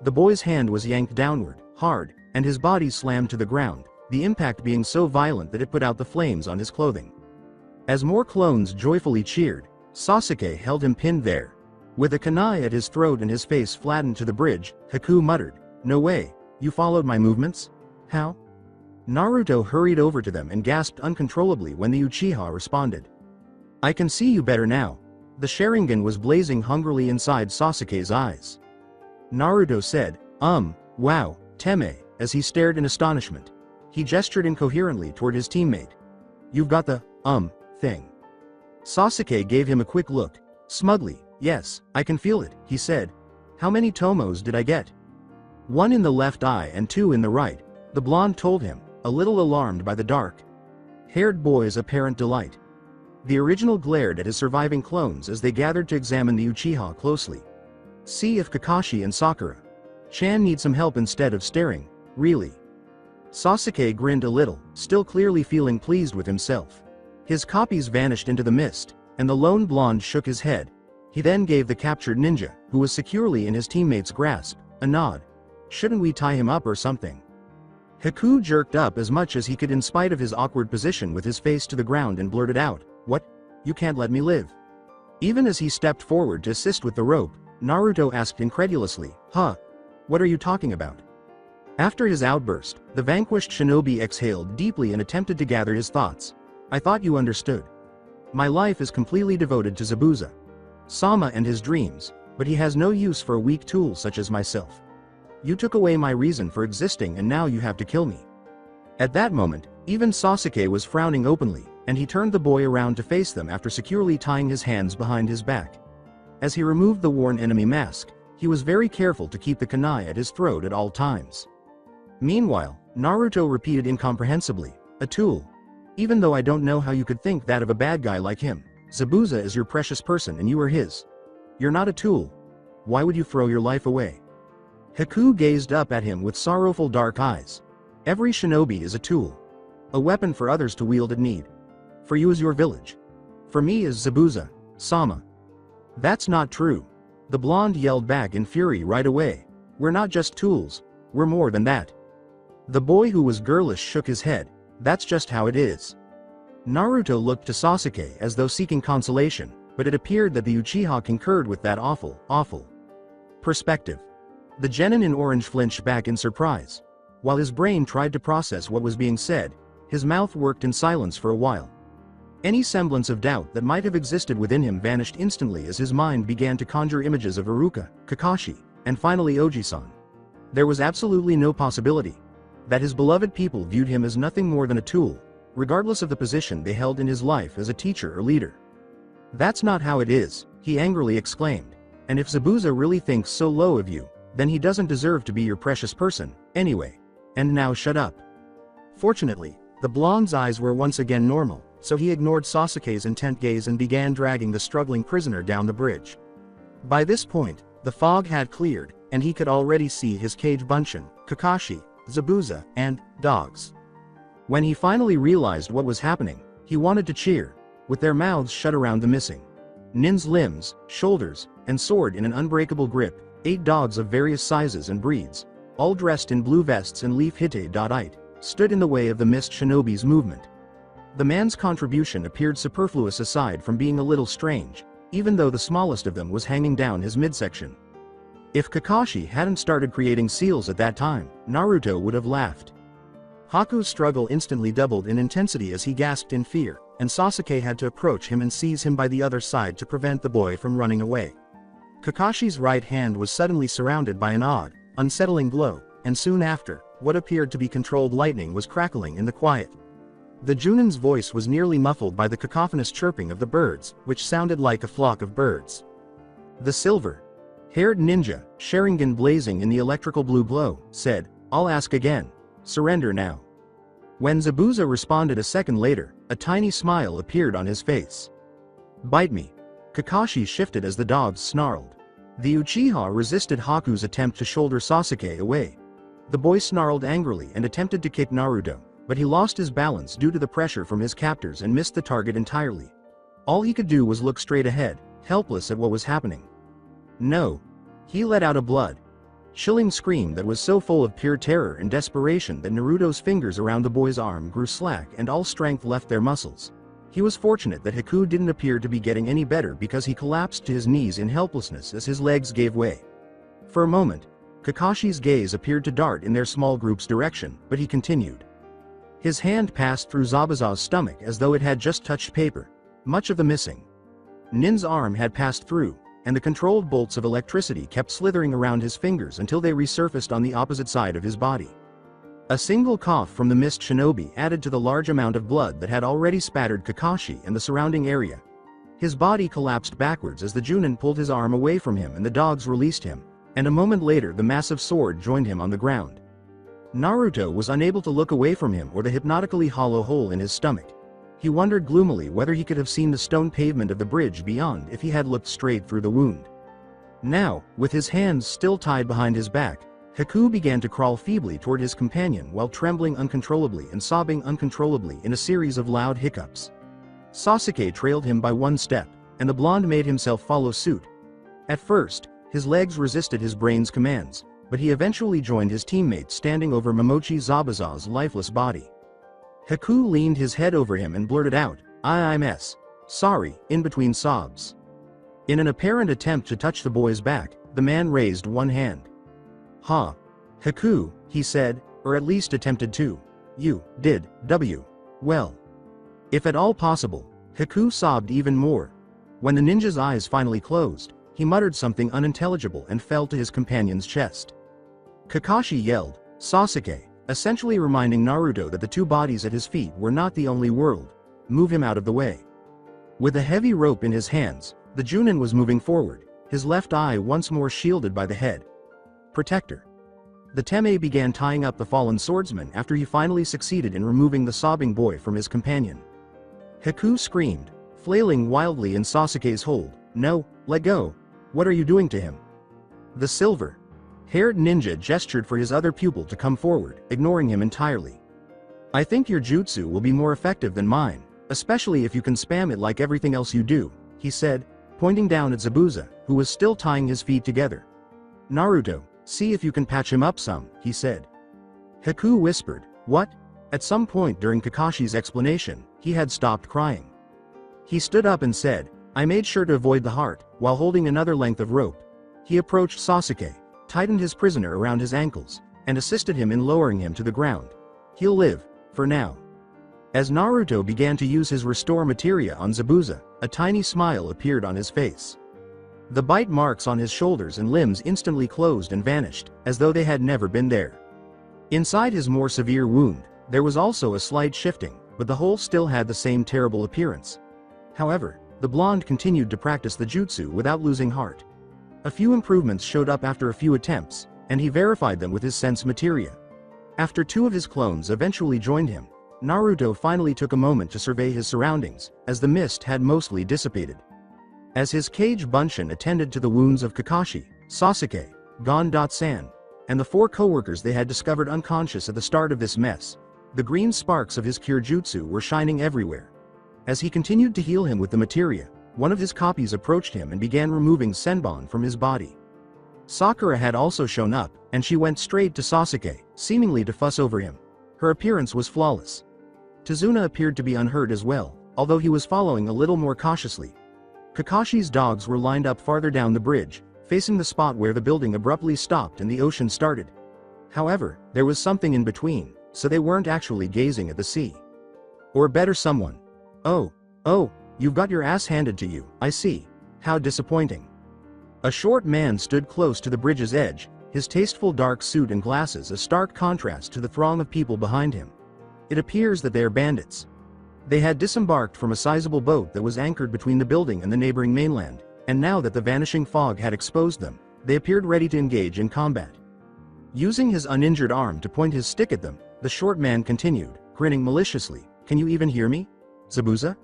The boy's hand was yanked downward, hard, and his body slammed to the ground, the impact being so violent that it put out the flames on his clothing. As more clones joyfully cheered, Sasuke held him pinned there. With a kunai at his throat and his face flattened to the bridge, Haku muttered, "No way, you followed my movements? How?" Naruto hurried over to them and gasped uncontrollably when the Uchiha responded. "I can see you better now." The Sharingan was blazing hungrily inside Sasuke's eyes. Naruto said, Wow, Teme," as he stared in astonishment. He gestured incoherently toward his teammate. "You've got the, thing." Sasuke gave him a quick look. Smugly, "Yes, I can feel it," he said. "How many tomos did I get?" "1 in the left eye and 2 in the right," the blonde told him, a little alarmed by the dark-haired boy's apparent delight. The original glared at his surviving clones as they gathered to examine the Uchiha closely. "See if Kakashi and Sakura-chan need some help instead of staring, really." Sasuke grinned a little, still clearly feeling pleased with himself. His copies vanished into the mist, and the lone blonde shook his head. He then gave the captured ninja, who was securely in his teammate's grasp, a nod. "Shouldn't we tie him up or something?" Haku jerked up as much as he could in spite of his awkward position with his face to the ground and blurted out, "What? You can't let me live." Even as he stepped forward to assist with the rope, Naruto asked incredulously, "Huh? What are you talking about?" After his outburst, the vanquished shinobi exhaled deeply and attempted to gather his thoughts. "I thought you understood. My life is completely devoted to Zabuza-sama and his dreams, but he has no use for a weak tool such as myself. You took away my reason for existing and now you have to kill me." At that moment, even Sasuke was frowning openly, and he turned the boy around to face them after securely tying his hands behind his back. As he removed the worn enemy mask, he was very careful to keep the kunai at his throat at all times. Meanwhile, Naruto repeated incomprehensibly, "A tool? Even though I don't know how you could think that of a bad guy like him. Zabuza is your precious person and you are his. You're not a tool. Why would you throw your life away?" Haku gazed up at him with sorrowful dark eyes. "Every shinobi is a tool. A weapon for others to wield at need. For you is your village. For me is Zabuza-sama." "That's not true." The blonde yelled back in fury right away. "We're not just tools, we're more than that." The boy who was girlish shook his head. "That's just how it is." Naruto looked to Sasuke as though seeking consolation, but it appeared that the Uchiha concurred with that awful perspective. The genin in orange flinched back in surprise. While his brain tried to process what was being said, his mouth worked in silence for a while. Any semblance of doubt that might have existed within him vanished instantly as his mind began to conjure images of Iruka, Kakashi, and finally Oji-san. There was absolutely no possibility. that his beloved people viewed him as nothing more than a tool, regardless of the position they held in his life as a teacher or leader. "That's not how it is," he angrily exclaimed. "And if Zabuza really thinks so low of you, then he doesn't deserve to be your precious person, anyway. And now shut up." Fortunately, the blonde's eyes were once again normal, so he ignored Sasuke's intent gaze and began dragging the struggling prisoner down the bridge. By this point, the fog had cleared, and he could already see his cage Bunshin, Kakashi, Zabuza, and dogs. When he finally realized what was happening, he wanted to cheer, with their mouths shut around the missing Nin's limbs, shoulders, and sword in an unbreakable grip. 8 dogs of various sizes and breeds, all dressed in blue vests and leaf hitte, stood in the way of the mist shinobi's movement. The man's contribution appeared superfluous aside from being a little strange, even though the smallest of them was hanging down his midsection. If Kakashi hadn't started creating seals at that time, Naruto would have laughed. Haku's struggle instantly doubled in intensity as he gasped in fear, and Sasuke had to approach him and seize him by the other side to prevent the boy from running away. Kakashi's right hand was suddenly surrounded by an odd, unsettling glow, and soon after, what appeared to be controlled lightning was crackling in the quiet. The Junin's voice was nearly muffled by the cacophonous chirping of the birds, which sounded like a flock of birds. The silver-haired ninja, Sharingan blazing in the electrical blue glow, said, "I'll ask again. Surrender now." When Zabuza responded a second later, a tiny smile appeared on his face. "Bite me." Kakashi shifted as the dogs snarled. The Uchiha resisted Haku's attempt to shoulder Sasuke away. The boy snarled angrily and attempted to kick Naruto, but he lost his balance due to the pressure from his captors and missed the target entirely. All he could do was look straight ahead, helpless at what was happening. "No!" He let out a blood-chilling scream that was so full of pure terror and desperation that Naruto's fingers around the boy's arm grew slack and all strength left their muscles. He was fortunate that Haku didn't appear to be getting any better because he collapsed to his knees in helplessness as his legs gave way. For a moment, Kakashi's gaze appeared to dart in their small group's direction, but he continued. His hand passed through Zabuza's stomach as though it had just touched paper. Much of the missing Nin's arm had passed through, and the controlled bolts of electricity kept slithering around his fingers until they resurfaced on the opposite side of his body. A single cough from the mist shinobi added to the large amount of blood that had already spattered Kakashi and the surrounding area. His body collapsed backwards as the Junin pulled his arm away from him and the dogs released him, and a moment later the massive sword joined him on the ground. Naruto was unable to look away from him or the hypnotically hollow hole in his stomach. He wondered gloomily whether he could have seen the stone pavement of the bridge beyond if he had looked straight through the wound. Now, with his hands still tied behind his back, Haku began to crawl feebly toward his companion while trembling uncontrollably and sobbing uncontrollably in a series of loud hiccups. Sasuke trailed him by one step, and the blonde made himself follow suit. At first, his legs resisted his brain's commands, but he eventually joined his teammates standing over Momochi Zabuza's lifeless body. Haku leaned his head over him and blurted out, I'm sorry, in between sobs. In an apparent attempt to touch the boy's back, the man raised one hand. "Ha. Haku," he said, or at least attempted to. "You did, well." If at all possible, Haku sobbed even more. When the ninja's eyes finally closed, he muttered something unintelligible and fell to his companion's chest. Kakashi yelled, "Sasuke," essentially reminding Naruto that the two bodies at his feet were not the only world. Move him out of the way. With a heavy rope in his hands, the Junin was moving forward, his left eye once more shielded by the head protector. The Teme began tying up the fallen swordsman after he finally succeeded in removing the sobbing boy from his companion. Haku screamed, flailing wildly in Sasuke's hold, "No, let go. What are you doing to him?" The silver-haired ninja gestured for his other pupil to come forward, ignoring him entirely. "I think your jutsu will be more effective than mine, especially if you can spam it like everything else you do," he said, pointing down at Zabuza, who was still tying his feet together. "Naruto, see if you can patch him up some," he said. Haku whispered, "What?" At some point during Kakashi's explanation, he had stopped crying. He stood up and said, "I made sure to avoid the heart," while holding another length of rope. He approached Sasuke, tightened his prisoner around his ankles, and assisted him in lowering him to the ground. "He'll live, for now." As Naruto began to use his restore materia on Zabuza, a tiny smile appeared on his face. The bite marks on his shoulders and limbs instantly closed and vanished, as though they had never been there. Inside his more severe wound, there was also a slight shifting, but the hole still had the same terrible appearance. However, the blonde continued to practice the jutsu without losing heart. A few improvements showed up after a few attempts, and he verified them with his sense materia. After 2 of his clones eventually joined him, Naruto finally took a moment to survey his surroundings, as the mist had mostly dissipated. As his cage Bunshin attended to the wounds of Kakashi, Sasuke, Gon-san, and the 4 co-workers they had discovered unconscious at the start of this mess, the green sparks of his cure jutsu were shining everywhere. As he continued to heal him with the materia, one of his copies approached him and began removing Senbon from his body. Sakura had also shown up, and she went straight to Sasuke, seemingly to fuss over him. Her appearance was flawless. Tazuna appeared to be unhurt as well, although he was following a little more cautiously. Kakashi's dogs were lined up farther down the bridge, facing the spot where the building abruptly stopped and the ocean started. However, there was something in between, so they weren't actually gazing at the sea. Or better, someone. Oh, you've got your ass handed to you, I see. How disappointing. A short man stood close to the bridge's edge, his tasteful dark suit and glasses a stark contrast to the throng of people behind him. It appears that they are bandits. They had disembarked from a sizable boat that was anchored between the building and the neighboring mainland, and now that the vanishing fog had exposed them, they appeared ready to engage in combat. Using his uninjured arm to point his stick at them, the short man continued, grinning maliciously, "Can you even hear me, Zabuza?"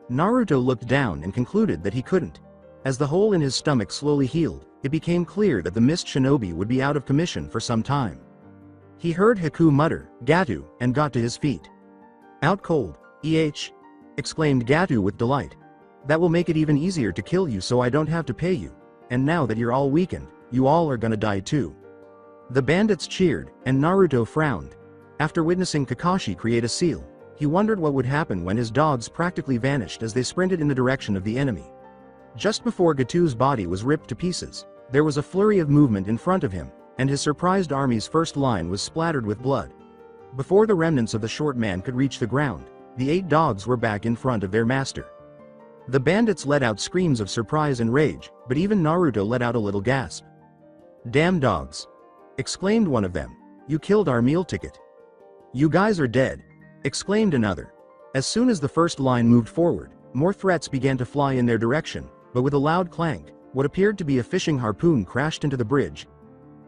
Naruto looked down and concluded that he couldn't. As the hole in his stomach slowly healed, it became clear that the mist shinobi would be out of commission for some time. He heard Haku mutter, "Gatu," and got to his feet. "Out cold, exclaimed Gatu with delight. "That will make it even easier to kill you so I don't have to pay you. And now that you're all weakened, you all are gonna die too." The bandits cheered, and Naruto frowned. After witnessing Kakashi create a seal, he wondered what would happen when his dogs practically vanished as they sprinted in the direction of the enemy. Just before Gatu's body was ripped to pieces, there was a flurry of movement in front of him, and his surprised army's first line was splattered with blood. Before the remnants of the short man could reach the ground, the 8 dogs were back in front of their master. The bandits let out screams of surprise and rage, but even Naruto let out a little gasp. "Damn dogs!" exclaimed one of them. "You killed our meal ticket." "You guys are dead!" exclaimed another. As soon as the first line moved forward, more threats began to fly in their direction, but with a loud clank, what appeared to be a fishing harpoon crashed into the bridge.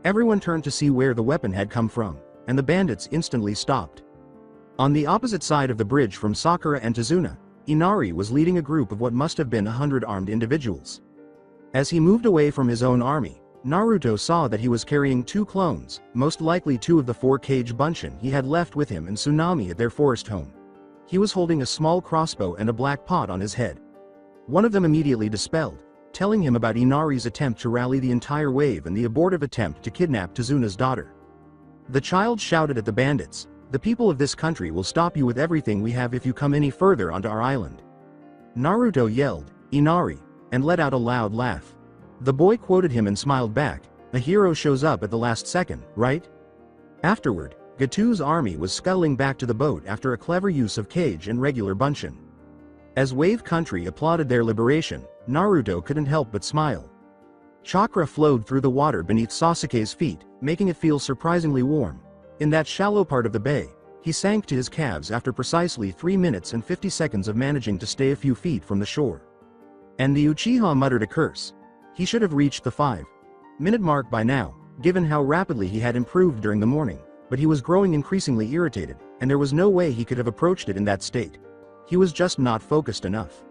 Everyone turned to see where the weapon had come from, and the bandits instantly stopped. On the opposite side of the bridge from Sakura and Tazuna, Inari was leading a group of what must have been 100 armed individuals. As he moved away from his own army, Naruto saw that he was carrying 2 clones, most likely 2 of the 4 cage Bunshin he had left with him in Tsunami at their forest home. He was holding a small crossbow and a black pot on his head. One of them immediately dispelled, telling him about Inari's attempt to rally the entire wave and the abortive attempt to kidnap Tazuna's daughter. The child shouted at the bandits, "The people of this country will stop you with everything we have if you come any further onto our island." Naruto yelled, "Inari," and let out a loud laugh. The boy quoted him and smiled back, "A hero shows up at the last second, right?" Afterward, Gatu's army was scuttling back to the boat after a clever use of cage and regular Bunshin. As Wave Country applauded their liberation, Naruto couldn't help but smile. Chakra flowed through the water beneath Sasuke's feet, making it feel surprisingly warm. In that shallow part of the bay, he sank to his calves after precisely 3 minutes and 50 seconds of managing to stay a few feet from the shore. And the Uchiha muttered a curse. He should have reached the 5-minute mark by now, given how rapidly he had improved during the morning, but he was growing increasingly irritated, and there was no way he could have approached it in that state. He was just not focused enough.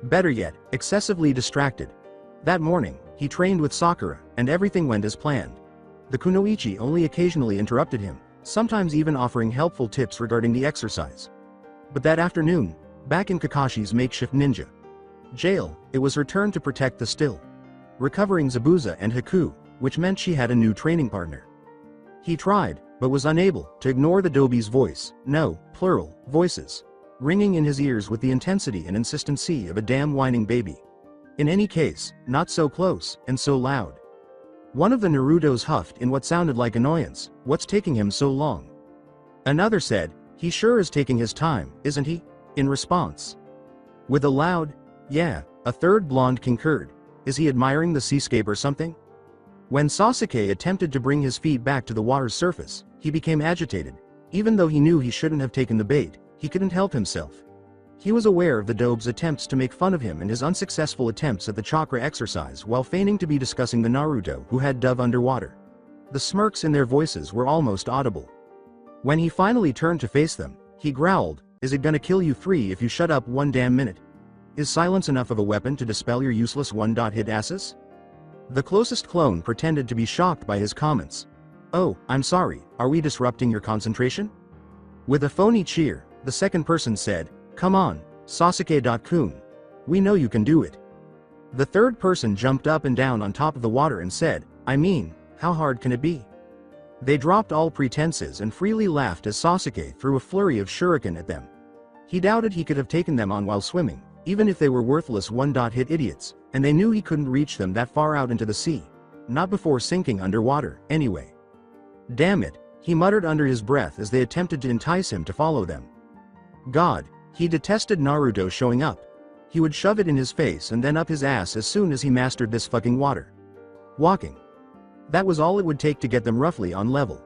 Better yet, excessively distracted. That morning, he trained with Sakura, and everything went as planned. The kunoichi only occasionally interrupted him, sometimes even offering helpful tips regarding the exercise. But that afternoon, back in Kakashi's makeshift ninja jail, it was her turn to protect the still recovering Zabuza and Haku, which meant she had a new training partner. He tried, but was unable to ignore the Dobi's voice, no, plural, voices, ringing in his ears with the intensity and insistency of a damn whining baby. In any case, not so close, and so loud. One of the Narutos huffed in what sounded like annoyance, "What's taking him so long?" Another said, "He sure is taking his time, isn't he?" in response. With a loud, "Yeah," a third blonde concurred, "Is he admiring the seascape or something?" When Sasuke attempted to bring his feet back to the water's surface, he became agitated. Even though he knew he shouldn't have taken the bait, he couldn't help himself. He was aware of the Dobe's attempts to make fun of him and his unsuccessful attempts at the chakra exercise while feigning to be discussing the Naruto who had dove underwater. The smirks in their voices were almost audible. When he finally turned to face them, he growled, "Is it gonna kill you three if you shut up one damn minute? Is silence enough of a weapon to dispel your useless one-hit asses?" The closest clone pretended to be shocked by his comments. "Oh, I'm sorry, are we disrupting your concentration?" With a phony cheer, the second person said, "Come on, Sasuke-kun. We know you can do it." The third person jumped up and down on top of the water and said, "I mean, how hard can it be?" They dropped all pretenses and freely laughed as Sasuke threw a flurry of shuriken at them. He doubted he could have taken them on while swimming, even if they were worthless one-hit idiots, and they knew he couldn't reach them that far out into the sea. Not before sinking underwater, anyway. "Damn it," he muttered under his breath as they attempted to entice him to follow them. God, he detested Naruto showing up. He would shove it in his face and then up his ass as soon as he mastered this fucking water. Walking. That was all it would take to get them roughly on level.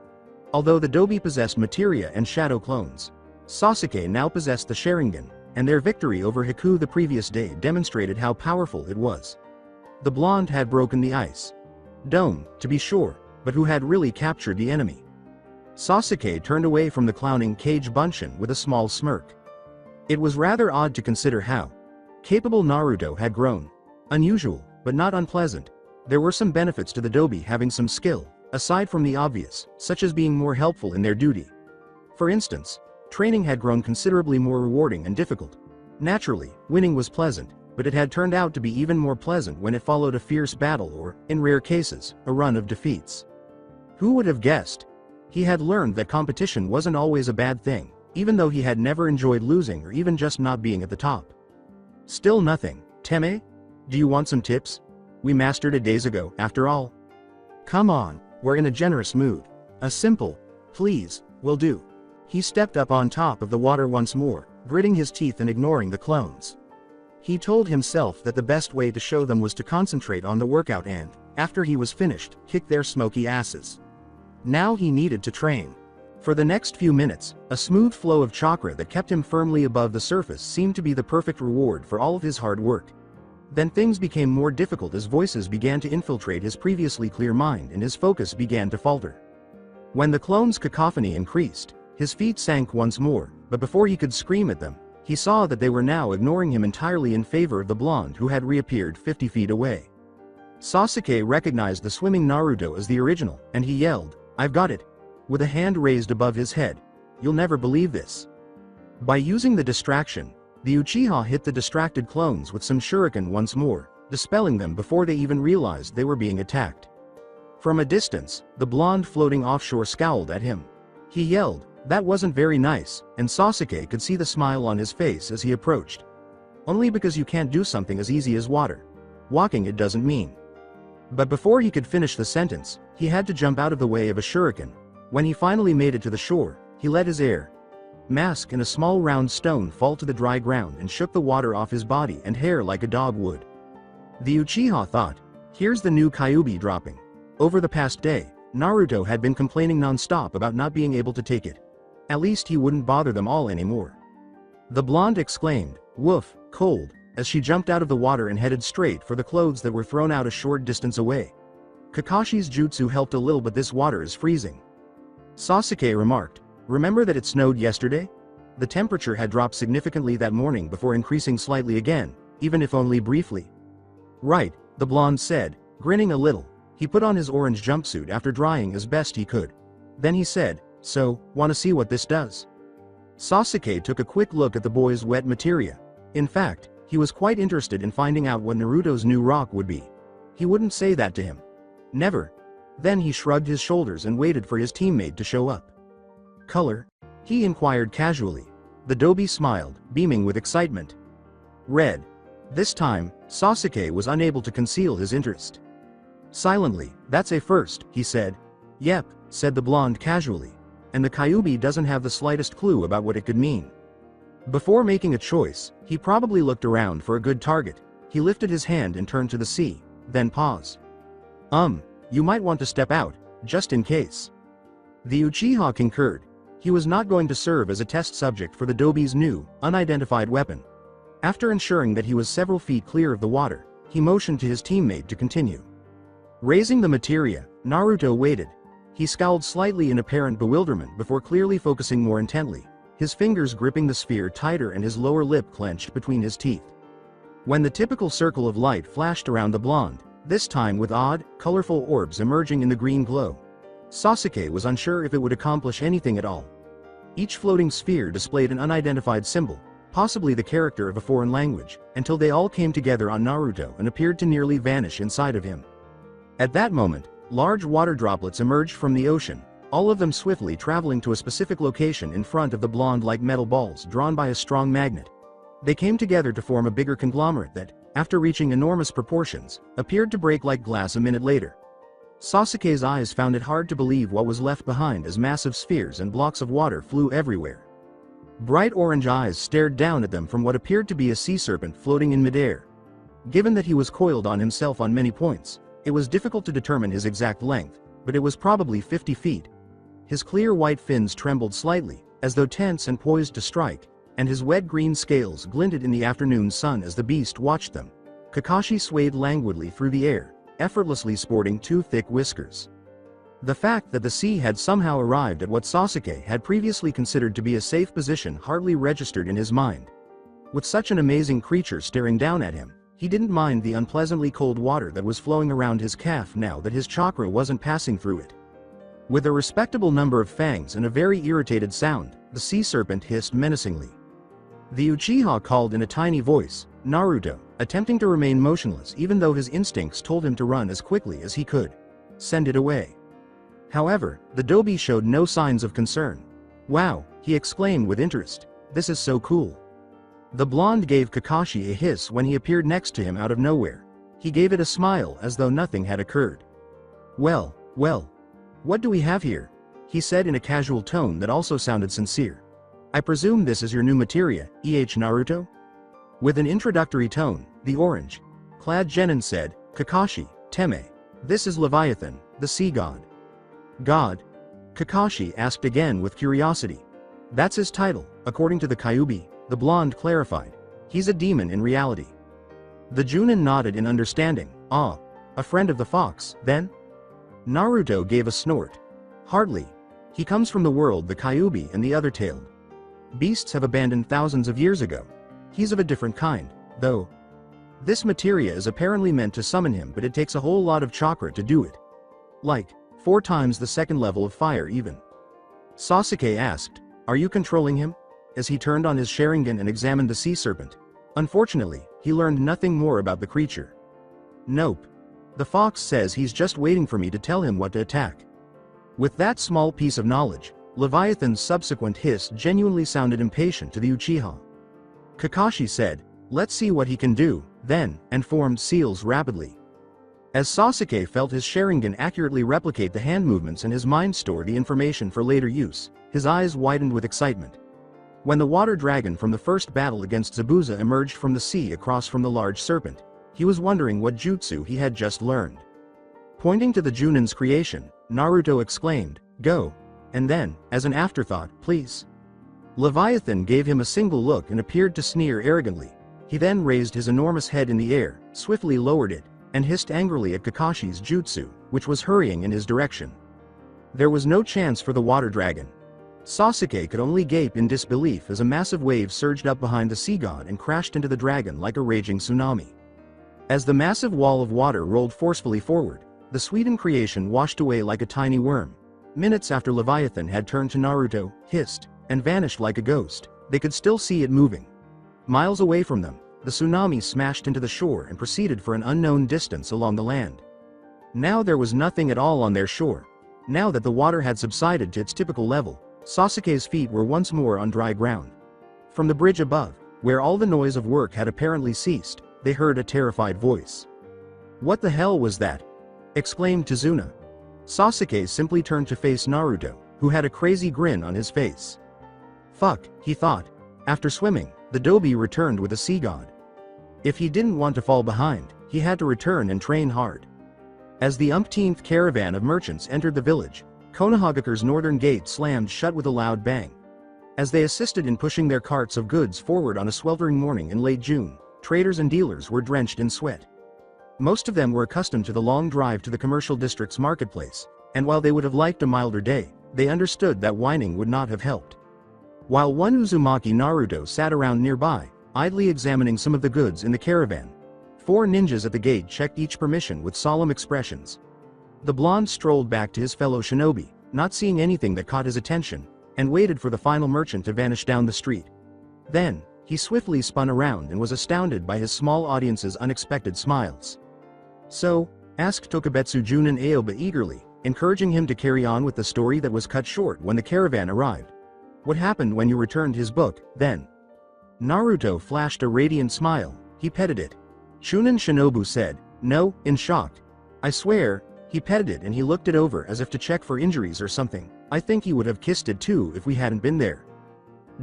Although the Dobe possessed materia and shadow clones, Sasuke now possessed the Sharingan, and their victory over Hiku the previous day demonstrated how powerful it was. The blonde had broken the ice dome, to be sure, but who had really captured the enemy? Sasuke turned away from the clowning Kage Bunshin with a small smirk. It was rather odd to consider how capable Naruto had grown. Unusual, but not unpleasant. There were some benefits to the Dobe having some skill, aside from the obvious, such as being more helpful in their duty. For instance, training had grown considerably more rewarding and difficult. Naturally, winning was pleasant, but it had turned out to be even more pleasant when it followed a fierce battle or, in rare cases, a run of defeats. Who would have guessed? He had learned that competition wasn't always a bad thing, even though he had never enjoyed losing or even just not being at the top. Still nothing, Teme? Do you want some tips? We mastered it days ago, after all. Come on, we're in a generous mood. A simple, please, will do. He stepped up on top of the water once more, gritting his teeth and ignoring the clones. He told himself that the best way to show them was to concentrate on the workout and, after he was finished, kick their smoky asses. Now he needed to train. For the next few minutes, a smooth flow of chakra that kept him firmly above the surface seemed to be the perfect reward for all of his hard work. Then things became more difficult as voices began to infiltrate his previously clear mind and his focus began to falter. When the clones' cacophony increased, his feet sank once more, but before he could scream at them, he saw that they were now ignoring him entirely in favor of the blonde who had reappeared 50 feet away. Sasuke recognized the swimming Naruto as the original, and he yelled, "I've got it!" with a hand raised above his head. "You'll never believe this." By using the distraction, the Uchiha hit the distracted clones with some shuriken once more, dispelling them before they even realized they were being attacked. From a distance, the blonde floating offshore scowled at him. He yelled, "That wasn't very nice," and Sasuke could see the smile on his face as he approached. Only because you can't do something as easy as water. Walking it doesn't mean. But before he could finish the sentence, he had to jump out of the way of a shuriken. When he finally made it to the shore, he let his air mask and a small round stone fall to the dry ground and shook the water off his body and hair like a dog would. The Uchiha thought, here's the new Kyuubi dropping. Over the past day, Naruto had been complaining non-stop about not being able to take it. At least he wouldn't bother them all anymore. The blonde exclaimed, "Woof, cold," as she jumped out of the water and headed straight for the clothes that were thrown out a short distance away. Kakashi's jutsu helped a little, but this water is freezing. Sasuke remarked, "Remember that it snowed yesterday?" The temperature had dropped significantly that morning before increasing slightly again, even if only briefly. "Right," the blonde said, grinning a little. He put on his orange jumpsuit after drying as best he could. Then he said, "So, wanna see what this does?" Sasuke took a quick look at the boy's wet materia. In fact, he was quite interested in finding out what Naruto's new rock would be. He wouldn't say that to him. Never. Then he shrugged his shoulders and waited for his teammate to show up. "Color?" he inquired casually. The Dobe smiled, beaming with excitement. "Red." This time, Sasuke was unable to conceal his interest. Silently, "That's a first," he said. "Yep," said the blonde casually. "And the Kyuubi doesn't have the slightest clue about what it could mean." Before making a choice, he probably looked around for a good target. He lifted his hand and turned to the sea, then paused. You might want to step out, just in case. The Uchiha concurred. He was not going to serve as a test subject for the Dobi's new, unidentified weapon. After ensuring that he was several feet clear of the water, he motioned to his teammate to continue. Raising the materia, Naruto waited. He scowled slightly in apparent bewilderment before clearly focusing more intently, his fingers gripping the sphere tighter and his lower lip clenched between his teeth. When the typical circle of light flashed around the blonde, this time with odd, colorful orbs emerging in the green glow, Sasuke was unsure if it would accomplish anything at all. Each floating sphere displayed an unidentified symbol, possibly the character of a foreign language, until they all came together on Naruto and appeared to nearly vanish inside of him. At that moment, large water droplets emerged from the ocean, all of them swiftly traveling to a specific location in front of the blonde like metal balls drawn by a strong magnet. They came together to form a bigger conglomerate that, after reaching enormous proportions, appeared to break like glass a minute later. Sasuke's eyes found it hard to believe what was left behind as massive spheres and blocks of water flew everywhere. Bright orange eyes stared down at them from what appeared to be a sea serpent floating in midair. Given that he was coiled on himself on many points, it was difficult to determine his exact length, but it was probably 50 feet. His clear white fins trembled slightly, as though tense and poised to strike, and his wet green scales glinted in the afternoon sun as the beast watched them. Kakashi swayed languidly through the air, effortlessly sporting two thick whiskers. The fact that the sea had somehow arrived at what Sasuke had previously considered to be a safe position hardly registered in his mind. With such an amazing creature staring down at him, he didn't mind the unpleasantly cold water that was flowing around his calf now that his chakra wasn't passing through it. With a respectable number of fangs and a very irritated sound, the sea serpent hissed menacingly. The Uchiha called in a tiny voice, "Naruto," attempting to remain motionless even though his instincts told him to run as quickly as he could. "Send it away." However, the Dobi showed no signs of concern. "Wow," he exclaimed with interest, "this is so cool." The blonde gave Kakashi a hiss when he appeared next to him out of nowhere. He gave it a smile as though nothing had occurred. Well, what do we have here?" he said in a casual tone that also sounded sincere. "I presume this is your new materia, Naruto?" With an introductory tone, the orange-clad genin said, "Kakashi, Teme, this is Leviathan, the sea god." "God?" Kakashi asked again with curiosity. "That's his title, according to the Kyuubi," the blonde clarified. "He's a demon in reality." The Junin nodded in understanding. "Ah, a friend of the fox, then?" Naruto gave a snort. "Hardly. He comes from the world the Kyuubi and the other-tailed beasts have abandoned thousands of years ago. He's of a different kind, though. This materia is apparently meant to summon him, but it takes a whole lot of chakra to do it. Like 4 times the second level of fire even." Sasuke asked, "Are you controlling him?" as he turned on his Sharingan and examined the sea serpent. Unfortunately, he learned nothing more about the creature. "Nope. The fox says he's just waiting for me to tell him what to attack." With that small piece of knowledge, Leviathan's subsequent hiss genuinely sounded impatient to the Uchiha. Kakashi said, "Let's see what he can do, then," and formed seals rapidly. As Sasuke felt his Sharingan accurately replicate the hand movements and his mind store the information for later use, his eyes widened with excitement. When the water dragon from the first battle against Zabuza emerged from the sea across from the large serpent, he was wondering what jutsu he had just learned. Pointing to the Junin's creation, Naruto exclaimed, "Go," and then, as an afterthought, "Please." Leviathan gave him a single look and appeared to sneer arrogantly. He then raised his enormous head in the air, swiftly lowered it, and hissed angrily at Kakashi's jutsu, which was hurrying in his direction. There was no chance for the water dragon. Sasuke could only gape in disbelief as a massive wave surged up behind the sea god and crashed into the dragon like a raging tsunami. As the massive wall of water rolled forcefully forward, the Suidan creation washed away like a tiny worm. Minutes after Leviathan had turned to Naruto, hissed, and vanished like a ghost, they could still see it moving. Miles away from them, the tsunami smashed into the shore and proceeded for an unknown distance along the land. Now there was nothing at all on their shore. Now that the water had subsided to its typical level, Sasuke's feet were once more on dry ground. From the bridge above, where all the noise of work had apparently ceased, they heard a terrified voice. "What the hell was that?" exclaimed Tazuna. Sasuke simply turned to face Naruto, who had a crazy grin on his face. Fuck, he thought. After swimming, the Dobi returned with a sea god. If he didn't want to fall behind, he had to return and train hard. As the umpteenth caravan of merchants entered the village, Konohagakure's northern gate slammed shut with a loud bang. As they assisted in pushing their carts of goods forward on a sweltering morning in late June, traders and dealers were drenched in sweat. Most of them were accustomed to the long drive to the commercial district's marketplace, and while they would have liked a milder day, they understood that whining would not have helped. While one Uzumaki Naruto sat around nearby, idly examining some of the goods in the caravan, 4 ninjas at the gate checked each permission with solemn expressions. The blonde strolled back to his fellow shinobi, not seeing anything that caught his attention, and waited for the final merchant to vanish down the street. Then, he swiftly spun around and was astounded by his small audience's unexpected smiles. "So?" asked Tokubetsu Junin Aoba eagerly, encouraging him to carry on with the story that was cut short when the caravan arrived. "What happened when you returned his book, then?" Naruto flashed a radiant smile. He petted it. Chunin Shinobu said, "No," in shock. "I swear." He petted it and he looked it over as if to check for injuries or something. "I think he would have kissed it too if we hadn't been there."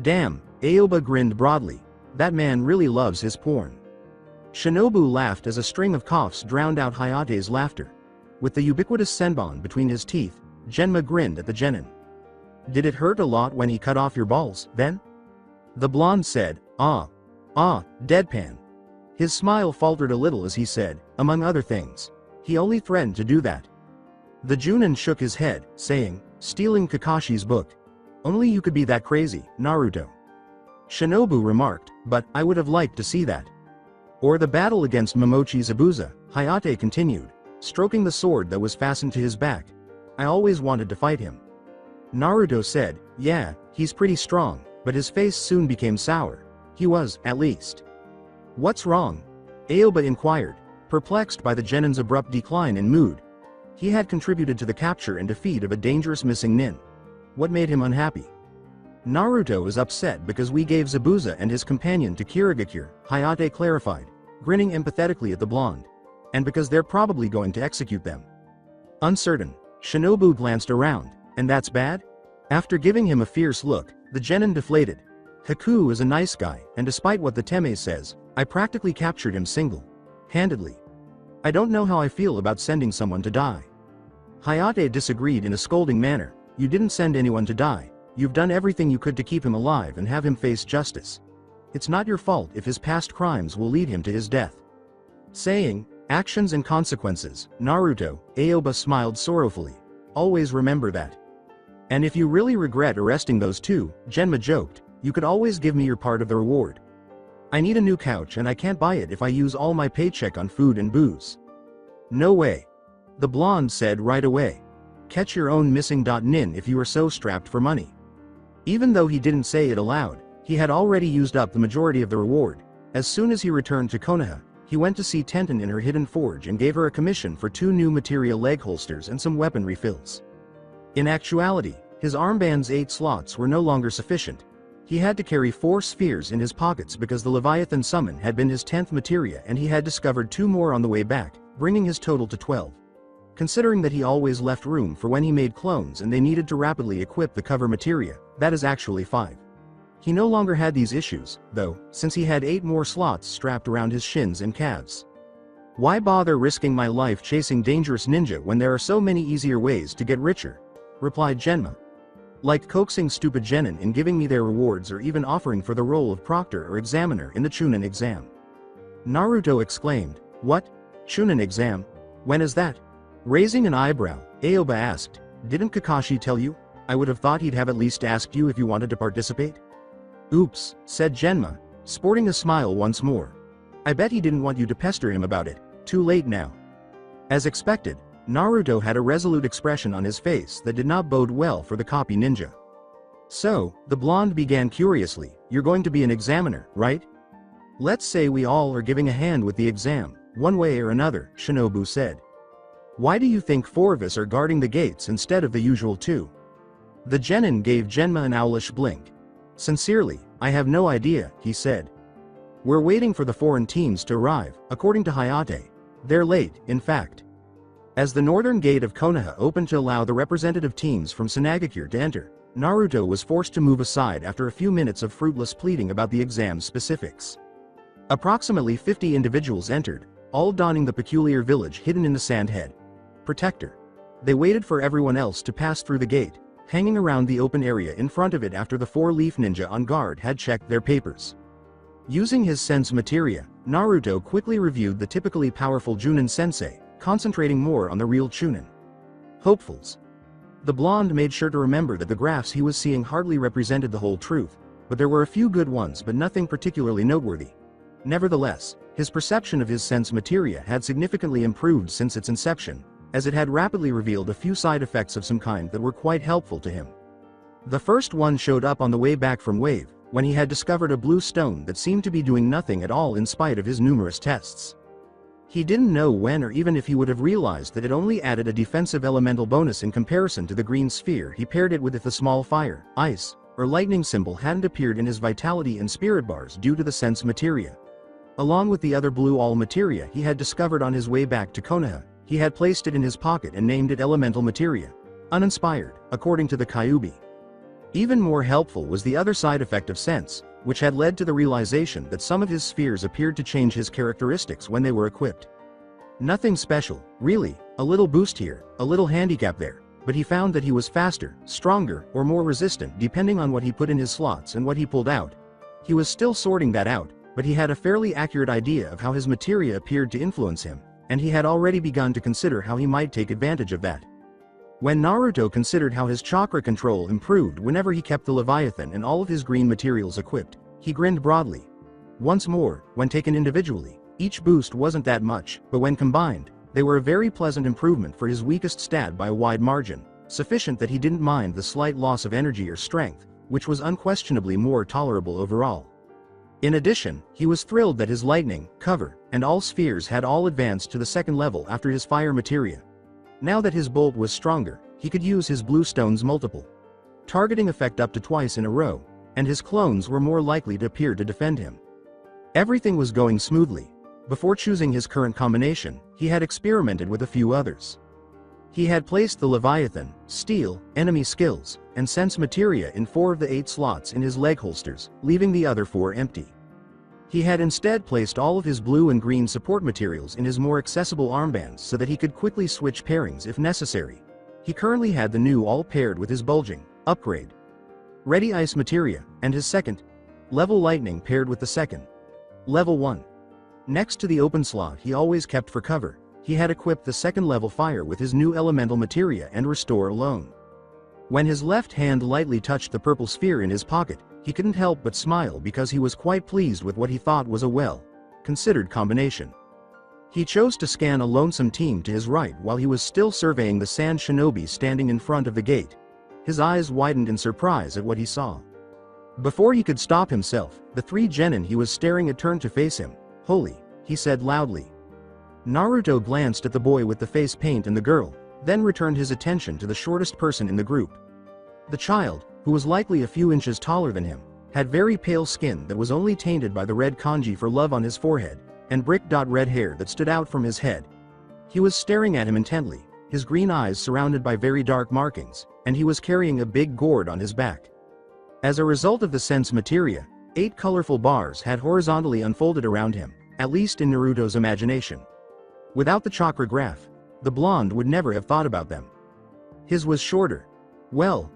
"Damn," Aoba grinned broadly. "That man really loves his porn." Shinobu laughed as a string of coughs drowned out Hayate's laughter. With the ubiquitous senbon between his teeth, Genma grinned at the genin. "Did it hurt a lot when he cut off your balls, then?" The blonde said, Ah, deadpan." His smile faltered a little as he said, "Among other things. He only threatened to do that." The Junin shook his head, saying, "Stealing Kakashi's book. Only you could be that crazy, Naruto." Shinobu remarked, "But I would have liked to see that." "Or the battle against Momochi Zabuza," Hayate continued, stroking the sword that was fastened to his back. "I always wanted to fight him." Naruto said, "Yeah, he's pretty strong," but his face soon became sour. He was, at least. "What's wrong?" Aoba inquired, perplexed by the genin's abrupt decline in mood. He had contributed to the capture and defeat of a dangerous missing nin. What made him unhappy? "Naruto is upset because we gave Zabuza and his companion to Kirigakure," Hayate clarified, grinning empathetically at the blonde. "And because they're probably going to execute them." Uncertain, Shinobu glanced around. "And that's bad?" After giving him a fierce look, the genin deflated. "Haku is a nice guy, and despite what the Teme says, I practically captured him single-handedly. I don't know how I feel about sending someone to die." Hayate disagreed in a scolding manner. "You didn't send anyone to die. You've done everything you could to keep him alive and have him face justice. It's not your fault if his past crimes will lead him to his death." Saying, "Actions and consequences, Naruto," Aoba smiled sorrowfully. "Always remember that. And if you really regret arresting those two," Genma joked, "you could always give me your part of the reward. I need a new couch and I can't buy it if I use all my paycheck on food and booze." "No way." The blonde said right away. "Catch your own missing.nin if you are so strapped for money." Even though he didn't say it aloud, he had already used up the majority of the reward. As soon as he returned to Konoha, he went to see Tenten in her hidden forge and gave her a commission for 2 new material leg holsters and some weapon refills. In actuality, his armband's 8 slots were no longer sufficient. He had to carry 4 spheres in his pockets because the Leviathan summon had been his 10th materia and he had discovered 2 more on the way back, bringing his total to 12. Considering that he always left room for when he made clones and they needed to rapidly equip the cover materia, that is actually 5. He no longer had these issues, though, since he had 8 more slots strapped around his shins and calves. "Why bother risking my life chasing dangerous ninja when there are so many easier ways to get richer?" replied Genma. "Like coaxing stupid genin in giving me their rewards or even offering for the role of proctor or examiner in the Chunin exam." Naruto exclaimed, "What? Chunin exam? When is that?" Raising an eyebrow, Aoba asked, "Didn't Kakashi tell you? I would have thought he'd have at least asked you if you wanted to participate." "Oops," said Genma, sporting a smile once more. "I bet he didn't want you to pester him about it. Too late now." As expected, Naruto had a resolute expression on his face that did not bode well for the copy ninja. "So," the blonde began curiously, "you're going to be an examiner, right? Let's say we all are giving a hand with the exam, one way or another," Shinobu said. "Why do you think 4 of us are guarding the gates instead of the usual 2? The genin gave Genma an owlish blink. "Sincerely, I have no idea," he said. "We're waiting for the foreign teams to arrive, according to Hayate. They're late, in fact." As the northern gate of Konoha opened to allow the representative teams from Sunagakure to enter, Naruto was forced to move aside after a few minutes of fruitless pleading about the exam specifics. Approximately 50 individuals entered, all donning the peculiar village hidden in the sand head. protector. They waited for everyone else to pass through the gate, hanging around the open area in front of it after the four-leaf ninja on guard had checked their papers. Using his sense materia, Naruto quickly reviewed the typically powerful Junin sensei, concentrating more on the real Chunin. Hopefuls. The blonde made sure to remember that the graphs he was seeing hardly represented the whole truth, but there were a few good ones but nothing particularly noteworthy. Nevertheless, his perception of his sense materia had significantly improved since its inception, as it had rapidly revealed a few side effects of some kind that were quite helpful to him. The first one showed up on the way back from Wave, when he had discovered a blue stone that seemed to be doing nothing at all in spite of his numerous tests. He didn't know when or even if he would have realized that it only added a defensive elemental bonus in comparison to the green sphere he paired it with if the small fire, ice, or lightning symbol hadn't appeared in his vitality and spirit bars due to the sense materia. Along with the other blue all materia he had discovered on his way back to Konoha, he had placed it in his pocket and named it elemental materia. Uninspired, according to the Kyuubi. Even more helpful was the other side effect of sense, which had led to the realization that some of his spheres appeared to change his characteristics when they were equipped. Nothing special, really, a little boost here, a little handicap there, but he found that he was faster, stronger, or more resistant depending on what he put in his slots and what he pulled out. He was still sorting that out, but he had a fairly accurate idea of how his materia appeared to influence him, and he had already begun to consider how he might take advantage of that. When Naruto considered how his chakra control improved whenever he kept the Leviathan and all of his green materials equipped, he grinned broadly. Once more, when taken individually, each boost wasn't that much, but when combined, they were a very pleasant improvement for his weakest stat by a wide margin, sufficient that he didn't mind the slight loss of energy or strength, which was unquestionably more tolerable overall. In addition, he was thrilled that his lightning, cover, and all spheres had all advanced to the second level after his fire materia. Now that his bolt was stronger, he could use his blue stone's multiple targeting effect up to twice in a row, and his clones were more likely to appear to defend him. Everything was going smoothly. Before choosing his current combination, he had experimented with a few others. He had placed the Leviathan, Steel, Enemy Skills, and Sense Materia in 4 of the 8 slots in his leg holsters, leaving the other 4 empty. He had instead placed all of his blue and green support materials in his more accessible armbands so that he could quickly switch pairings if necessary. He currently had the new all paired with his bulging, upgrade, Ready Ice Materia, and his second level Lightning paired with the second level 1. Next to the open slot he always kept for cover, he had equipped the second level Fire with his new elemental materia and Restore alone. When his left hand lightly touched the purple sphere in his pocket, he couldn't help but smile because he was quite pleased with what he thought was a well-considered combination. He chose to scan a lonesome team to his right while he was still surveying the sand shinobi standing in front of the gate. His eyes widened in surprise at what he saw. Before he could stop himself, the 3 genin he was staring at turned to face him. "Holy," he said loudly. Naruto glanced at the boy with the face paint and the girl, then returned his attention to the shortest person in the group. The child, who was likely a few inches taller than him, had very pale skin that was only tainted by the red kanji for love on his forehead, and brick-red hair that stood out from his head. He was staring at him intently, his green eyes surrounded by very dark markings, and he was carrying a big gourd on his back. As a result of the sense materia, 8 colorful bars had horizontally unfolded around him, at least in Naruto's imagination. Without the chakra graph, the blonde would never have thought about them. His was shorter. Well,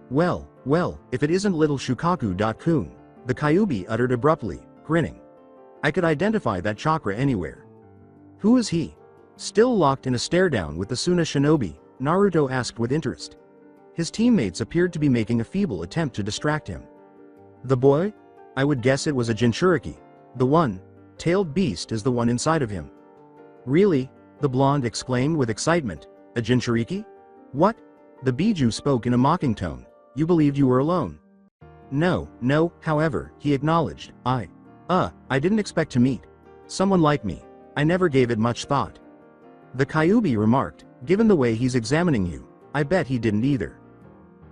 if it isn't little Shukaku-kun, the Kyuubi uttered abruptly, grinning. I could identify that chakra anywhere. Who is he? Still locked in a stare-down with the Suna shinobi, Naruto asked with interest. His teammates appeared to be making a feeble attempt to distract him. The boy? I would guess it was a Jinchuriki. The one-tailed beast is the one inside of him. Really? The blonde exclaimed with excitement. A Jinchuriki? What? The Biju spoke in a mocking tone. You believed you were alone. No, however, he acknowledged, I didn't expect to meet someone like me. I never gave it much thought. The Kyuubi remarked, given the way he's examining you, I bet he didn't either.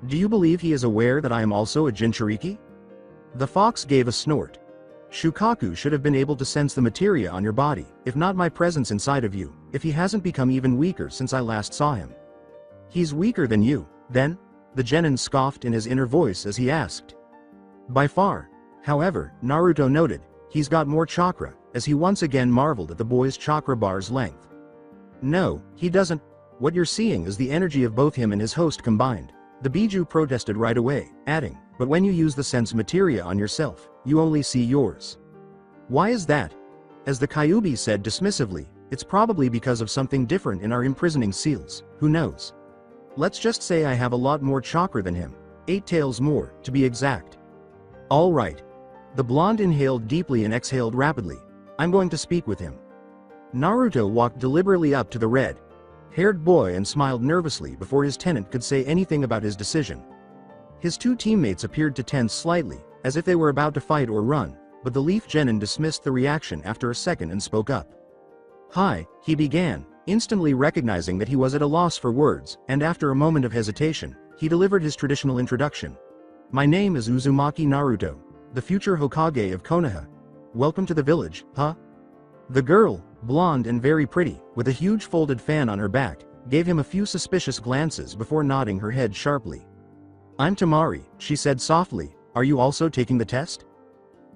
Do you believe he is aware that I am also a Jinchuriki? The fox gave a snort. Shukaku should have been able to sense the materia on your body, if not my presence inside of you, if he hasn't become even weaker since I last saw him. He's weaker than you, then? The genin scoffed in his inner voice as he asked. By far. However, Naruto noted, he's got more chakra, as he once again marveled at the boy's chakra bar's length. No, he doesn't. What you're seeing is the energy of both him and his host combined. The Biju protested right away, adding, but when you use the sense materia on yourself, you only see yours. Why is that? As the Kyuubi said dismissively, it's probably because of something different in our imprisoning seals, who knows? Let's just say I have a lot more chakra than him, 8 tails more, to be exact. All right. The blonde inhaled deeply and exhaled rapidly. I'm going to speak with him. Naruto walked deliberately up to the red-haired boy and smiled nervously before his tenant could say anything about his decision. His two teammates appeared to tense slightly, as if they were about to fight or run, but the Leaf Genin dismissed the reaction after a second and spoke up. Hi, he began, instantly recognizing that he was at a loss for words, and after a moment of hesitation, he delivered his traditional introduction. My name is Uzumaki Naruto, the future Hokage of Konoha. Welcome to the village, huh? The girl, blonde and very pretty, with a huge folded fan on her back, gave him a few suspicious glances before nodding her head sharply. I'm Tamari, she said softly, are you also taking the test?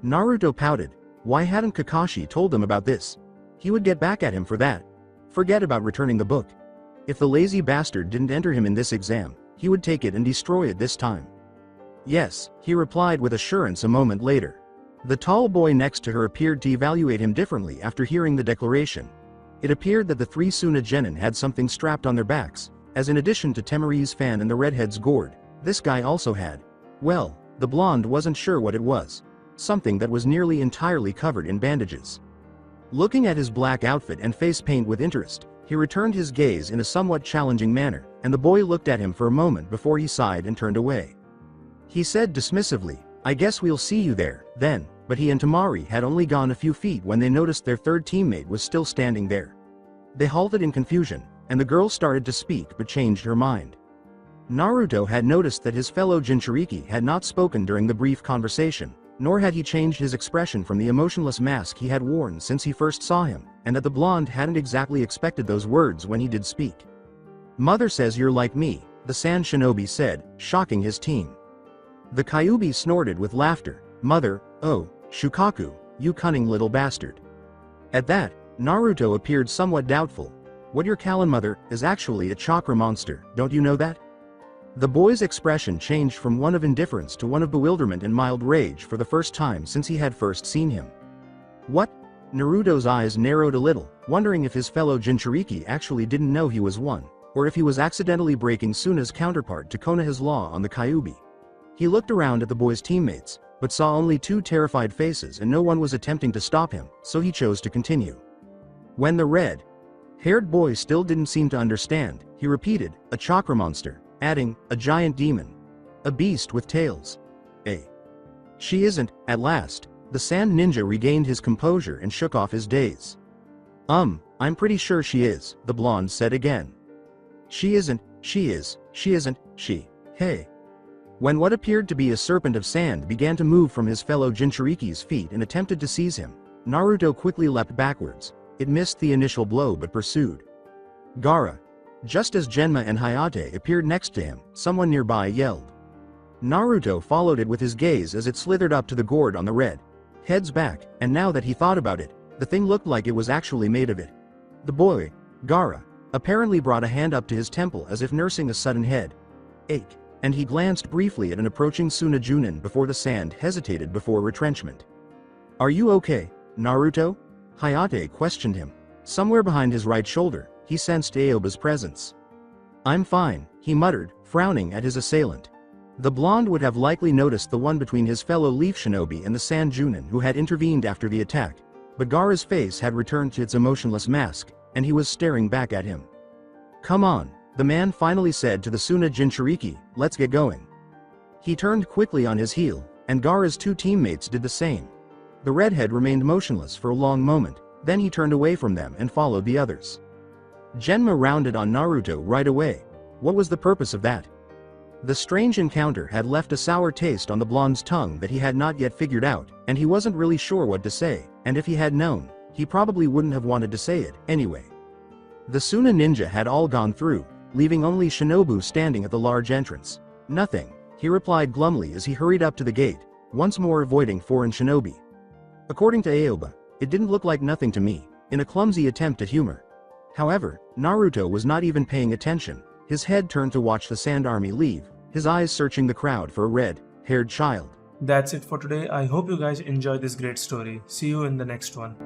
Naruto pouted. Why hadn't Kakashi told him about this? He would get back at him for that. Forget about returning the book. If the lazy bastard didn't enter him in this exam, he would take it and destroy it this time. Yes, he replied with assurance a moment later. The tall boy next to her appeared to evaluate him differently after hearing the declaration. It appeared that the three Suna Genin had something strapped on their backs, as in addition to Temari's fan and the redhead's gourd, this guy also had. Well, the blonde wasn't sure what it was. Something that was nearly entirely covered in bandages. Looking at his black outfit and face paint with interest, he returned his gaze in a somewhat challenging manner, and the boy looked at him for a moment before he sighed and turned away. He said dismissively, I guess we'll see you there, then, but he and Tamari had only gone a few feet when they noticed their third teammate was still standing there. They halted in confusion, and the girl started to speak but changed her mind. Naruto had noticed that his fellow Jinchuriki had not spoken during the brief conversation, nor had he changed his expression from the emotionless mask he had worn since he first saw him, and that the blonde hadn't exactly expected those words when he did speak. Mother says you're like me, the Sand Shinobi said, shocking his team. The Kyuubi snorted with laughter. Mother, oh, Shukaku, you cunning little bastard. At that, Naruto appeared somewhat doubtful. What your Kallen mother is actually a chakra monster, don't you know that? The boy's expression changed from one of indifference to one of bewilderment and mild rage for the first time since he had first seen him. What? Naruto's eyes narrowed a little, wondering if his fellow Jinchuriki actually didn't know he was one, or if he was accidentally breaking Suna's counterpart to Konoha's law on the Kyuubi. He looked around at the boy's teammates, but saw only two terrified faces and no one was attempting to stop him, so he chose to continue. When the red-haired boy still didn't seem to understand, he repeated, a chakra monster, adding, a giant demon. A beast with tails. She isn't. At last, the sand ninja regained his composure and shook off his daze. I'm pretty sure she is, the blonde said again. She isn't, she is, she isn't, she. Hey. When what appeared to be a serpent of sand began to move from his fellow Jinchuriki's feet and attempted to seize him, Naruto quickly leapt backwards. It missed the initial blow but pursued. Gaara. Just as Genma and Hayate appeared next to him, someone nearby yelled. Naruto followed it with his gaze as it slithered up to the gourd on the redhead's back, and now that he thought about it, the thing looked like it was actually made of it. The boy, Gaara, apparently brought a hand up to his temple as if nursing a sudden head ache, and he glanced briefly at an approaching Suna Junin before the sand hesitated before retrenchment. Are you okay, Naruto? Hayate questioned him. Somewhere behind his right shoulder, he sensed Aoba's presence. I'm fine, he muttered, frowning at his assailant. The blonde would have likely noticed the one between his fellow Leaf Shinobi and the Sand Junin who had intervened after the attack, but Gaara's face had returned to its emotionless mask, and he was staring back at him. Come on, the man finally said to the Suna Jinchuriki, let's get going. He turned quickly on his heel, and Gaara's two teammates did the same. The redhead remained motionless for a long moment, then he turned away from them and followed the others. Genma rounded on Naruto right away. What was the purpose of that? The strange encounter had left a sour taste on the blonde's tongue that he had not yet figured out, and he wasn't really sure what to say, and if he had known, he probably wouldn't have wanted to say it, anyway. The Suna ninja had all gone through, leaving only Shinobu standing at the large entrance. Nothing, he replied glumly as he hurried up to the gate, once more avoiding foreign shinobi. According to Aoba, it didn't look like nothing to me, in a clumsy attempt at humor. However, Naruto was not even paying attention. His head turned to watch the Sand Army leave, his eyes searching the crowd for a red-haired child. That's it for today. I hope you guys enjoyed this great story. See you in the next one.